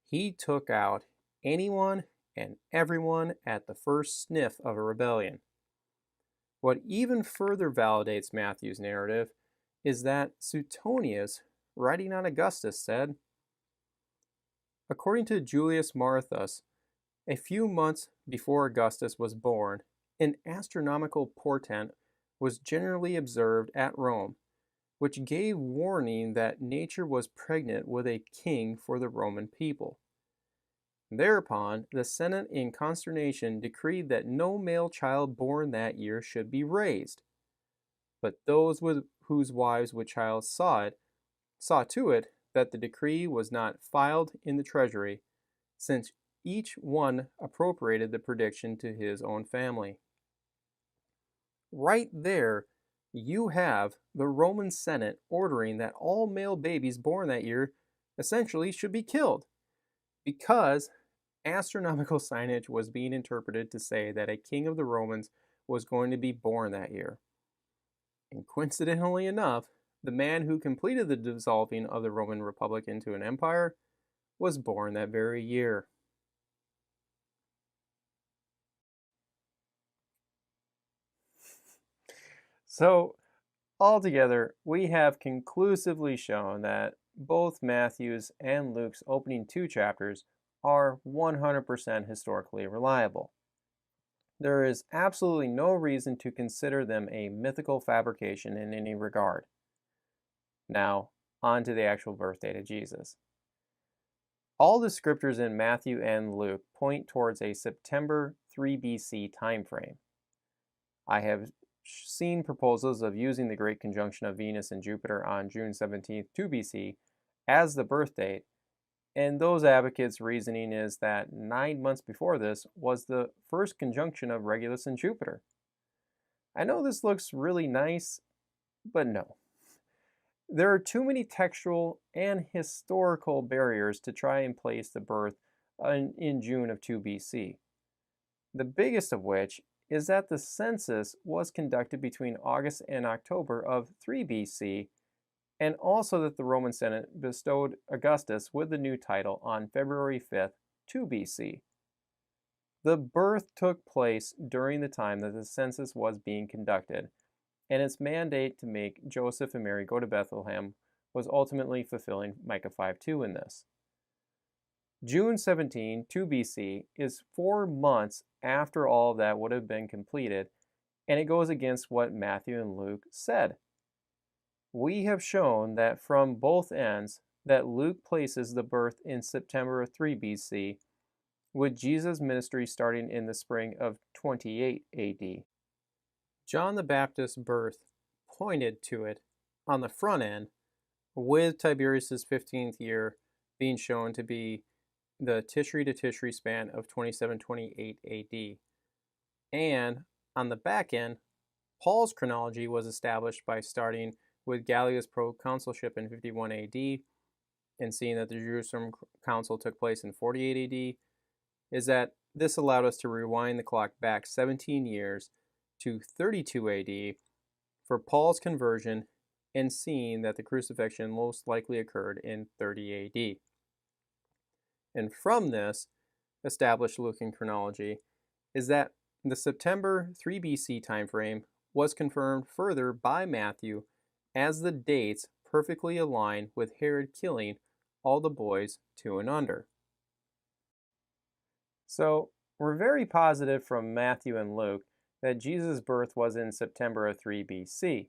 He took out anyone and everyone at the first sniff of a rebellion. What even further validates Matthew's narrative is that Suetonius, writing on Augustus, said, according to Julius Marthus, a few months before Augustus was born, an astronomical portent was generally observed at Rome, which gave warning that nature was pregnant with a king for the Roman people. Thereupon, the Senate in consternation decreed that no male child born that year should be raised. But those whose wives with child saw to it that the decree was not filed in the treasury, since each one appropriated the prediction to his own family. Right there, you have the Roman Senate ordering that all male babies born that year essentially should be killed, because astronomical signage was being interpreted to say that a king of the Romans was going to be born that year. And coincidentally enough, the man who completed the dissolving of the Roman Republic into an empire was born that very year. So, altogether, we have conclusively shown that both Matthew's and Luke's opening 2 chapters are 100% historically reliable. There is absolutely no reason to consider them a mythical fabrication in any regard. Now, on to the actual birth date of Jesus. All the scriptures in Matthew and Luke point towards a September 3 BC timeframe. I have seen proposals of using the great conjunction of Venus and Jupiter on June 17th, 2 BC as the birth date, and those advocates' reasoning is that 9 months before this was the first conjunction of Regulus and Jupiter. I know this looks really nice, but no. There are too many textual and historical barriers to try and place the birth in June of 2 BC. The biggest of which is that the census was conducted between August and October of 3 BC, and also that the Roman Senate bestowed Augustus with the new title on February 5th, 2 BC. The birth took place during the time that the census was being conducted, and its mandate to make Joseph and Mary go to Bethlehem was ultimately fulfilling Micah 5:2 in this. June 17, 2 BC is 4 months after all of that would have been completed, and it goes against what Matthew and Luke said. we have shown that from both ends that Luke places the birth in September of 3 BC, with Jesus' ministry starting in the spring of 28 AD. John the Baptist's birth pointed to it on the front end, with Tiberius's 15th year being shown to be the Tishri to Tishri span of 27-28 AD. And on the back end, Paul's chronology was established by starting with Gallius' proconsulship in 51 AD and seeing that the Jerusalem Council took place in 48 AD, is that this allowed us to rewind the clock back 17 years to 32 AD for Paul's conversion and seeing that the crucifixion most likely occurred in 30 AD. And from this established Lucan chronology is that the September 3 BC timeframe was confirmed further by Matthew as the dates perfectly align with Herod killing all the boys 2 and under. So we're very positive from Matthew and Luke that Jesus' birth was in September of 3 BC.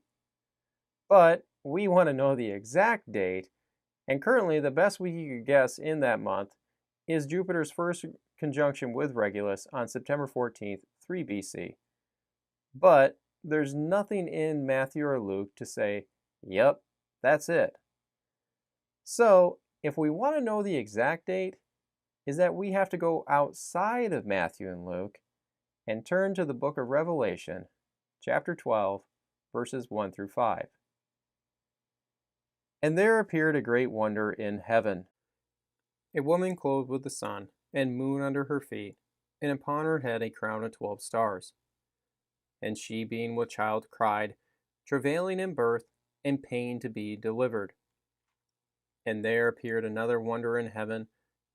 But we want to know the exact date, and currently the best we could guess in that month is Jupiter's first conjunction with Regulus on September 14th, 3 BC. But there's nothing in Matthew or Luke to say, yep, that's it. So if we want to know the exact date, is that we have to go outside of Matthew and Luke and turn to the book of Revelation, chapter 12, verses 1 through 5. And there appeared a great wonder in heaven, a woman clothed with the sun, and moon under her feet, and upon her head a crown of 12 stars. And she, being with child, cried, travailing in birth, and pain to be delivered. And there appeared another wonder in heaven,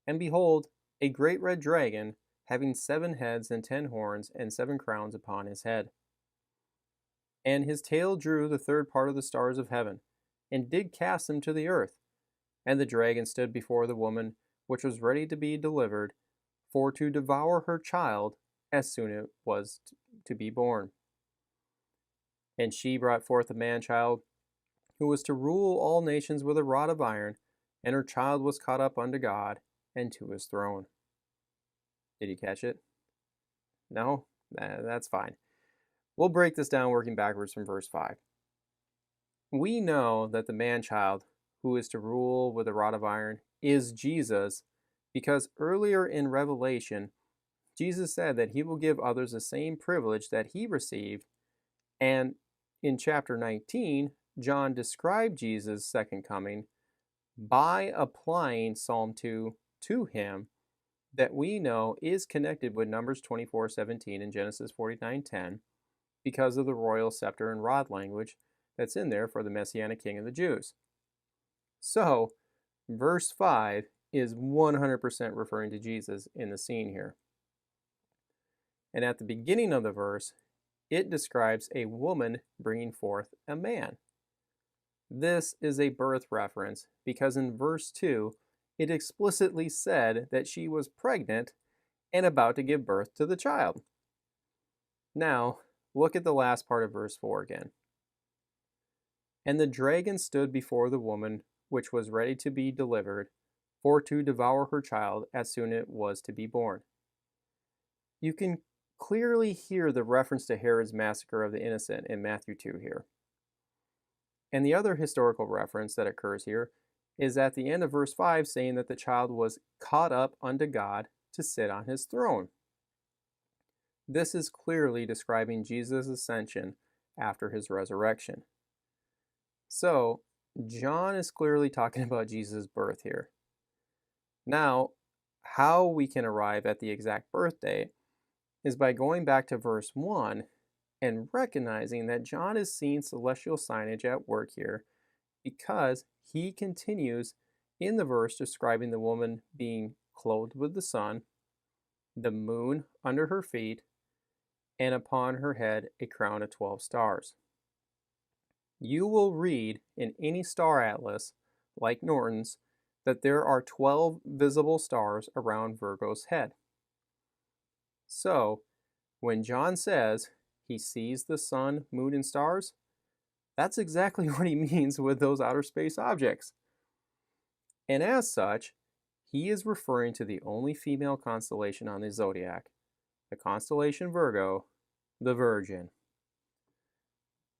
and behold, a great red dragon, having 7 heads and 10 horns, and 7 crowns upon his head. And his tail drew the third part of the stars of heaven, and did cast them to the earth. And the dragon stood before the woman, which was ready to be delivered, for to devour her child as soon as it was to be born. And she brought forth a man-child, who was to rule all nations with a rod of iron, and her child was caught up unto God and to his throne. Did you catch it? No? That's fine. We'll break this down working backwards from verse 5. We know that the man-child who is to rule with a rod of iron is Jesus, because earlier in Revelation, Jesus said that he will give others the same privilege that he received, and in chapter 19, John described Jesus' second coming by applying Psalm 2 to him that we know is connected with Numbers 24:17 and Genesis 49:10 because of the royal scepter and rod language that's in there for the Messianic King of the Jews. So, verse 5 is 100% referring to Jesus in the scene here. And at the beginning of the verse, it describes a woman bringing forth a man. This is a birth reference because in verse 2, it explicitly said that she was pregnant and about to give birth to the child. Now, look at the last part of verse 4 again. And the dragon stood before the woman which was ready to be delivered, for to devour her child as soon as it was to be born. You can clearly hear the reference to Herod's massacre of the innocent in Matthew 2 here. And the other historical reference that occurs here is at the end of verse 5 saying that the child was caught up unto God to sit on his throne. This is clearly describing Jesus' ascension after his resurrection. So, John is clearly talking about Jesus' birth here. Now, how we can arrive at the exact birth date is by going back to verse 1 and recognizing that John is seeing celestial signage at work here because he continues in the verse describing the woman being clothed with the sun, the moon under her feet, and upon her head a crown of 12 stars. You will read in any star atlas, like Norton's, that there are 12 visible stars around Virgo's head. So, when John says he sees the sun, moon, and stars, That's exactly what he means with those outer space objects. And as such, he is referring to the only female constellation on the zodiac, the constellation Virgo, the Virgin.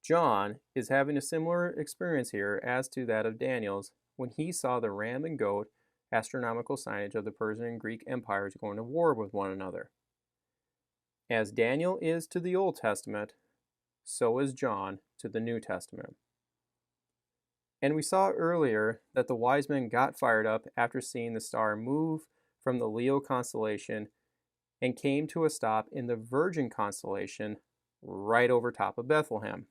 John is having a similar experience here as to that of Daniel's when he saw the ram and goat astronomical signage of the Persian and Greek empires going to war with one another. As Daniel is to the Old Testament, so is John to the New Testament. And we saw earlier that the wise men got fired up after seeing the star move from the Leo constellation and came to a stop in the Virgin constellation right over top of Bethlehem.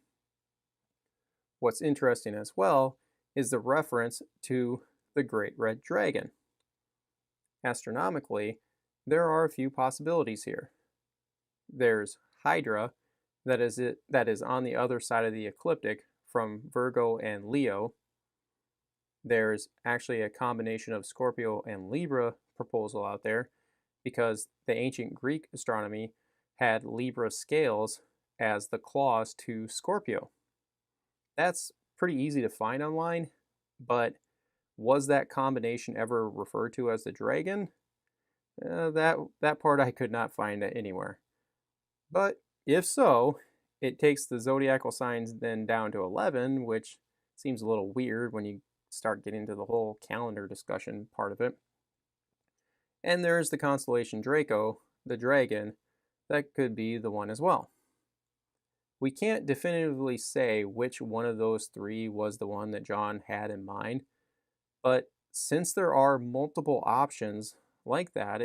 What's interesting as well is the reference to the Great Red Dragon. Astronomically, there are a few possibilities here. There's Hydra, that is on the other side of the ecliptic from Virgo and Leo. There's actually a combination of Scorpio and Libra proposal out there because the ancient Greek astronomy had Libra scales as the claws to Scorpio. That's pretty easy to find online, but was that combination ever referred to as the dragon? That part I could not find anywhere. But if so, it takes the zodiacal signs then down to 11, which seems a little weird when you start getting to the whole calendar discussion part of it. And there's the constellation Draco, the dragon, that could be the one as well. We can't definitively say which one of those three was the one that John had in mind, but since there are multiple options like that,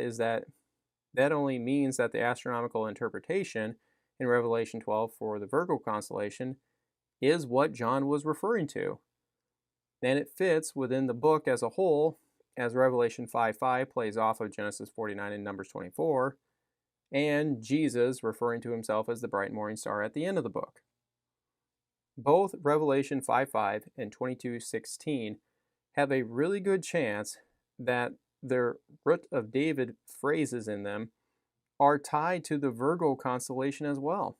that only means that the astronomical interpretation in Revelation 12 for the Virgo constellation is what John was referring to. And it fits within the book as a whole, as Revelation 5:5 plays off of Genesis 49 and Numbers 24, and Jesus referring to himself as the bright morning star at the end of the book. Both Revelation 5:5 and 22:16 have a really good chance that their root of David phrases in them are tied to the Virgo constellation as well.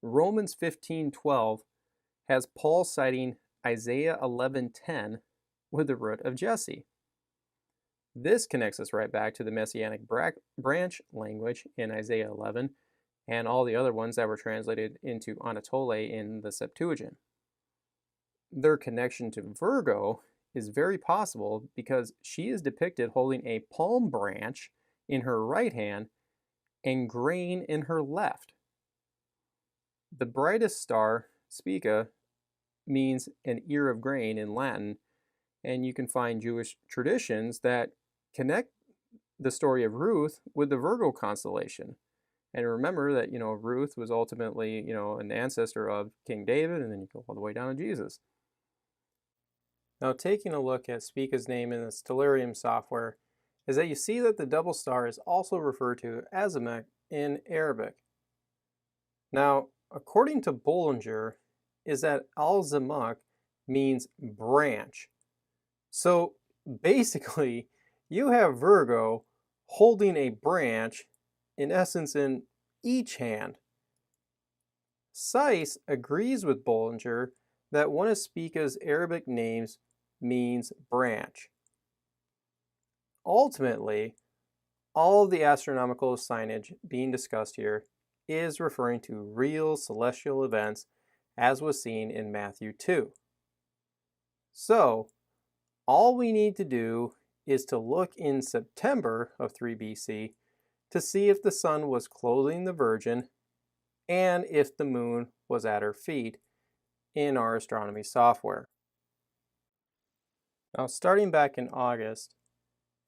Romans 15:12 has Paul citing Isaiah 11:10 with the root of Jesse. This connects us right back to the Messianic branch language in Isaiah 11 and all the other ones that were translated into Anatole in the Septuagint. Their connection to Virgo is very possible because she is depicted holding a palm branch in her right hand and grain in her left. The brightest star, Spica, means an ear of grain in Latin, and you can find Jewish traditions that connect the story of Ruth with the Virgo constellation. And remember that, Ruth was ultimately, an ancestor of King David, and then you go all the way down to Jesus. Now, taking a look at Spica's name in the Stellarium software is that you see that the double star is also referred to as Azamek in Arabic. Now, according to Bollinger, is that Al-Zamak means branch. So basically, you have Virgo holding a branch, in essence, in each hand. Seiss agrees with Bollinger that one of Spica's Arabic names means branch. Ultimately, all of the astronomical signage being discussed here is referring to real celestial events as was seen in Matthew 2. So, all we need to do is to look in September of 3 BC to see if the sun was clothing the Virgin and if the moon was at her feet in our astronomy software. Now, starting back in August,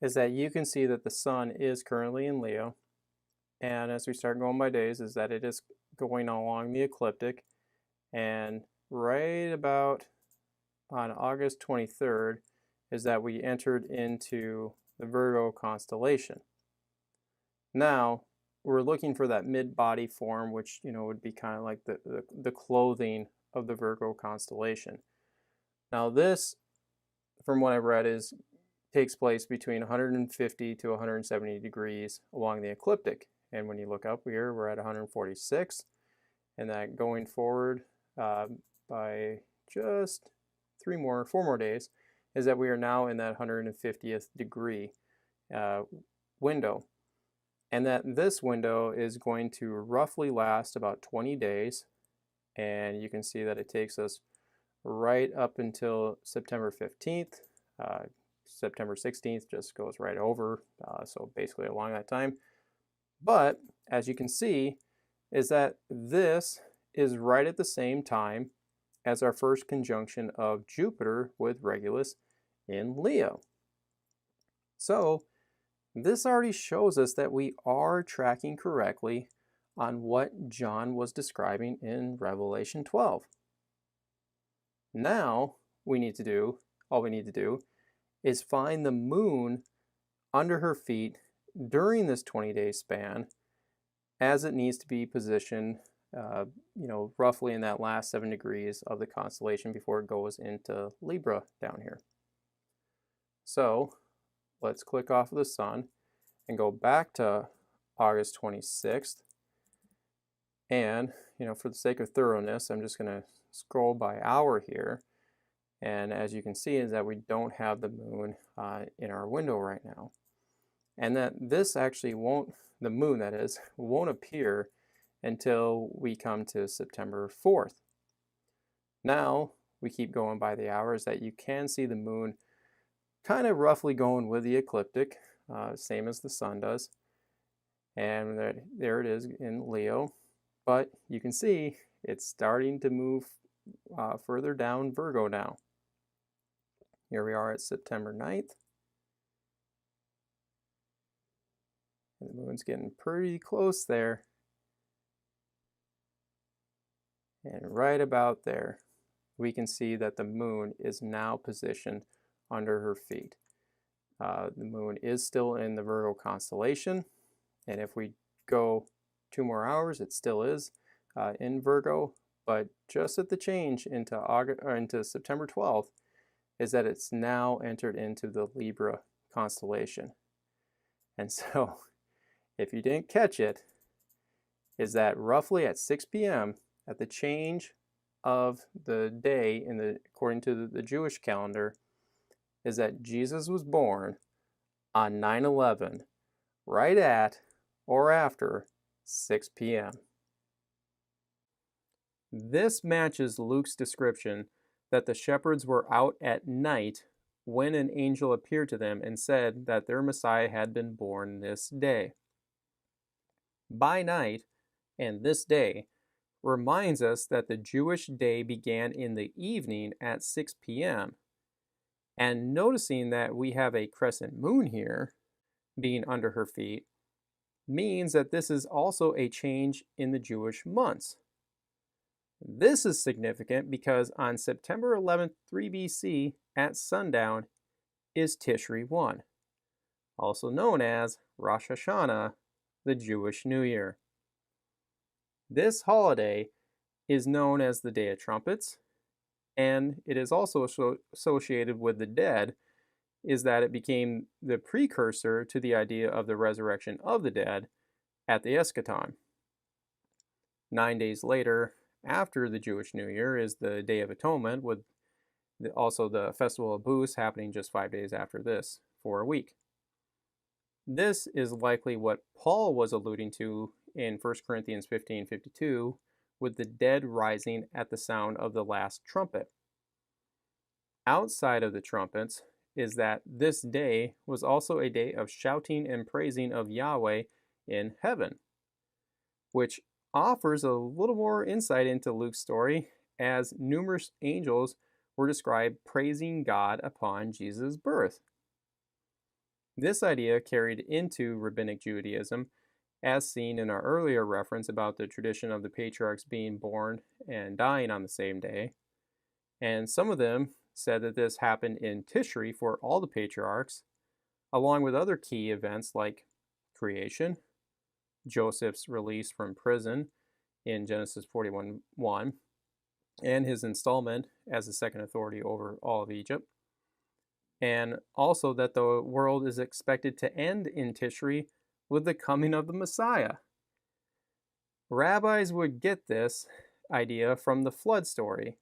is that you can see that the sun is currently in Leo, and as we start going by days, is that it is going along the ecliptic, and right about on August 23rd is that we entered into the Virgo constellation. Now, we're looking for that mid-body form, which, would be kind of like the clothing of the Virgo constellation. Now, this, from what I've read, takes place between 150 to 170 degrees along the ecliptic. And when you look up here, we're at 146. And that going forward, by just 4 more days, is that we are now in that 150th degree window. And that this window is going to roughly last about 20 days. And you can see that it takes us right up until September 15th. September 16th just goes right over, so basically along that time. But as you can see, is that this is right at the same time as our first conjunction of Jupiter with Regulus in Leo. So this already shows us that we are tracking correctly on what John was describing in Revelation 12. Now all we need to do is find the moon under her feet during this 20-day span, as it needs to be positioned, roughly in that last 7 degrees of the constellation before it goes into Libra down here. So let's click off of the sun and go back to August 26th. And, for the sake of thoroughness, I'm just going to scroll by hour here. And as you can see is that we don't have the moon in our window right now. And that this actually the moon that is, won't appear until we come to September 4th. Now, we keep going by the hours that you can see the moon kind of roughly going with the ecliptic, same as the sun does. And there it is in Leo. But you can see it's starting to move further down Virgo now. Here we are at September 9th. And the moon's getting pretty close there. And right about there, we can see that the moon is now positioned under her feet. The moon is still in the Virgo constellation. And if we go 2 more hours, it still is in Virgo. But just at the change into September 12th, is that it's now entered into the Libra constellation. And so, if you didn't catch it, is that roughly at 6 p.m., at the change of the day according to the Jewish calendar, is that Jesus was born on 9/11, right at or after 6 p.m. This matches Luke's description that the shepherds were out at night when an angel appeared to them and said that their Messiah had been born this day. By night and this day reminds us that the Jewish day began in the evening at 6 p.m. And noticing that we have a crescent moon here being under her feet means that this is also a change in the Jewish months. This is significant because on September 11th, 3 BC at sundown is Tishri 1, also known as Rosh Hashanah, the Jewish New Year. This holiday is known as the Day of Trumpets, and it is also associated with the dead, is that it became the precursor to the idea of the resurrection of the dead at the eschaton. 9 days later, after the Jewish New Year, is the Day of Atonement, with also the Festival of Booths happening just 5 days after this for a week. This is likely what Paul was alluding to in 1 Corinthians 15:52, with the dead rising at the sound of the last trumpet. Outside of the trumpets is that this day was also a day of shouting and praising of Yahweh in heaven, which offers a little more insight into Luke's story, as numerous angels were described praising God upon Jesus' birth. This idea carried into Rabbinic Judaism, as seen in our earlier reference about the tradition of the patriarchs being born and dying on the same day. And some of them said that this happened in Tishri for all the patriarchs, along with other key events like creation, Joseph's release from prison in Genesis 41:1, and his installment as the second authority over all of Egypt. And also that the world is expected to end in Tishri with the coming of the Messiah. Rabbis would get this, idea from the flood story,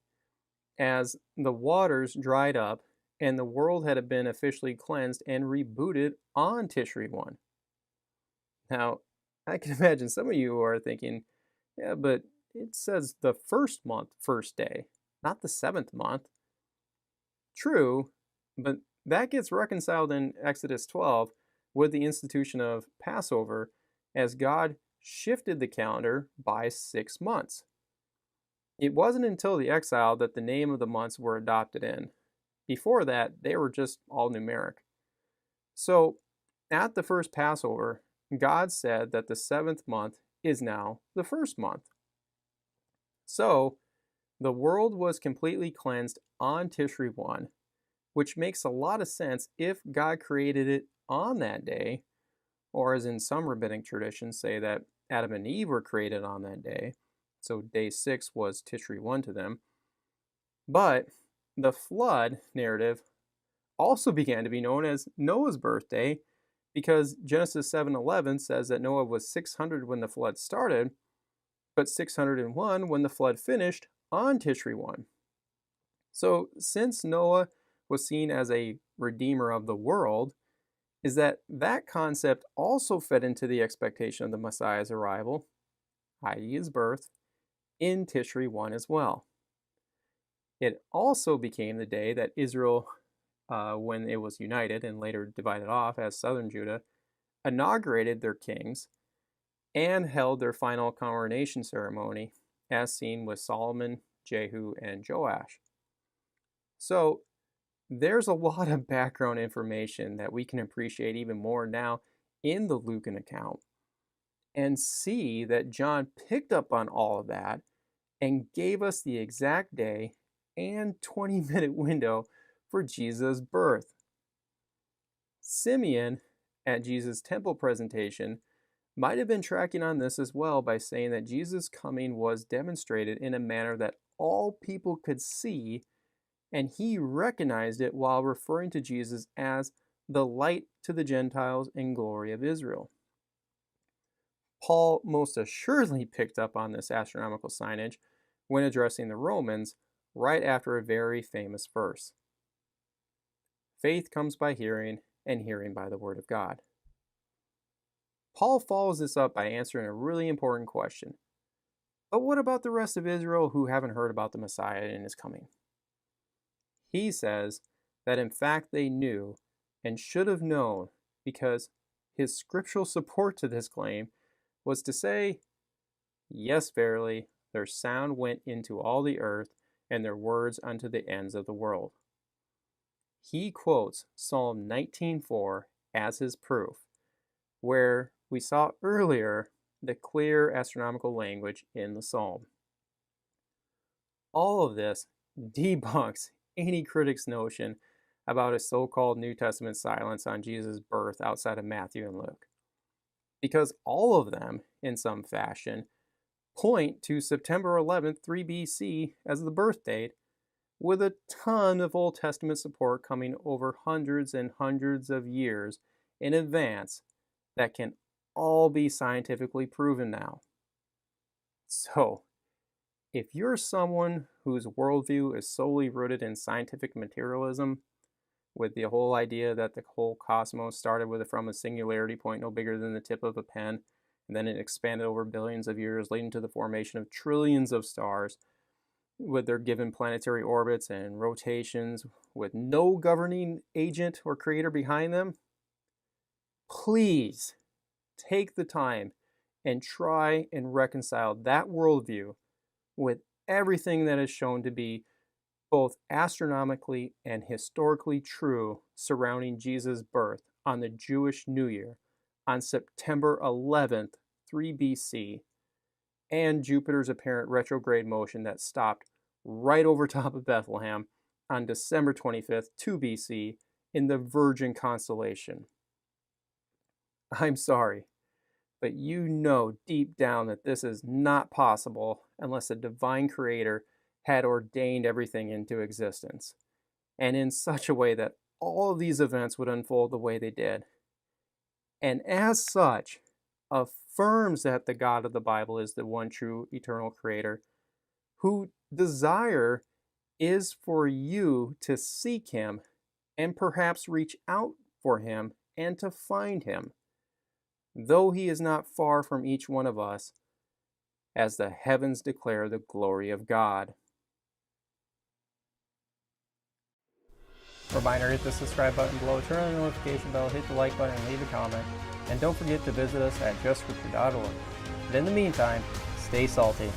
as the waters dried up and the world had been officially cleansed and rebooted on Tishri 1. Now, I can imagine some of you are thinking, yeah, but it says the first month, first day, not the seventh month. True, but that gets reconciled in Exodus 12 with the institution of Passover as God shifted the calendar by 6 months. It wasn't until the exile that the name of the months were adopted in. Before that, they were just all numeric. So, at the first Passover, God said that the seventh month is now the first month. So, the world was completely cleansed on Tishri 1, which makes a lot of sense if God created it on that day, or as in some rabbinic traditions say that Adam and Eve were created on that day, so day 6 was Tishri 1 to them. But the flood narrative also began to be known as Noah's birthday because Genesis 7:11 says that Noah was 600 when the flood started, but 601 when the flood finished on Tishri 1. So, since Noah was seen as a redeemer of the world, is that concept also fed into the expectation of the Messiah's arrival, i.e. his birth, in Tishri 1 as well. It also became the day that Israel, when it was united and later divided off as southern Judah, inaugurated their kings and held their final coronation ceremony, as seen with Solomon, Jehu, and Joash. So, there's a lot of background information that we can appreciate even more now in the Lucan account and see that John picked up on all of that and gave us the exact day and 20-minute window for Jesus' birth. Simeon, at Jesus' temple presentation, might have been tracking on this as well by saying that Jesus' coming was demonstrated in a manner that all people could see, and he recognized it while referring to Jesus as the light to the Gentiles and glory of Israel. Paul most assuredly picked up on this astronomical signage when addressing the Romans right after a very famous verse. Faith comes by hearing, and hearing by the word of God. Paul follows this up by answering a really important question. But what about the rest of Israel who haven't heard about the Messiah and his coming? He says that in fact they knew and should have known because his scriptural support to this claim was to say, yes, verily, their sound went into all the earth and their words unto the ends of the world. He quotes Psalm 19:4 as his proof, where we saw earlier the clear astronomical language in the psalm. All of this debunks any critic's notion about a so-called New Testament silence on Jesus' birth outside of Matthew and Luke, because all of them, in some fashion, point to September 11th, 3 BC as the birth date, with a ton of Old Testament support coming over hundreds and hundreds of years in advance that can all be scientifically proven now. So, if you're someone whose worldview is solely rooted in scientific materialism, with the whole idea that the whole cosmos started from a singularity point no bigger than the tip of a pen, and then it expanded over billions of years, leading to the formation of trillions of stars, with their given planetary orbits and rotations, with no governing agent or creator behind them, please take the time and try and reconcile that worldview with everything that is shown to be both astronomically and historically true surrounding Jesus' birth on the Jewish New Year on September 11th, 3 BC, and Jupiter's apparent retrograde motion that stopped right over top of Bethlehem on December 25th, 2 BC, in the Virgin constellation. I'm sorry, but you know deep down that this is not possible unless a divine creator had ordained everything into existence, and in such a way that all of these events would unfold the way they did. And as such, affirms that the God of the Bible is the one true eternal creator, whose desire is for you to seek him and perhaps reach out for him and to find him, though he is not far from each one of us, as the heavens declare the glory of God. Reminder, hit the subscribe button below, turn on the notification bell, hit the like button, and leave a comment. And don't forget to visit us at justscripture.org. But in the meantime, stay salty.